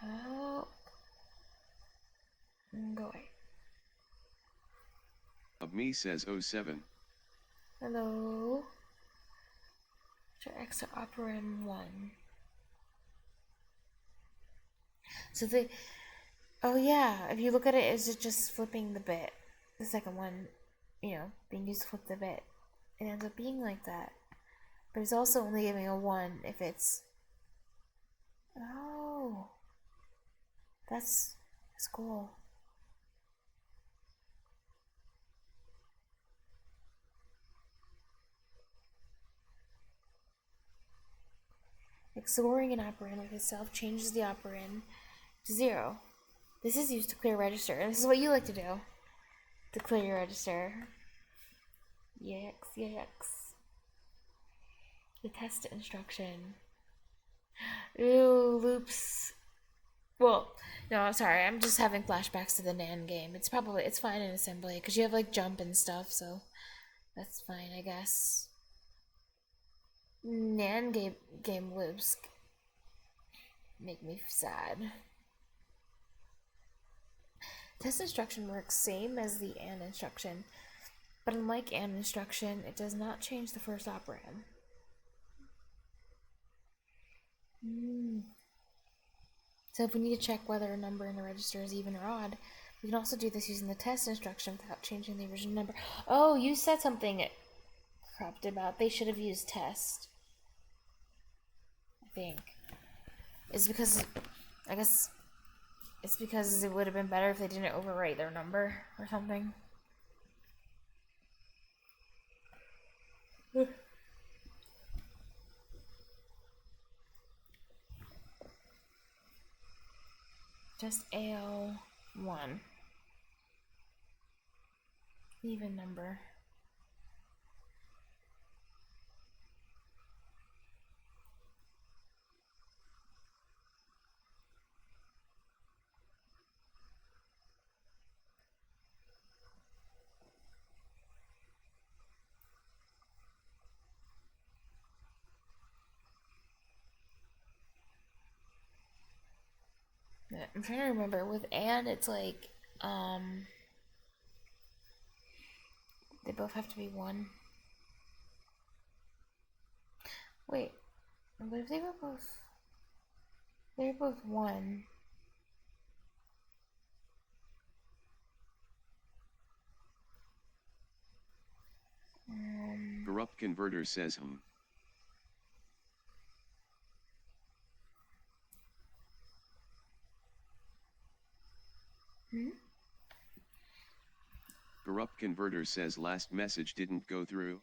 Oh. Go away. Me says 07. Hello. XOR operand 1. So Oh yeah, if you look at it as just flipping the bit, the second one, being used to flip the bit, it ends up being like that. But it's also only giving a 1 if it's... Oh, that's cool. Exploring an operand with itself changes the operand to 0. This is used to clear register. This is what you like to do. To clear your register. Yikes, yikes. The test instruction. Ooh, loops. Well, no, I'm sorry. I'm just having flashbacks to the NAND game. It's fine in assembly because you have like jump and stuff, so that's fine, I guess. NAND game loops make me sad. Test instruction works same as the AND instruction, but unlike AND instruction, it does not change the first operand. So if we need to check whether a number in the register is even or odd, we can also do this using the test instruction without changing the original number. Oh, you said something corrupt about they should have used test. I think. It's because, I guess, it's because it would have been better if they didn't overwrite their number or something. Just AL1. Even number. I'm trying to remember. With and, it's like, they both have to be 1. Wait, but if they're both 1. Corrupt converter says Corrupt converter says last message didn't go through.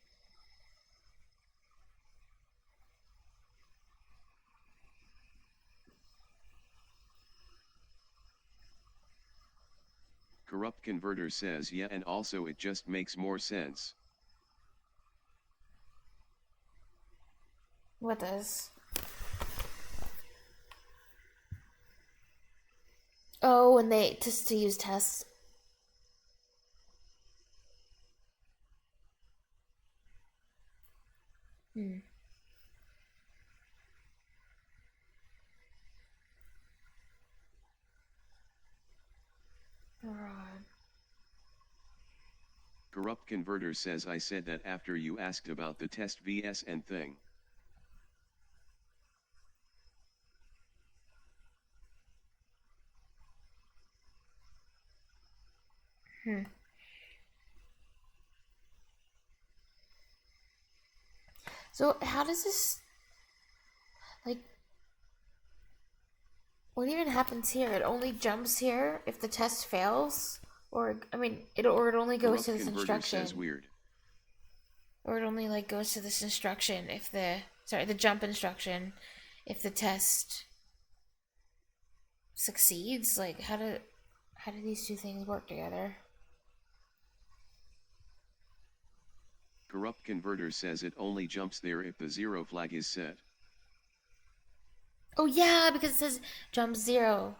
Corrupt converter says yeah, and also it just makes more sense. What does? Oh, and they just to use tests. Right. Corrupt converter says I said that after you asked about the test vs and thing. So how does this, like, what even happens here? It only jumps here if the test fails, or I mean, it only goes Corrupt to this converter says instruction, weird. or it only like goes to this instruction if the jump instruction, if the test succeeds. Like, how do these two things work together? Corrupt converter says it only jumps there if the 0 flag is set. Oh yeah, because it says jump 0.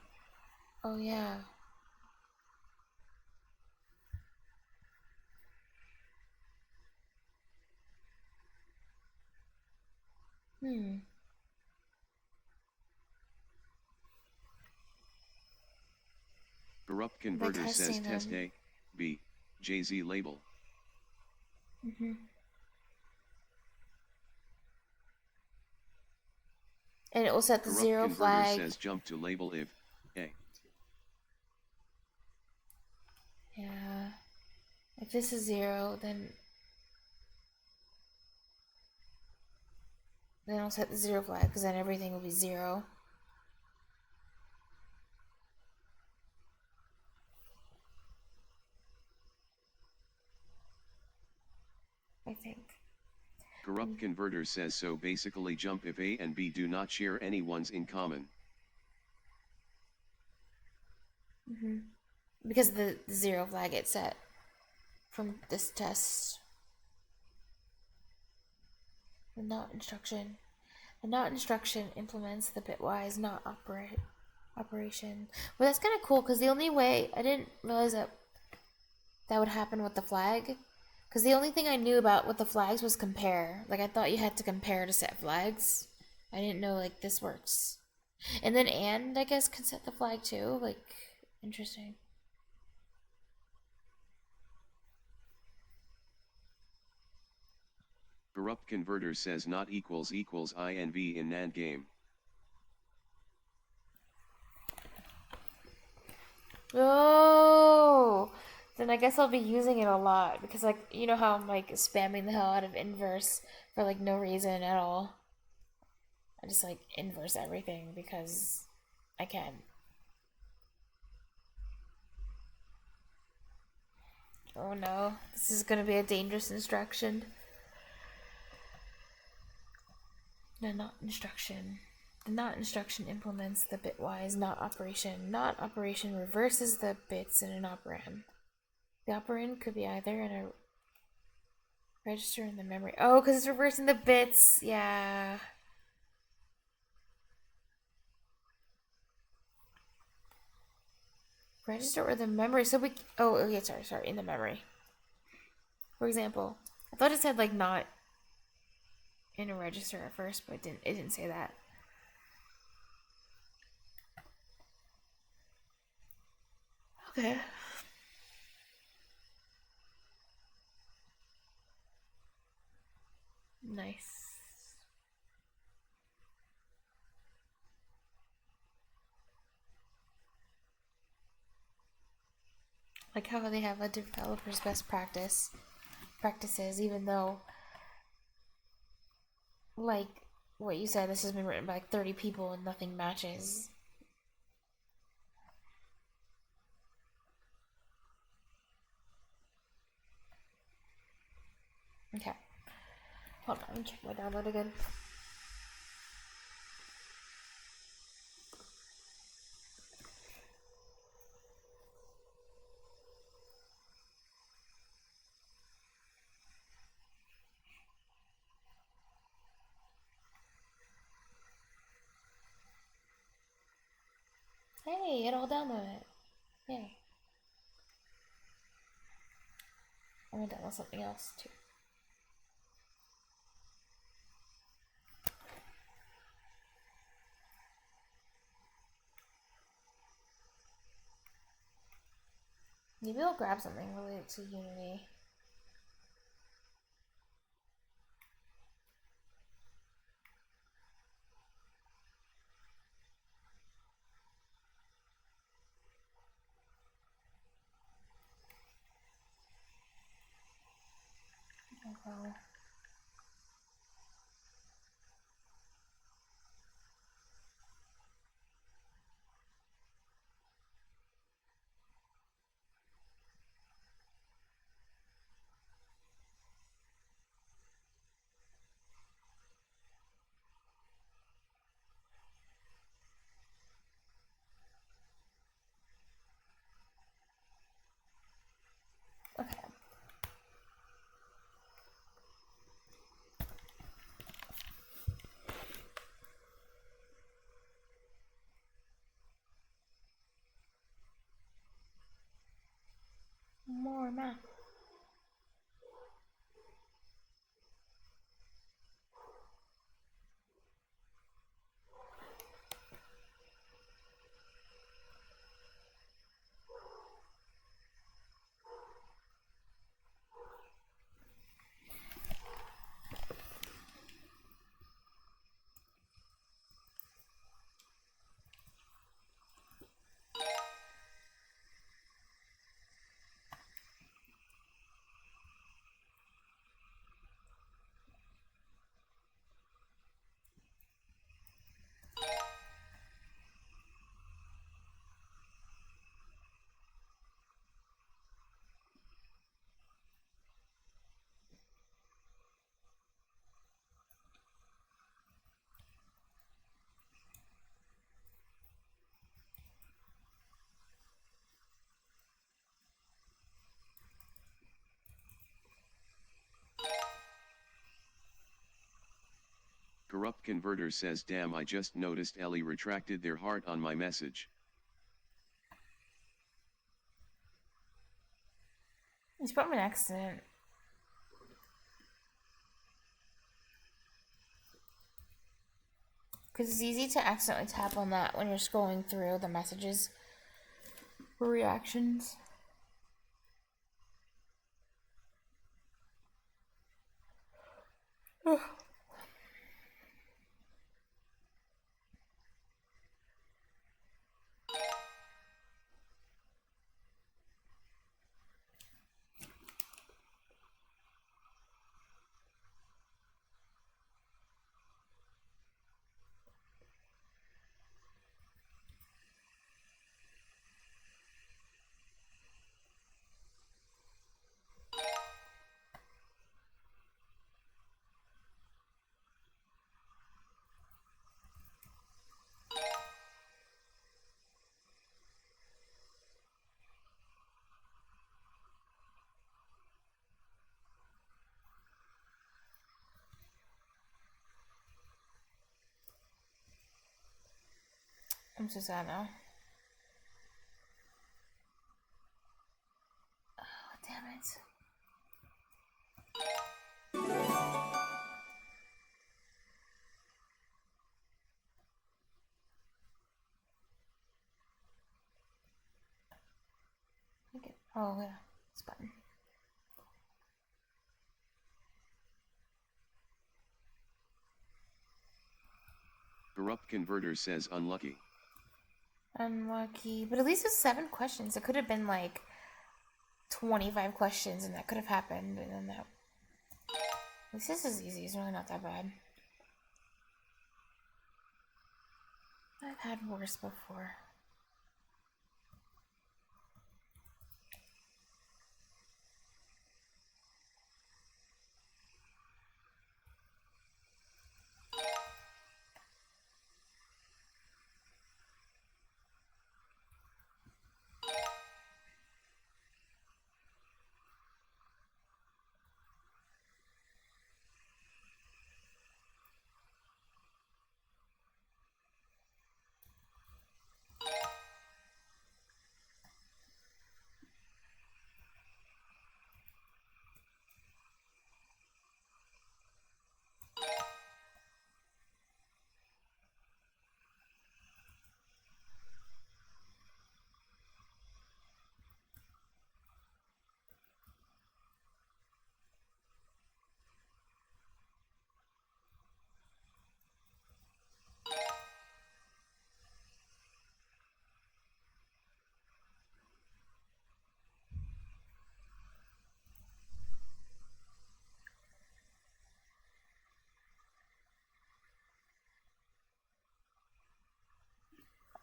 Oh yeah. Corrupt By converter says testing test them. A, B, JZ label. And it will set the Corrupt 0 converter flag. says jump to label if A. If this is 0, then I'll set the 0 flag, because then everything will be 0. I think. Corrupt converter says so basically jump if A and B do not share any ones in common. Because the 0 flag gets set from this test. The not instruction. The not instruction implements the bitwise not operation. Well, that's kind of cool, because the only way, I didn't realize that would happen with the flag. Because the only thing I knew about with the flags was compare. Like, I thought you had to compare to set flags. I didn't know, like, this works. And then and, I guess, can set the flag too. Like, interesting. Corrupt converter says not equals equals INV in NAND game. Oh! Then I guess I'll be using it a lot. Because, like, you know how I'm, like, spamming the hell out of inverse for, like, no reason at all. I just, like, inverse everything because I can. Oh no, this is gonna be a dangerous instruction. The not instruction. The not instruction implements the bitwise not operation. Not operation reverses the bits in an operand. The operand could be either in a register in the memory. Oh, because it's reversing the bits. Yeah. Register or the memory. So we. Oh, okay. Sorry. In the memory. For example, I thought it said like not in a register at first, but it didn't say that. Okay. Nice. Like how they have a developer's best practices, even though, like what you said, this has been written by like 30 people and nothing matches. Okay. Hold on, let me check my download again. Hey, it'll download it. Yay. I'm gonna download something else too. Maybe I'll grab something related to Unity. Okay. Corrupt Converter says, damn, I just noticed Ellie retracted their heart on my message. It's probably an accident. Because it's easy to accidentally tap on that when you're scrolling through the messages for reactions. I'm so sad now. Oh, damn it. Okay. Oh, yeah. This button. Corrupt Converter says, unlucky. Unlucky. But at least it's 7 questions. It could have been like 25 questions and that could have happened. And then that. At least this is easy. It's really not that bad. I've had worse before.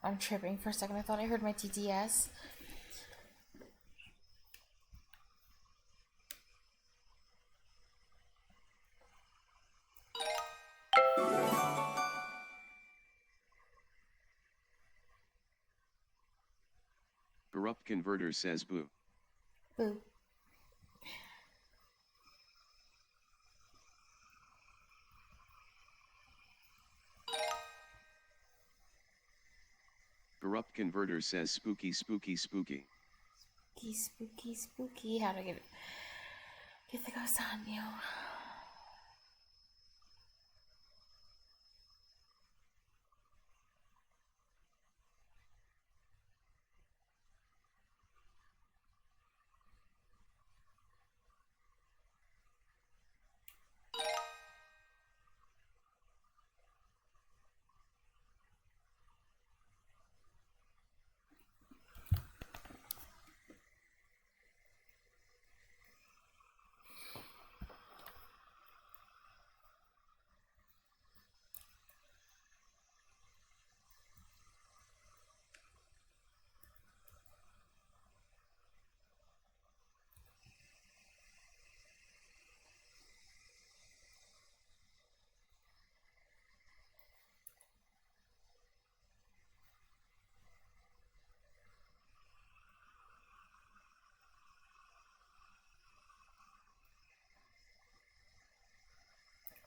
I'm tripping for a second. I thought I heard my TTS. Corrupt Converter says, boo. Boo. Corrupt Converter says, spooky, spooky, spooky. Spooky, spooky, spooky. How do I get the ghost on you?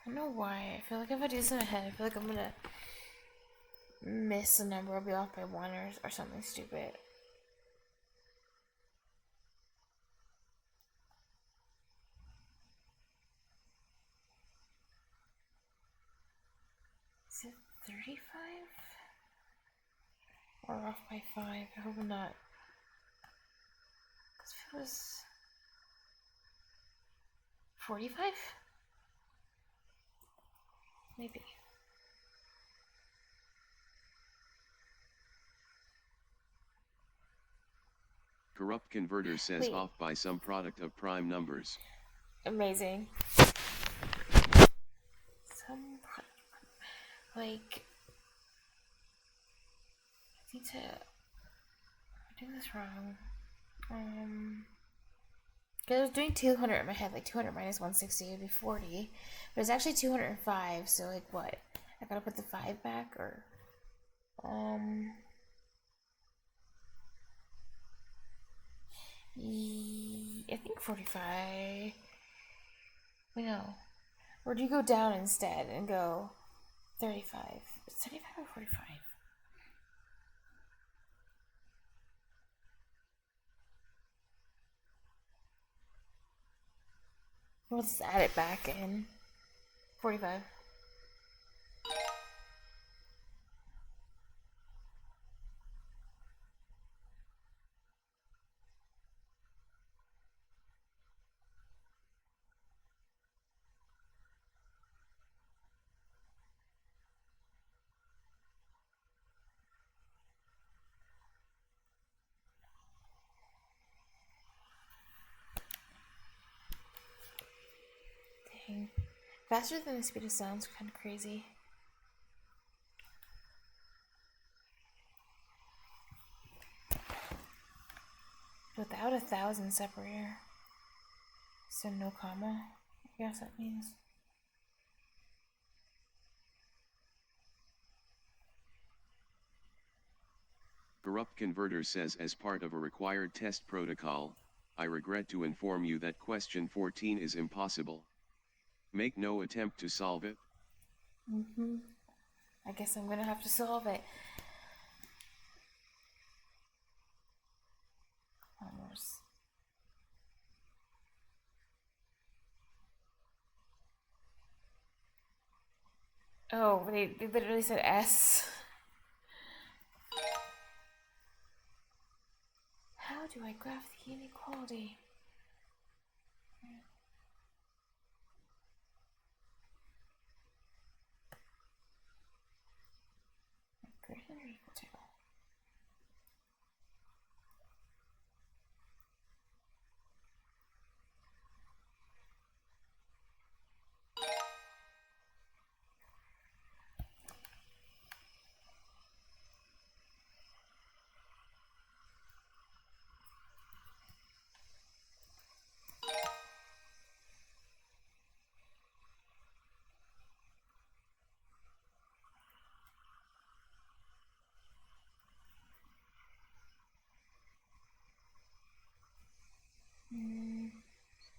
I don't know why. I feel like if I do this in my head, I feel like I'm gonna miss a number. I'll be off by one or something stupid. Is it 35? Or off by 5? I hope I'm not. Because if it was 45? Maybe. Corrupt converter says Wait. off by some product of prime numbers. Amazing. Some like I need to. I'm doing this wrong. Because I was doing 200 in my head, like 200 minus 160 would be 40, but it's actually 205. So like what? I gotta put the 5 back, or I think 45. Wait, no. Or do you go down instead and go 35? It's 35 or 45? We'll just add it back in. 45. Dang. Faster than the speed of sound's kind of crazy. Without 1,000 separator. So no comma, I guess that means. Corrupt converter says as part of a required test protocol, I regret to inform you that question 14 is impossible. Make no attempt to solve it. I guess I'm gonna have to solve it. Almost. Oh, they literally said S. How do I graph the inequality? Greater than or equal to?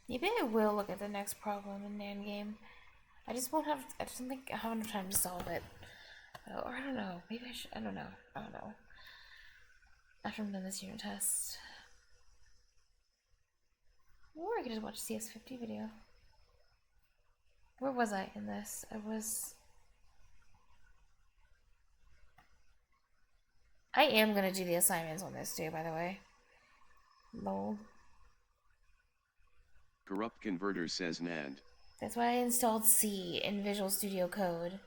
Maybe I will look at the next problem in NAND game. I just won't have. I just don't think I have enough time to solve it. Or I don't know. Maybe I should. I don't know. After I'm done this unit test. Or I could just watch a CS50 video. Where was I in this? I am gonna do the assignments on this too, by the way. Lol. Corrupt converter says NAND. That's why I installed C in Visual Studio Code.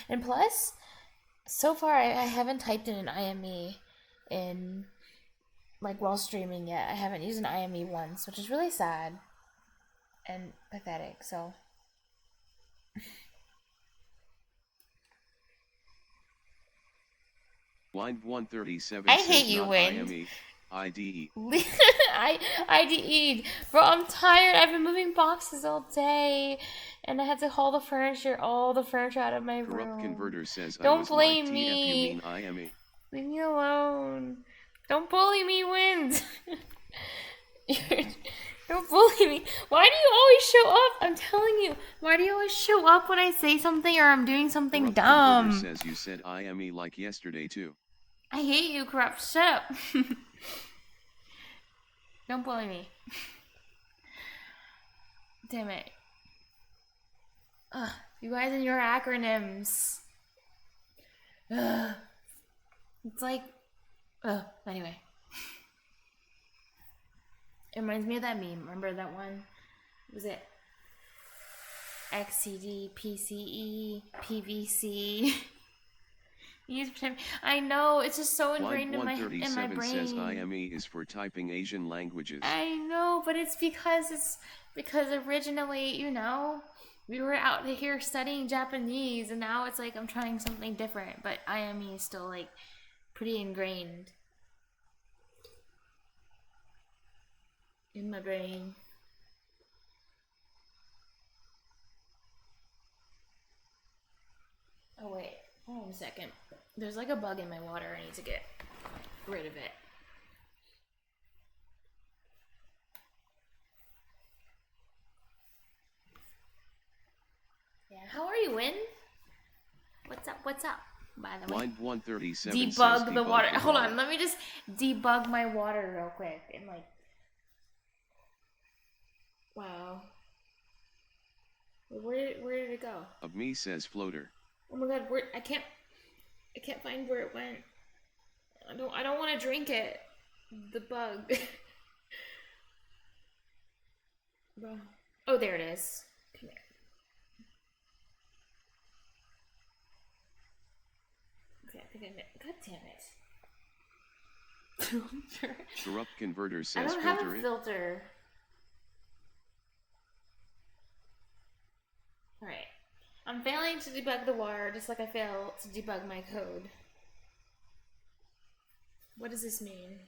And plus, so far I haven't typed in an IME in, like, while streaming yet. I haven't used an IME once, which is really sad and pathetic, so. Line 137 I says hate you, not Wayne. IME, IDE. I IDE'd. Bro, I'm tired. I've been moving boxes all day, and I had to haul all the furniture out of my room. Corrupt converter says Don't I was blame like, me. TF you mean IME. Leave me alone. Don't bully me, Wind. Don't bully me. Why do you always show up? I'm telling you. Why do you always show up when I say something or I'm doing something Corrupt dumb? Converter says you said I am E like yesterday too. I hate you, Corrupt. Shut up. Don't bully me. Damn it. Ugh, you guys and your acronyms. Ugh. It's like... Ugh, anyway. It reminds me of that meme. Remember that one? Was it XCD, PCE, PVC? I know, it's just so ingrained in my brain. 137 says IME is for typing Asian languages. I know, but it's because originally, you know, we were out here studying Japanese, and now it's like I'm trying something different, but IME is still like pretty ingrained in my brain. Oh wait, hold on a second. There's like a bug in my water. I need to get rid of it. Yeah, how are you, Win? What's up? What's up? By the way, Line 137 debug the water. Hold on, let me just debug my water real quick. And like, wow. Where did it go? Of me says floater. Oh my god, I can't find where it went. I don't want to drink it. The bug. Oh, there it is. Come here. Okay, I think God damn it. Filter. Corrupt Converter says I don't have filter a it. filter. Alright. I'm failing to debug the water just like I fail to debug my code. What does this mean?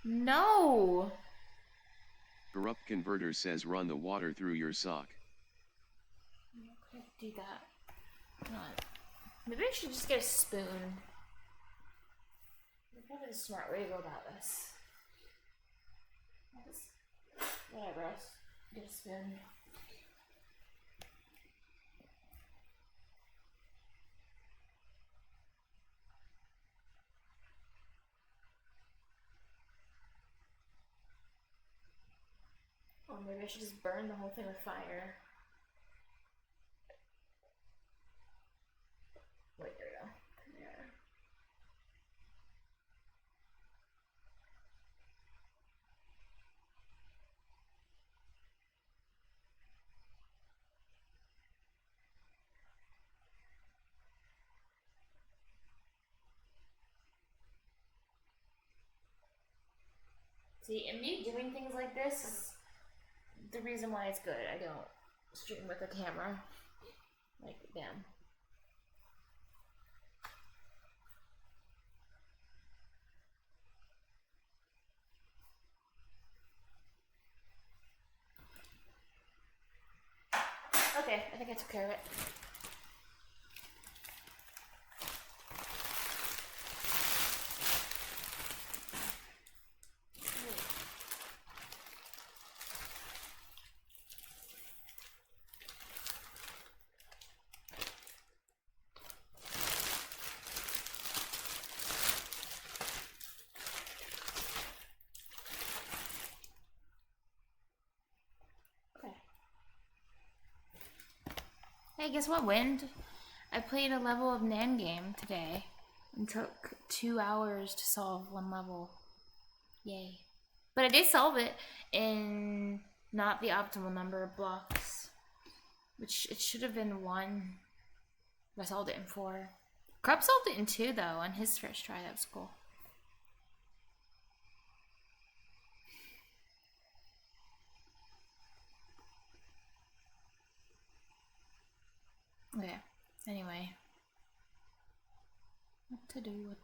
No! Corrupt Converter says run the water through your sock. I can't do that. Hold on. Maybe I should just get a spoon. That's probably the smart way to go about this. Whatever. Get a spoon. Or maybe I should just burn the whole thing with fire. Wait, there we go. There. See, and me doing things like this is the reason why it's good. I don't stream with a camera. Like, damn. Okay, I think I took care of it. Hey, guess what, Wind? I played a level of NAND game today and took 2 hours to solve one level. Yay. But I did solve it in not the optimal number of blocks, which it should have been 1. But I solved it in 4. Krupp solved it in 2 though on his first try. That was cool. Okay, anyway. What to do?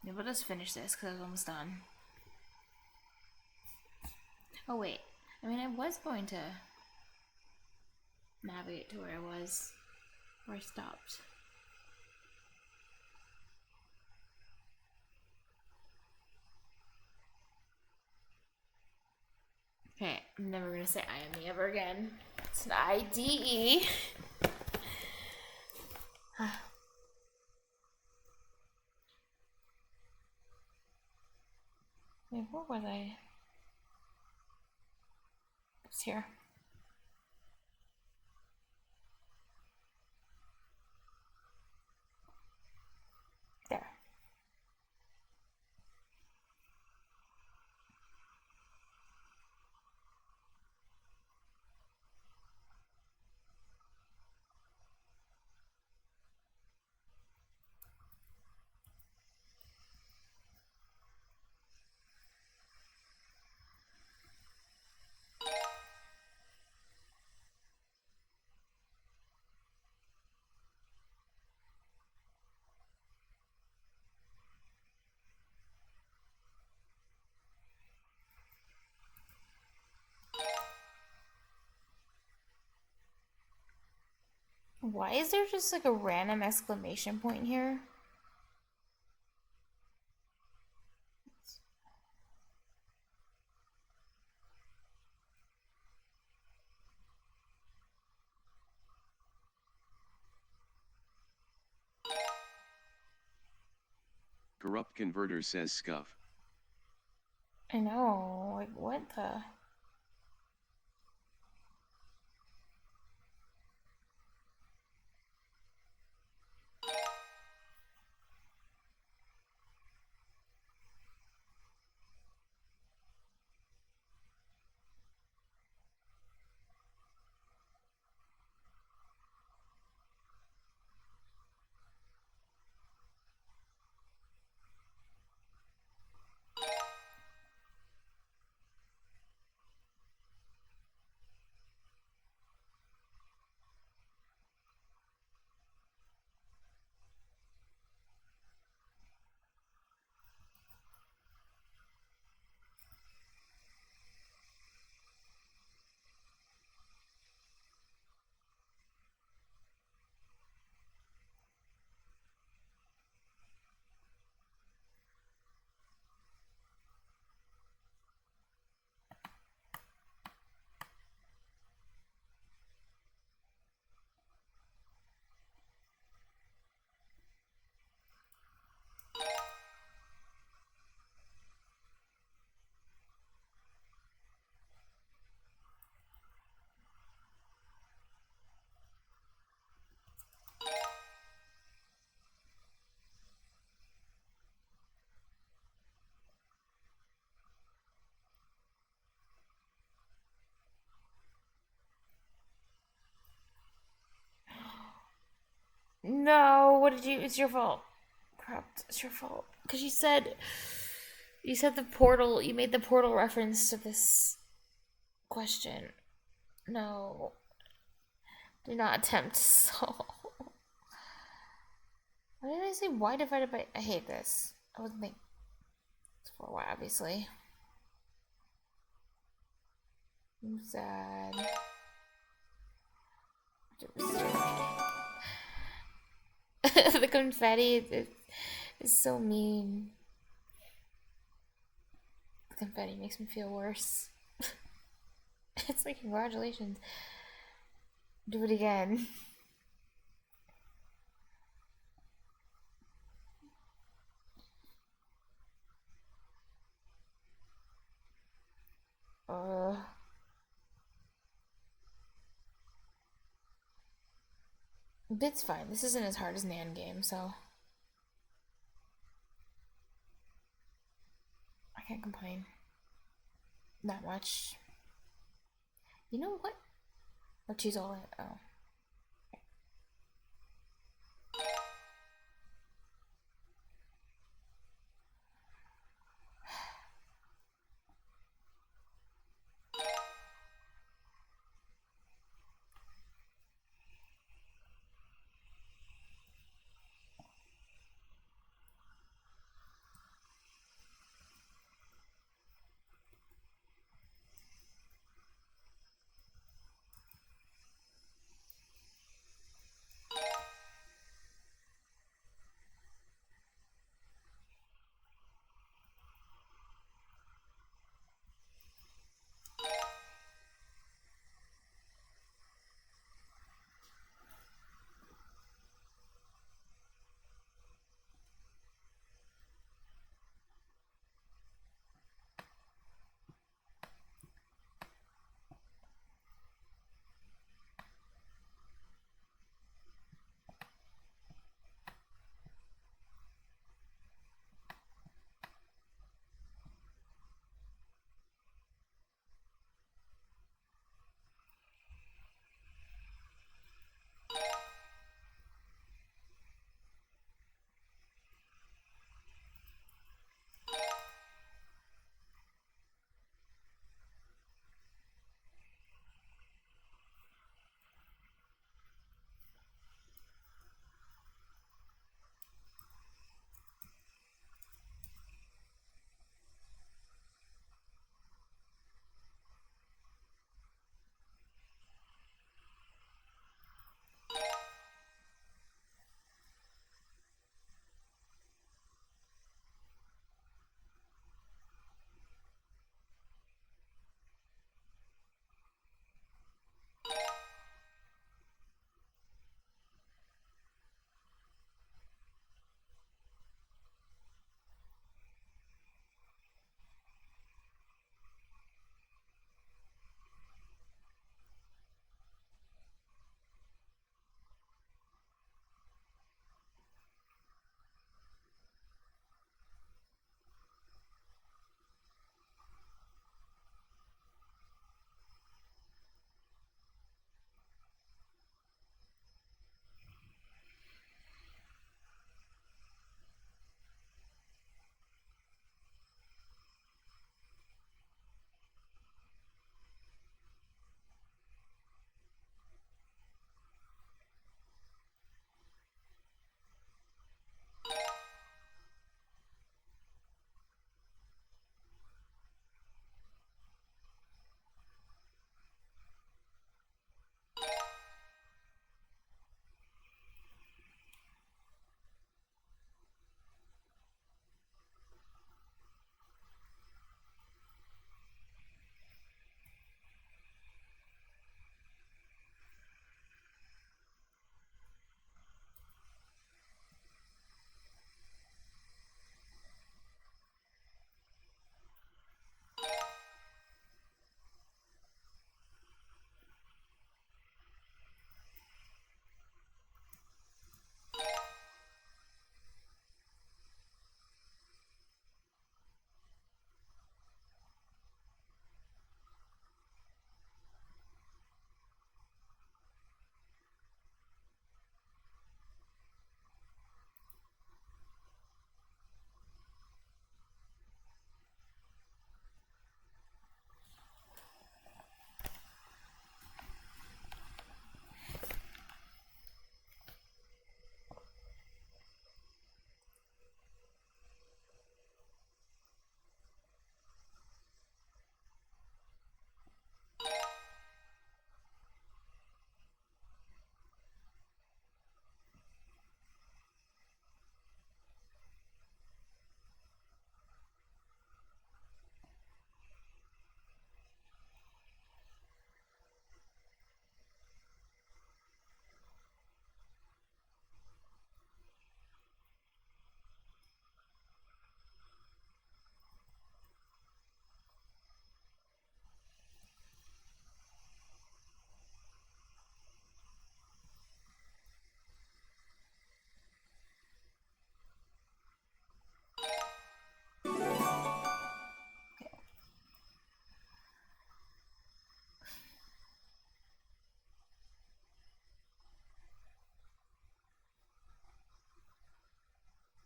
Yeah, we'll just finish this because I was almost done. Oh wait, I mean I was going to navigate to where I was, where I stopped. Okay, I'm never gonna say IME ever again. It's an IDE. Wait, where was I? It's here. There. Why is there just like a random exclamation point here? Corrupt converter says scuff. I know, like what the? No, what did you? It's your fault. Crap, it's your fault. Because you said the portal. You made the portal reference to this question. No, do not attempt to solve. Why did I say y divided by? I hate this. I would think it's 4y, obviously. I'm sad. The confetti is so mean. The confetti makes me feel worse. It's like, congratulations. Do it again. It's fine. This isn't as hard as NAND game, so I can't complain. Not much. You know what? I'll choose all it. Oh.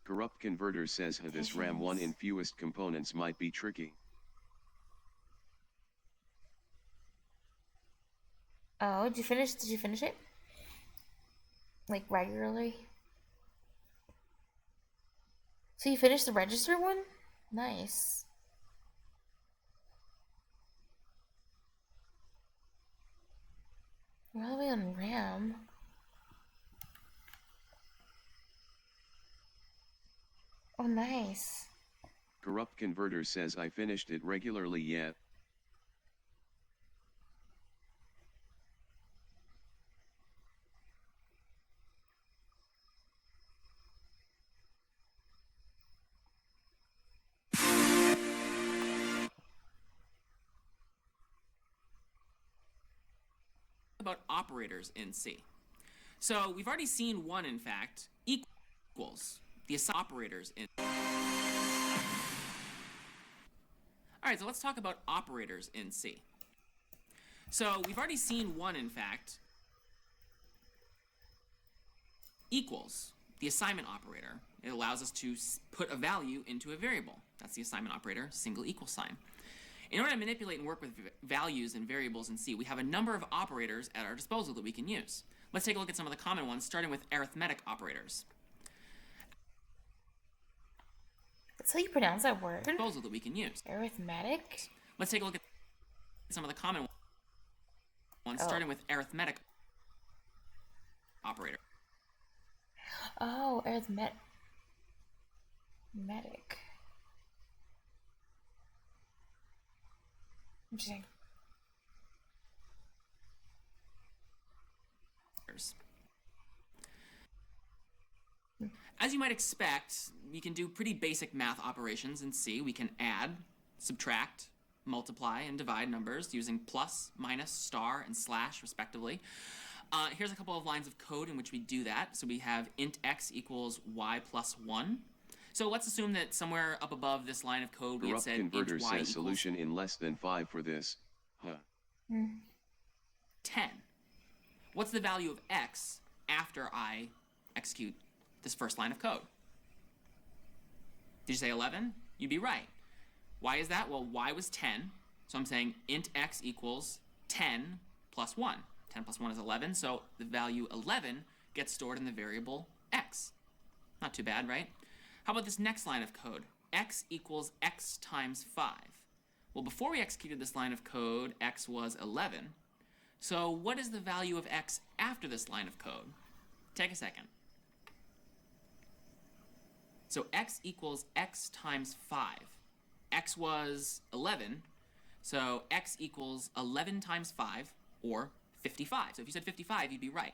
Corrupt Converter says this RAM 1 in fewest components might be tricky. Oh, did you finish it? Like regularly? So you finished the register one? Nice. We're all the way on RAM. Oh, nice. Corrupt Converter says I finished it regularly yet. About operators in C. So we've already seen one, in fact, equals the operators in. All right, so let's talk about operators in C. So we've already seen one, in fact, equals the assignment operator. It allows us to put a value into a variable. That's the assignment operator, single equal sign. In order to manipulate and work with values and variables in C, we have a number of operators at our disposal that we can use. Let's take a look at some of the common ones, starting with arithmetic operators. That's how you pronounce that word? Disposal that we can use. Arithmetic? Let's take a look at some of the common ones, starting with arithmetic operator. Oh, arithmetic. Interesting. As you might expect, we can do pretty basic math operations in C. We can add, subtract, multiply, and divide numbers using plus, minus, star, and slash, respectively. Here's a couple of lines of code in which we do that. So we have int x equals y plus 1. So let's assume that somewhere up above this line of code we had said int y Converter says equals solution in less than 5 for this. 10. What's the value of x after I execute this first line of code? Did you say 11? You'd be right. Why is that? Well, y was 10, so I'm saying int x equals 10 plus 1. 10 plus 1 is 11, so the value 11 gets stored in the variable x. Not too bad, right? How about this next line of code? X equals x times 5. Well, before we executed this line of code, x was 11. So what is the value of x after this line of code? Take a second. So x equals x times 5. X was 11, so x equals 11 times 5, or 55. So if you said 55, you'd be right.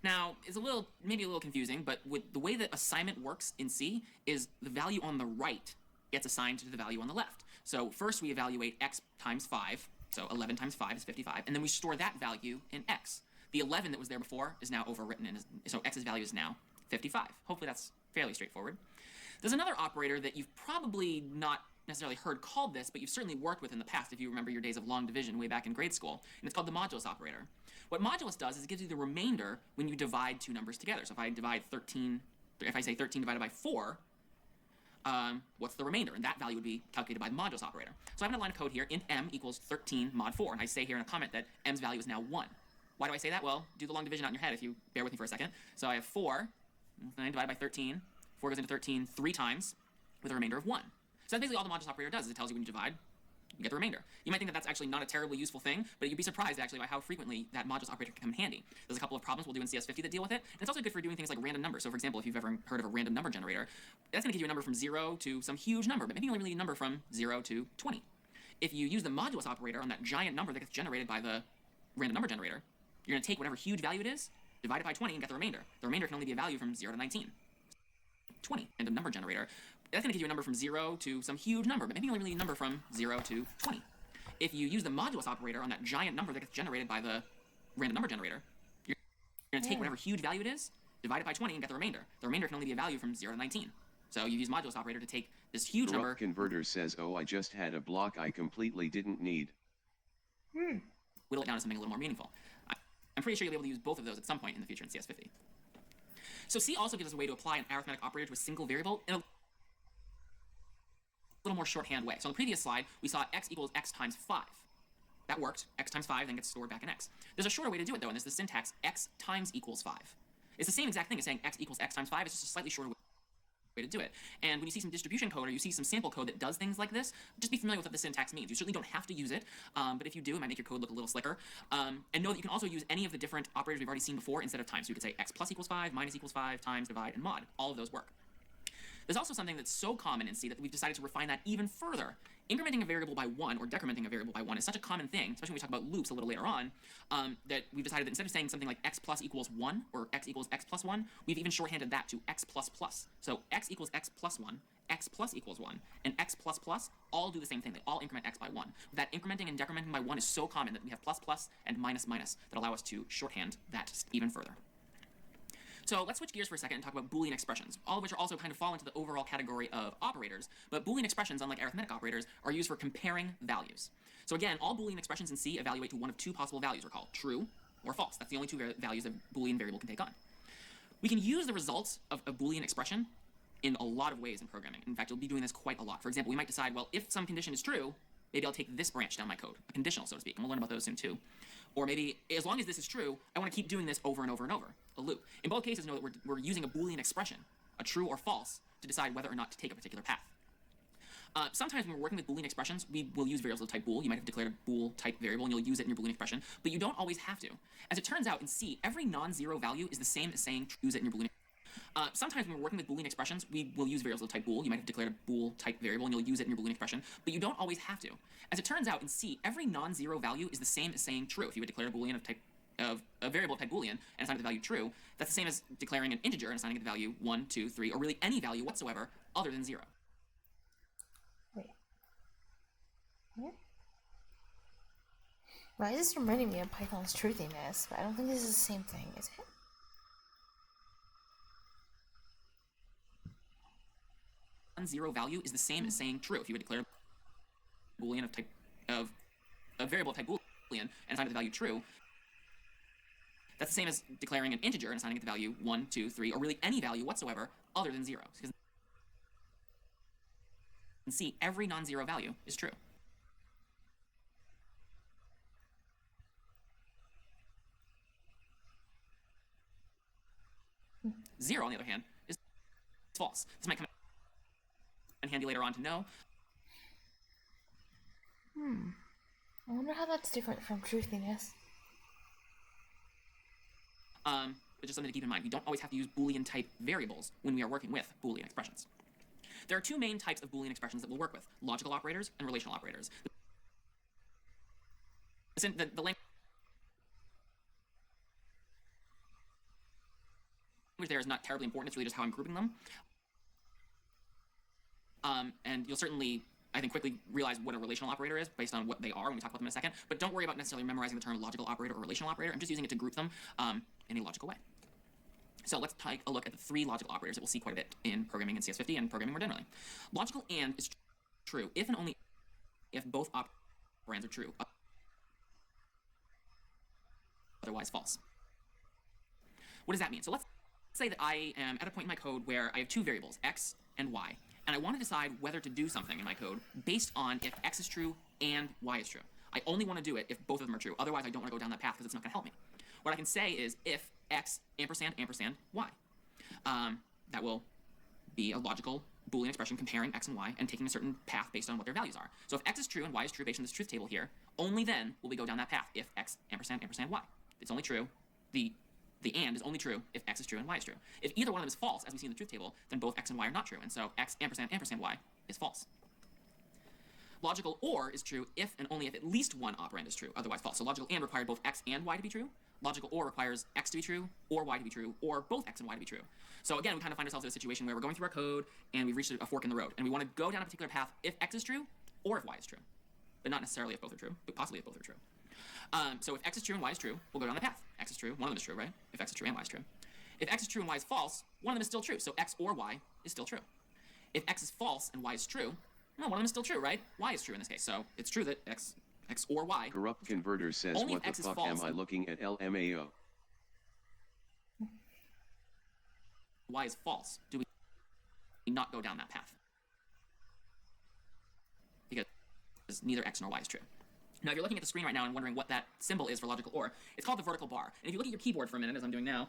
Now, it's maybe a little confusing, but with the way that assignment works in C is the value on the right gets assigned to the value on the left. So first we evaluate x times 5, so 11 times 5 is 55, and then we store that value in x. The 11 that was there before is now overwritten, so x's value is now 55. Hopefully that's fairly straightforward. There's another operator that you've probably not necessarily heard called this, but you've certainly worked with in the past if you remember your days of long division way back in grade school, and it's called the modulus operator. What modulus does is it gives you the remainder when you divide two numbers together. So if I say 13 divided by 4, what's the remainder? And that value would be calculated by the modulus operator. So I have a line of code here, int m equals 13 mod 4, and I say here in a comment that m's value is now 1. Why do I say that? Well, do the long division out in your head if you bear with me for a second. So I have 4, 9 divided by 13, 4 goes into 13 3 times, with a remainder of 1. So that's basically all the modulus operator does, is it tells you when you divide, you get the remainder. You might think that that's actually not a terribly useful thing, but you'd be surprised actually by how frequently that modulus operator can come in handy. There's a couple of problems we'll do in CS50 that deal with it, and it's also good for doing things like random numbers. So for example, if you've ever heard of a random number generator, that's going to give you a number from 0 to some huge number, but maybe you only really need a number from 0 to 20. If you use the modulus operator on that giant number that gets generated by the random number generator, you're going to take whatever huge value it is, divide it by 20, and get the remainder. The remainder can only be a value from 0 to 19. 20, and a number generator. That's going to give you a number from 0 to some huge number, but maybe you only really need a number from 0 to 20. If you use the modulus operator on that giant number that gets generated by the random number generator, you're going to take whatever huge value it is, divide it by 20, and get the remainder. The remainder can only be a value from 0 to 19. So you use modulus operator to take this huge number. Converter says, oh, I just had a block I completely didn't need. Whittle it down to something a little more meaningful. I'm pretty sure you'll be able to use both of those at some point in the future in CS50. So C also gives us a way to apply an arithmetic operator to a single variable in a little more shorthand way. So on the previous slide, we saw x equals x times 5. That worked. X times 5 then gets stored back in x. There's a shorter way to do it, though, and this is the syntax x times equals 5. It's the same exact thing as saying x equals x times 5. It's just a slightly shorter way to do it. And when you see some distribution code or you see some sample code that does things like this, just be familiar with what the syntax means. You certainly don't have to use it, but if you do, it might make your code look a little slicker. And know that you can also use any of the different operators we've already seen before instead of times. So you could say x plus equals 5, minus equals 5, times, divide, and mod. All of those work. There's also something that's so common in C that we've decided to refine that even further. Incrementing a variable by 1 or decrementing a variable by 1 is such a common thing, especially when we talk about loops a little later on, that we've decided that instead of saying something like x plus equals 1 or x equals x plus 1, we've even shorthanded that to x plus plus. So x equals x plus 1, x plus equals 1, and x plus plus all do the same thing. They all increment x by 1. That incrementing and decrementing by 1 is so common that we have plus plus and minus minus that allow us to shorthand that even further. So let's switch gears for a second and talk about Boolean expressions, all of which are also kind of fall into the overall category of operators. But Boolean expressions, unlike arithmetic operators, are used for comparing values. So again, all Boolean expressions in C evaluate to one of two possible values. We're called true or false. That's the only two values a Boolean variable can take on. We can use the results of a Boolean expression in a lot of ways in programming. In fact, you'll be doing this quite a lot. For example, we might decide, well, if some condition is true, maybe I'll take this branch down my code, a conditional, so to speak, and we'll learn about those soon too. Or maybe, as long as this is true, I want to keep doing this over and over and over, a loop. In both cases, know that we're using a Boolean expression, a true or false, to decide whether or not to take a particular path. Sometimes when we're working with Boolean expressions, we will use variables of type bool. You might have declared a bool type variable, and you'll use it in your Boolean expression, but you don't always have to. As it turns out, in C, every non-zero value is the same as saying use it in your Boolean. Sometimes when we're working with Boolean expressions, we will use variables of type bool. You might have declared a bool type variable, and you'll use it in your Boolean expression, but you don't always have to. As it turns out, in C, every non-zero value is the same as saying true. If you would declare a Boolean of a variable of type Boolean and assign it the value true, that's the same as declaring an integer and assigning it the value 1, 2, 3, or really any value whatsoever other than 0. Wait. What? Why is this reminding me of Python's truthiness? But I don't think this is the same thing, is it? Non-zero value is the same as saying true. If you would declare a Boolean of a variable of type Boolean and assign it the value true, that's the same as declaring an integer and assigning it the value 1, 2, 3, or really any value whatsoever other than 0. Because in C, every non-zero value is true. Zero, on the other hand, is false. This might come in handy later on to know. I wonder how that's different from truthiness. But just something to keep in mind. We don't always have to use Boolean type variables when we are working with Boolean expressions. There are two main types of Boolean expressions that we'll work with: logical operators and relational operators. The language there is not terribly important. It's really just how I'm grouping them. And you'll certainly, I think, quickly realize what a relational operator is based on what they are when we talk about them in a second. But don't worry about necessarily memorizing the term logical operator or relational operator. I'm just using it to group them in a logical way. So let's take a look at the three logical operators that we'll see quite a bit in programming in CS50 and programming more generally. Logical AND is true if and only if both operands are true. Otherwise false. What does that mean? So let's say that I am at a point in my code where I have two variables, x and y, and I want to decide whether to do something in my code based on if x is true and y is true. I only want to do it if both of them are true. Otherwise, I don't want to go down that path because it's not going to help me. What I can say is if x ampersand ampersand y. That will be a logical Boolean expression comparing x and y and taking a certain path based on what their values are. So if x is true and y is true based on this truth table here, only then will we go down that path if x ampersand ampersand y. It's only true. The AND is only true if x is true and y is true. If either one of them is false, as we see in the truth table, then both x and y are not true, and so x ampersand ampersand y is false. Logical OR is true if and only if at least one operand is true, otherwise false. So logical AND required both x and y to be true. Logical OR requires x to be true, or y to be true, or both x and y to be true. So again, we kind of find ourselves in a situation where we're going through our code, and we've reached a fork in the road, and we want to go down a particular path if x is true, or if y is true. But not necessarily if both are true, but possibly if both are true. So if x is true and y is true, we'll go down the path. X is true, one of them is true, right? If x is true and y is true. If x is true and y is false, one of them is still true, so x or y is still true. If x is false and y is true, no, one of them is still true, right? Y is true in this case, so it's true that x or y. Corrupt Converter says, Only what if the x is fuck false am I looking at LMAO? y is false, do we not go down that path? Because neither x nor y is true. Now, if you're looking at the screen right now and wondering what that symbol is for logical OR, it's called the vertical bar. And if you look at your keyboard for a minute, as I'm doing now,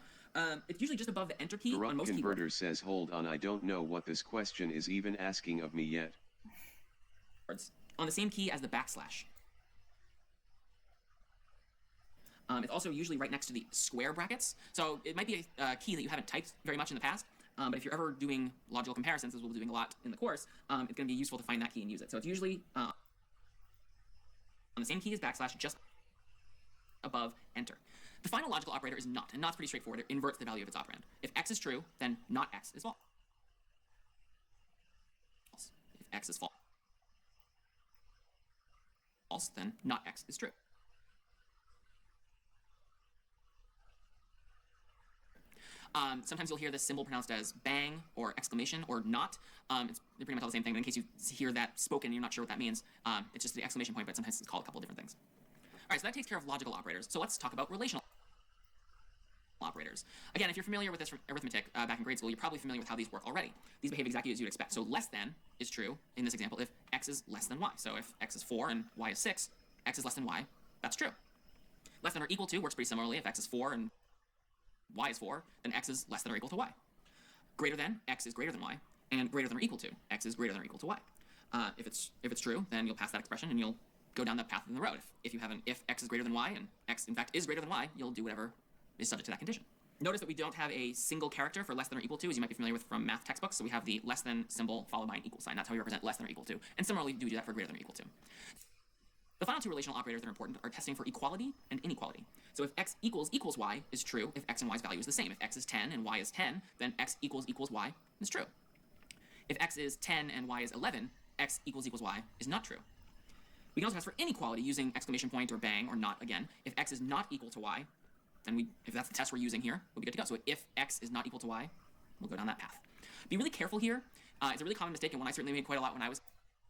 it's usually just above the enter key Corrupt on most Converter keyboards. says, hold on, I don't know what this question is even asking of me yet. On the same key as the backslash. It's also usually right next to the square brackets. So it might be a key that you haven't typed very much in the past. But if you're ever doing logical comparisons, as we'll be doing a lot in the course, it's going to be useful to find that key and use it. So it's usually on the same key as backslash, just above enter. The final logical operator is not, and not's pretty straightforward. It inverts the value of its operand. If x is true, then not x is false. If x is false, then not x is true. Sometimes you'll hear this symbol pronounced as bang or exclamation or not. They're pretty much all the same thing, but in case you hear that spoken and you're not sure what that means, it's just the exclamation point, but sometimes it's called a couple different things. All right, so that takes care of logical operators. So let's talk about relational operators. Again, if you're familiar with this from arithmetic back in grade school, you're probably familiar with how these work already. These behave exactly as you'd expect. So less than is true in this example if x is less than y. So if x is 4 and y is 6, x is less than y, that's true. Less than or equal to works pretty similarly. If x is 4 and y is 4, then x is less than or equal to y. Greater than, x is greater than y, and greater than or equal to, x is greater than or equal to y. If it's true, then you'll pass that expression and you'll go down that path in the road. If x is greater than y and x in fact is greater than y, you'll do whatever is subject to that condition. Notice that we don't have a single character for less than or equal to, as you might be familiar with from math textbooks. So we have the less than symbol followed by an equal sign. That's how we represent less than or equal to. And similarly, we do that for greater than or equal to. The final two relational operators that are important are testing for equality and inequality. So if x equals y is true if x and y's value is the same. If x is 10 and y is 10, then x equals y is true. If x is 10 and y is 11, x equals y is not true. We can also test for inequality using exclamation point or bang or not again. If x is not equal to y, then if that's the test we're using here, we'll be good to go. So if x is not equal to y, we'll go down that path. Be really careful here. It's a really common mistake, and one I certainly made quite a lot when I was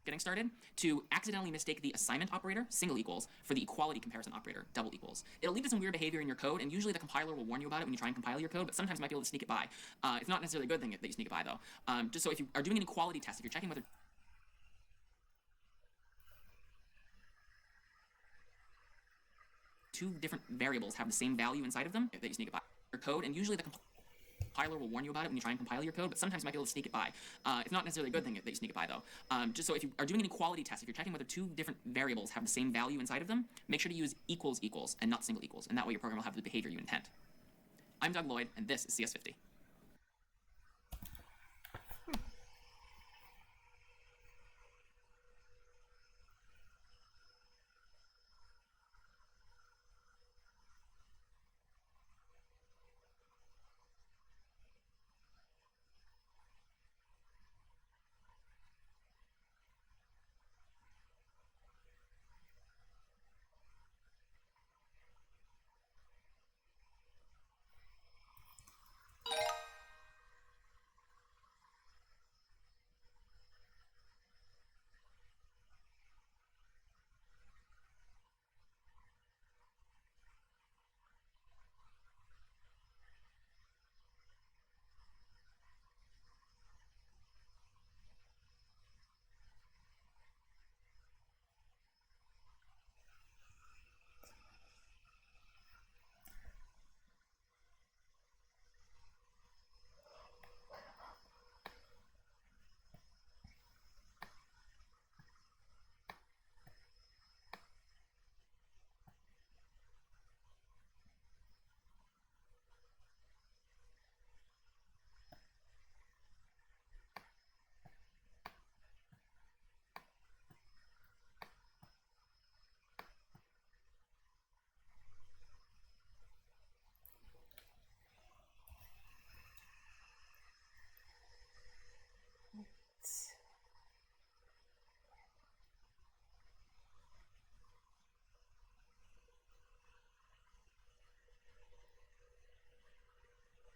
getting started, to accidentally mistake the assignment operator, single equals, for the equality comparison operator, double equals. It'll lead to some weird behavior in your code, and usually the compiler will warn you about it when you try and compile your code, but sometimes you might be able to sneak it by. It's not necessarily a good thing that you sneak it by, though. Just so if you are doing an equality test, if you're checking whether two different variables have the same value inside of them, that you sneak it by your code, and usually the compiler will warn you about it when you try and compile your code, but sometimes you might be able to sneak it by. It's not necessarily a good thing that you sneak it by, though. Just so if you are doing an equality test, if you're checking whether two different variables have the same value inside of them, make sure to use equals equals and not single equals, and that way your program will have the behavior you intend. I'm Doug Lloyd, and this is CS50.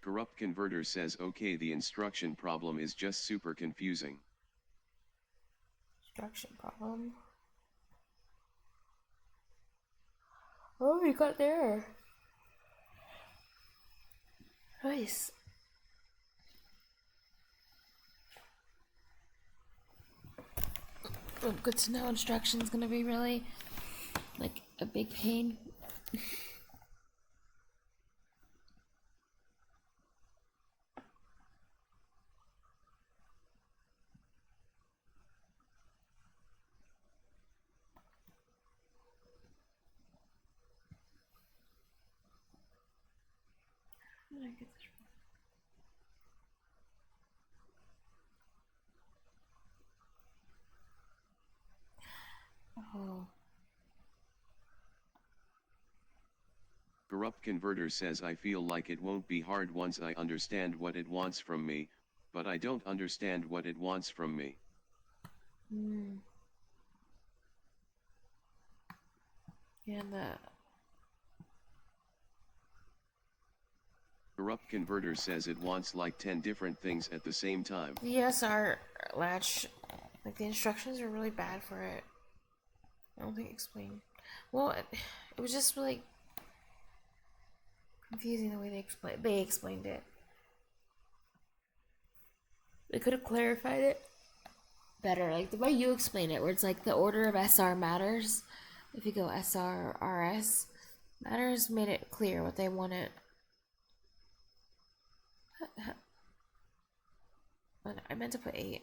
Corrupt Converter says, okay, the instruction problem is just super confusing. Instruction problem. Oh, you got there. Nice. Good to know instruction is gonna be really like a big pain. How did I get this wrong? Oh. Corrupt Converter says I feel like it won't be hard once I understand what it wants from me, but I don't understand what it wants from me. Yeah, Corrupt Converter says it wants like 10 different things at the same time. the ESR latch, like the instructions are really bad for it. I don't think it explained. Well, it was just really confusing the way they explained it. They could have clarified it better, like the way you explain it, where it's like the order of SR matters. If you go SR or RS, matters made it clear what they wanted. I meant to put 8.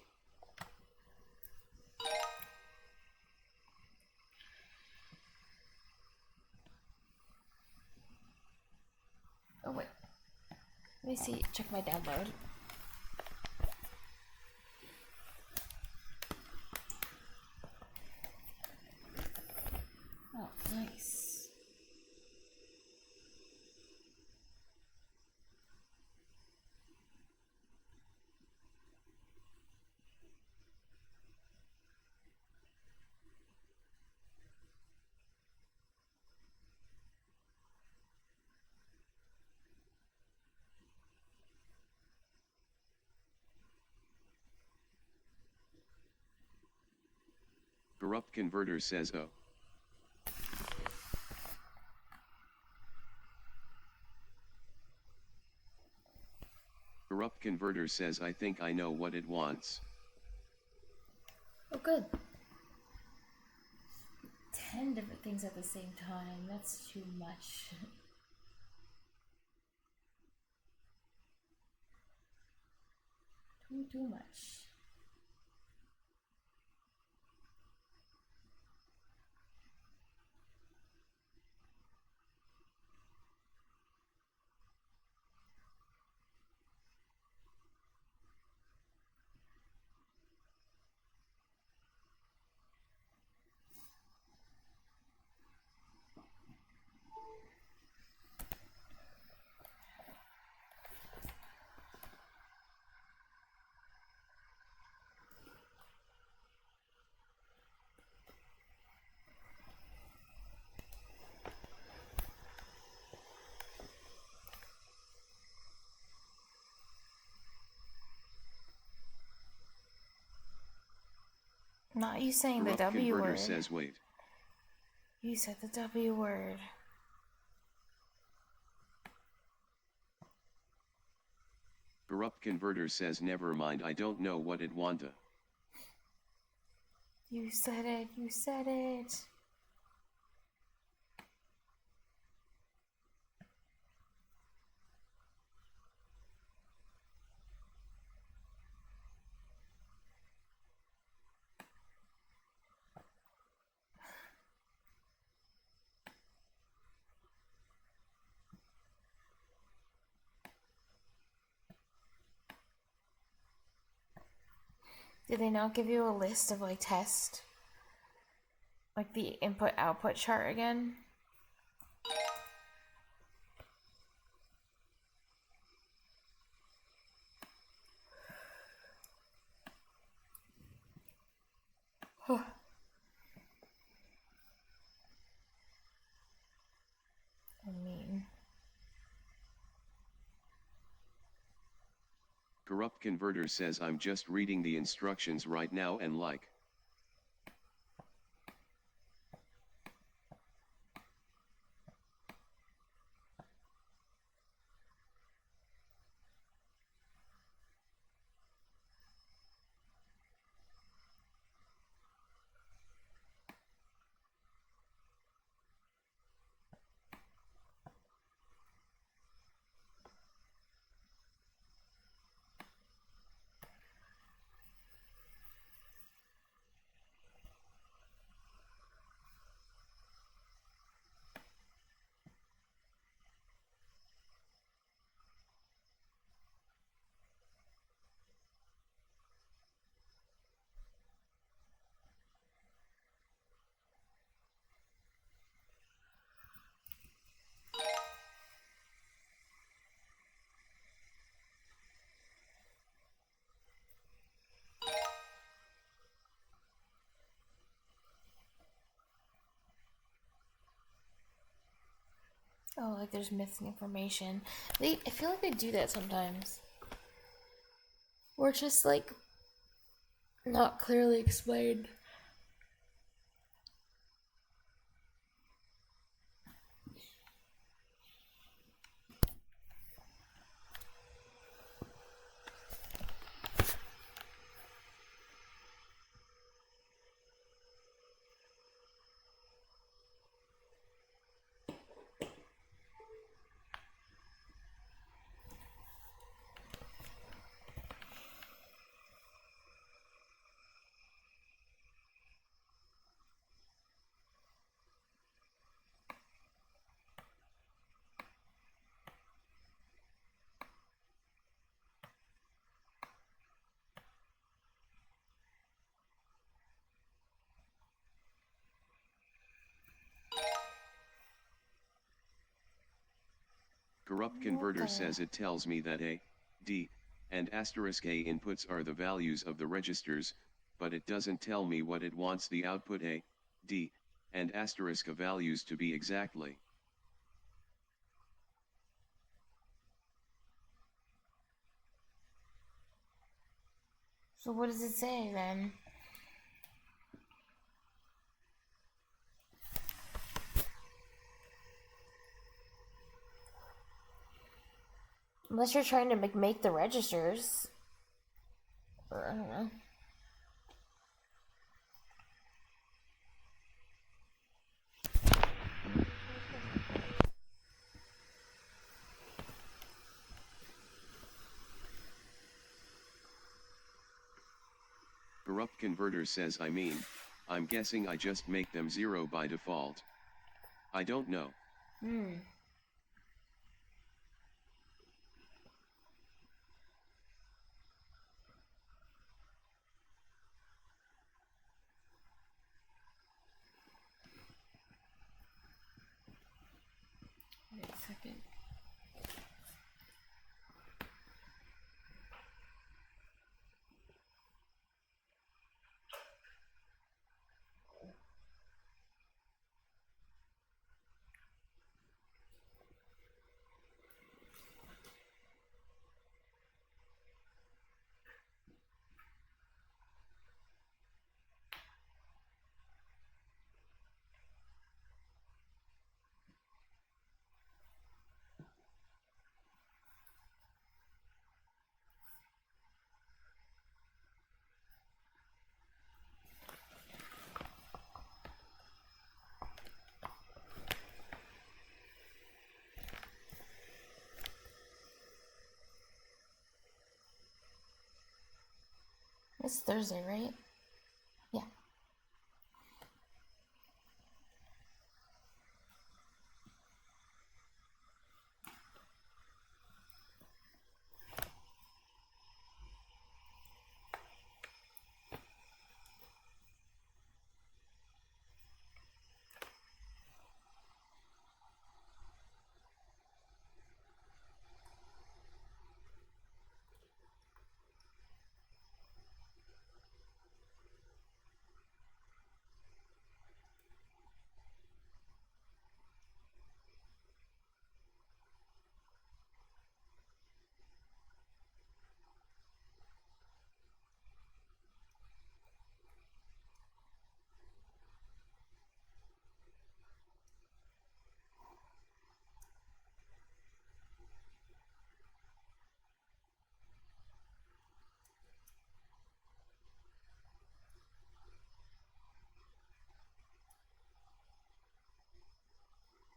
Oh wait, let me see. Check my download. Oh, nice. Corrupt Converter says oh. Corrupt Converter says I think I know what it wants. Oh, good. 10 different things at the same time. That's too much. Too much. Not you saying the Corrupt W Converter word. says wait. You said the W word. Corrupt Converter says never mind, I don't know what it wanta. You said it. You said it. Did they not give you a list of like tests? Like the input output chart again? I mean, Corrupt Converter says I'm just reading the instructions right now and like. Oh, like there's missing information. I feel like they do that sometimes. Or just like not clearly explained. Corrupt converter says it tells me that A, D, and asterisk A inputs are the values of the registers, but it doesn't tell me what it wants the output A, D, and asterisk A values to be exactly. So what does it say then? Unless you're trying to make the registers. Or I don't know. Corrupt converter says I'm guessing I just make them 0 by default. I don't know. Wait a second. It's Thursday, right? Yeah.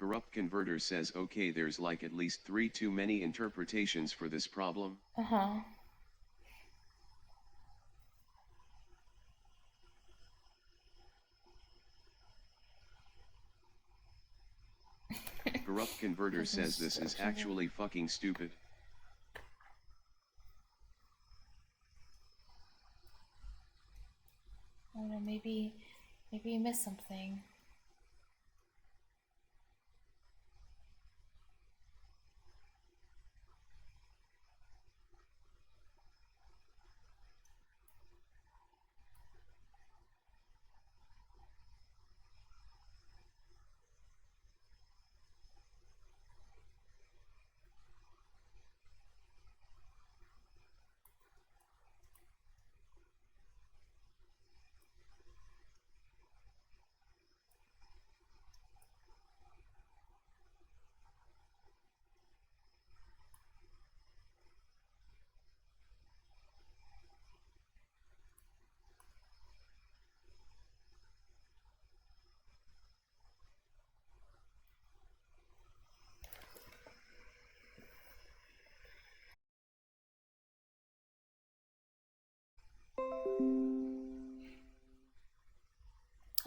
Corrupt converter says okay, there's like at least 3 too many interpretations for this problem. Uh-huh. Corrupt converter says this is actually fucking stupid. I don't know, maybe you missed something.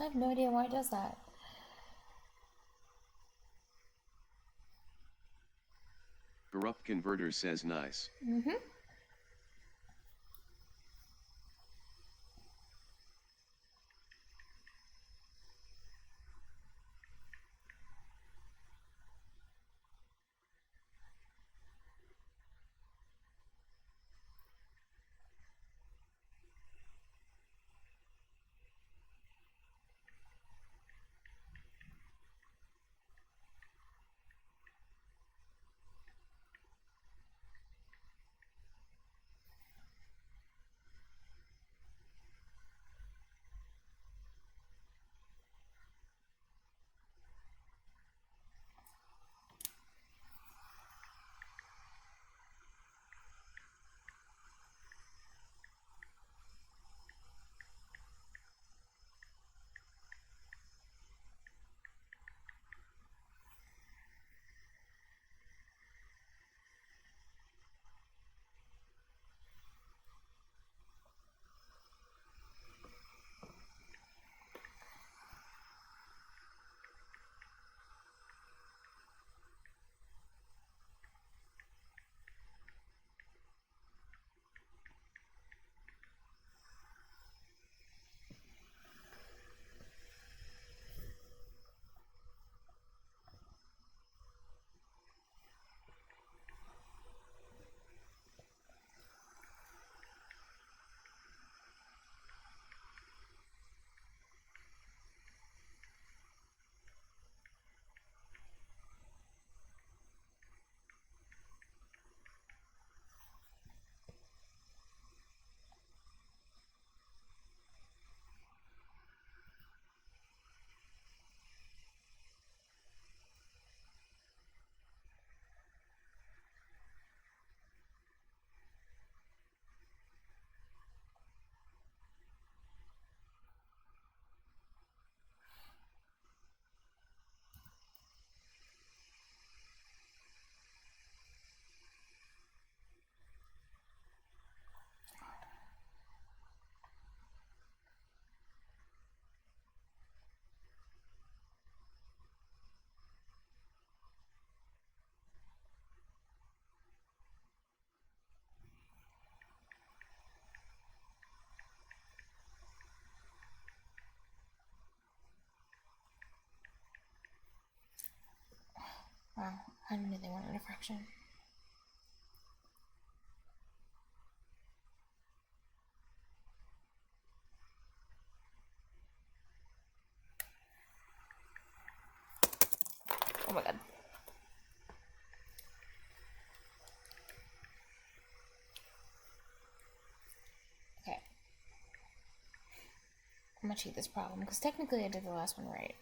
I have no idea why it does that. Corrupt converter says nice. Wow, I didn't know they wanted a fraction. Oh my god. Okay. I'm gonna cheat this problem, because technically I did the last one right.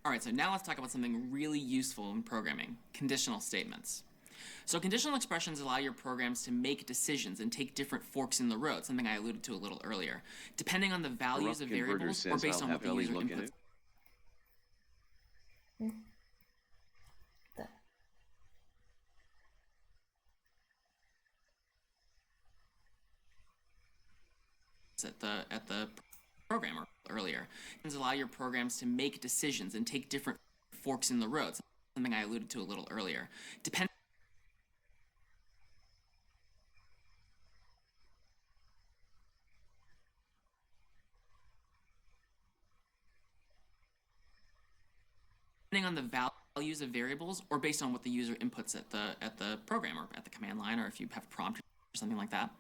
All right, so now let's talk about something really useful in programming, conditional statements. So conditional expressions allow your programs to make decisions and take different forks in the road, something I alluded to a little earlier, depending on the values of variables or based on what the user inputs. At the programmer earlier. Allow your programs to make decisions and take different forks in the road, something I alluded to a little earlier. Depending on the values of variables or based on what the user inputs at the program or at the command line, or if you have a prompt or something like that.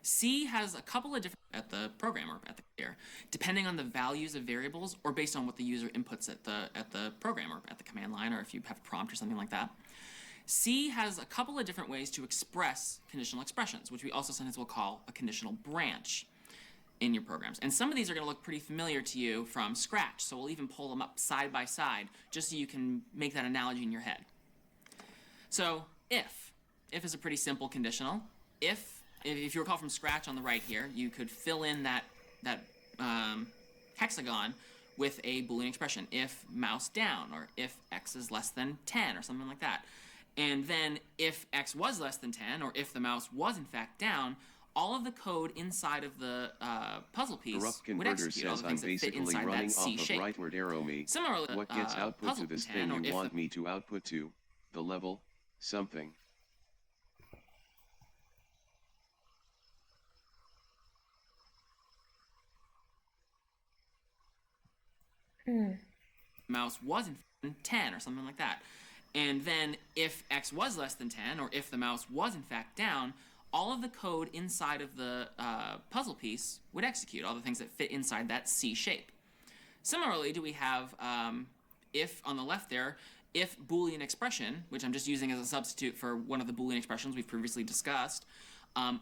C has a couple of different at the program or at the here, depending on the values of variables or based on what the user inputs at the program or at the command line, or if you have a prompt or something like that. C has a couple of different ways to express conditional expressions, which we also sometimes will call a conditional branch in your programs. And some of these are going to look pretty familiar to you from scratch, so we'll even pull them up side by side just so you can make that analogy in your head. So if is a pretty simple conditional. If you recall from scratch on the right here, you could fill in that hexagon with a Boolean expression, if mouse down, or if x is less than 10, or something like that. And then if x was less than 10, or if the mouse was in fact down, all of the code inside of the puzzle piece would execute all the things that fit inside that C shape. Rightward arrow me. Similarly, what gets output to this thing you want me to output to? The level, something. Mouse was in 10 or something like that. And then if x was less than 10, or if the mouse was in fact down, all of the code inside of the puzzle piece would execute, all the things that fit inside that C shape. Similarly, do we have if on the left there, if Boolean expression, which I'm just using as a substitute for one of the Boolean expressions we've previously discussed,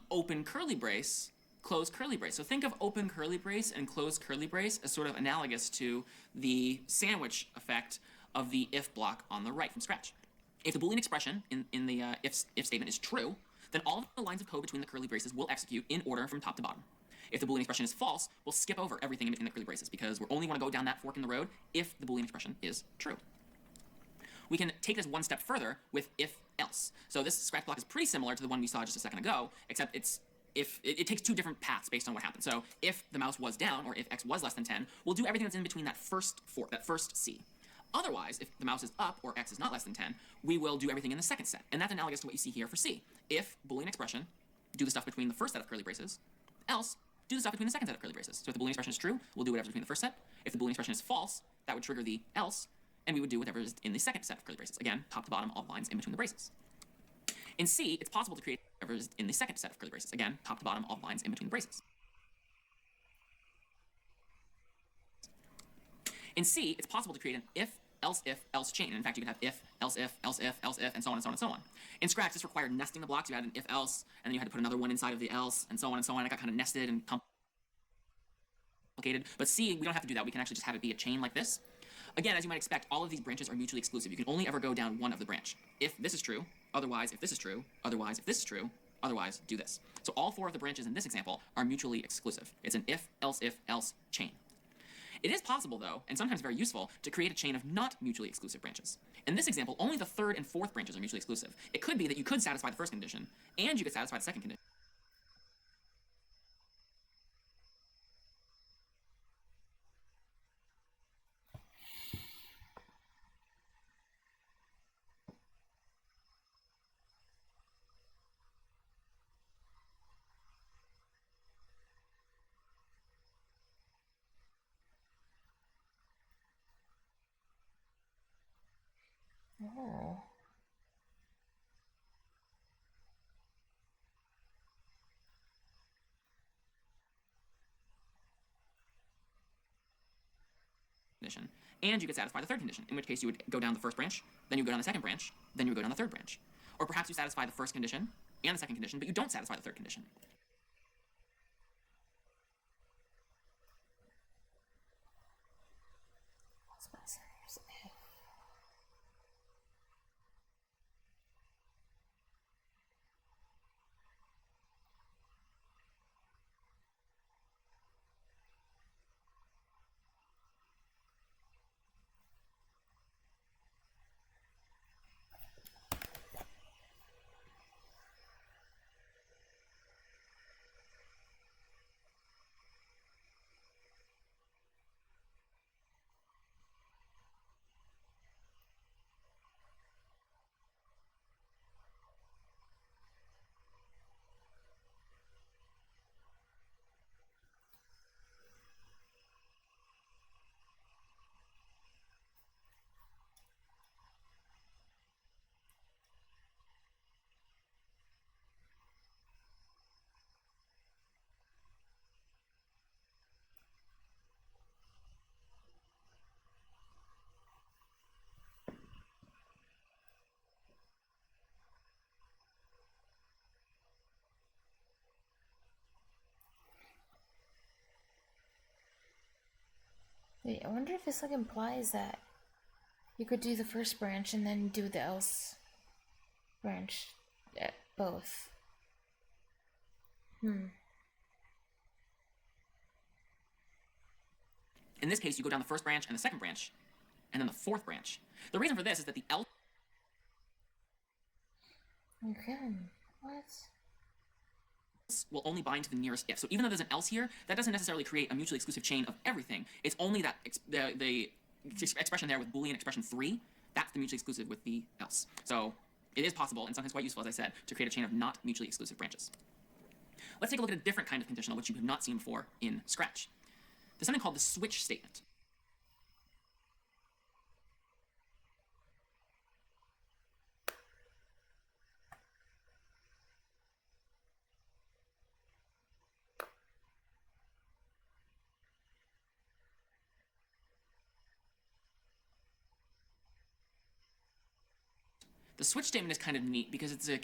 open curly brace, close curly brace. So think of open curly brace and close curly brace as sort of analogous to the sandwich effect of the if block on the right from scratch. If the Boolean expression in the if statement is true, then all of the lines of code between the curly braces will execute in order from top to bottom. If the Boolean expression is false, we'll skip over everything in between the curly braces because we only want to go down that fork in the road if the Boolean expression is true. We can take this one step further with if else. So this scratch block is pretty similar to the one we saw just a second ago, except it takes two different paths based on what happened. So if the mouse was down, or if x was less than 10, we'll do everything that's in between that first fork, that first C. Otherwise, if the mouse is up, or x is not less than 10, we will do everything in the second set. And that's analogous to what you see here for C. If Boolean expression, do the stuff between the first set of curly braces, else, do the stuff between the second set of curly braces. So if the Boolean expression is true, we'll do whatever's between the first set. If the Boolean expression is false, that would trigger the else, and we would do whatever is in the second set of curly braces. Again, top to bottom, all lines in between the braces. In C, it's possible to create whatever is in the second set of curly braces. Again, top to bottom, all lines in between the braces. In C, it's possible to create an if, else chain. And in fact, you could have if, else if, else if, else if, and so on and so on and so on. In Scratch, this required nesting the blocks. You had an if else, and then you had to put another one inside of the else, and so on and so on. It got kind of nested and complicated. But C, we don't have to do that. We can actually just have it be a chain like this. Again, as you might expect, all of these branches are mutually exclusive. You can only ever go down one of the branch. If this is true, otherwise if this is true, otherwise if this is true, otherwise do this. So all four of the branches in this example are mutually exclusive. It's an if, else chain. It is possible, though, and sometimes very useful, to create a chain of not mutually exclusive branches. In this example, only the third and fourth branches are mutually exclusive. It could be that you could satisfy the first condition, and you could satisfy the second condition. Oh. Condition, and you could satisfy the third condition, in which case you would go down the first branch, then you would go down the second branch, then you would go down the third branch. Or perhaps you satisfy the first condition and the second condition, but you don't satisfy the third condition. Wait, I wonder if this like implies that you could do the first branch and then do the else branch both. In this case, you go down the first branch and the second branch, and then the fourth branch. The reason for this is that the else What? will only bind to the nearest if. So even though there's an else here, that doesn't necessarily create a mutually exclusive chain of everything. It's only that the expression there with Boolean expression 3, that's the mutually exclusive with the else. So it is possible, and sometimes quite useful, as I said, to create a chain of not mutually exclusive branches. Let's take a look at a different kind of conditional, which you have not seen before in Scratch. There's something called the switch statement. The switch statement is kind of neat because it's a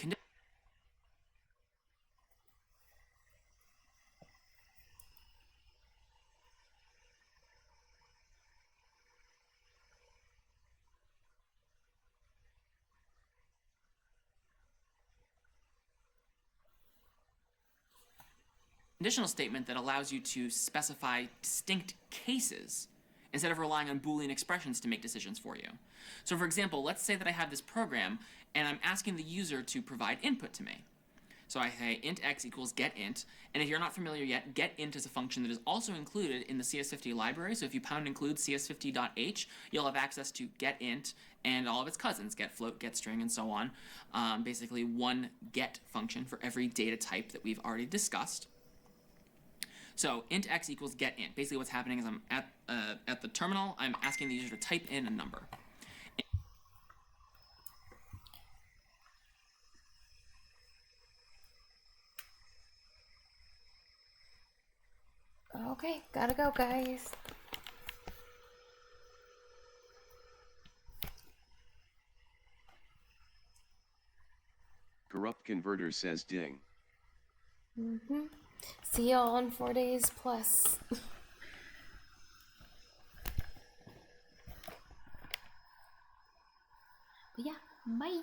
conditional statement that allows you to specify distinct cases instead of relying on Boolean expressions to make decisions for you. So for example, let's say that I have this program and I'm asking the user to provide input to me. So I say int x equals getInt, and if you're not familiar yet, getInt is a function that is also included in the CS50 library. So if you #include cs50.h, you'll have access to getInt and all of its cousins, getFloat, getString, and so on. Basically one get function for every data type that we've already discussed. So int x equals getInt. Basically what's happening is I'm at the terminal, I'm asking the user to type in a number. Okay, gotta go, guys. Corrupt converter says ding. See y'all in 4 days plus. But yeah, bye.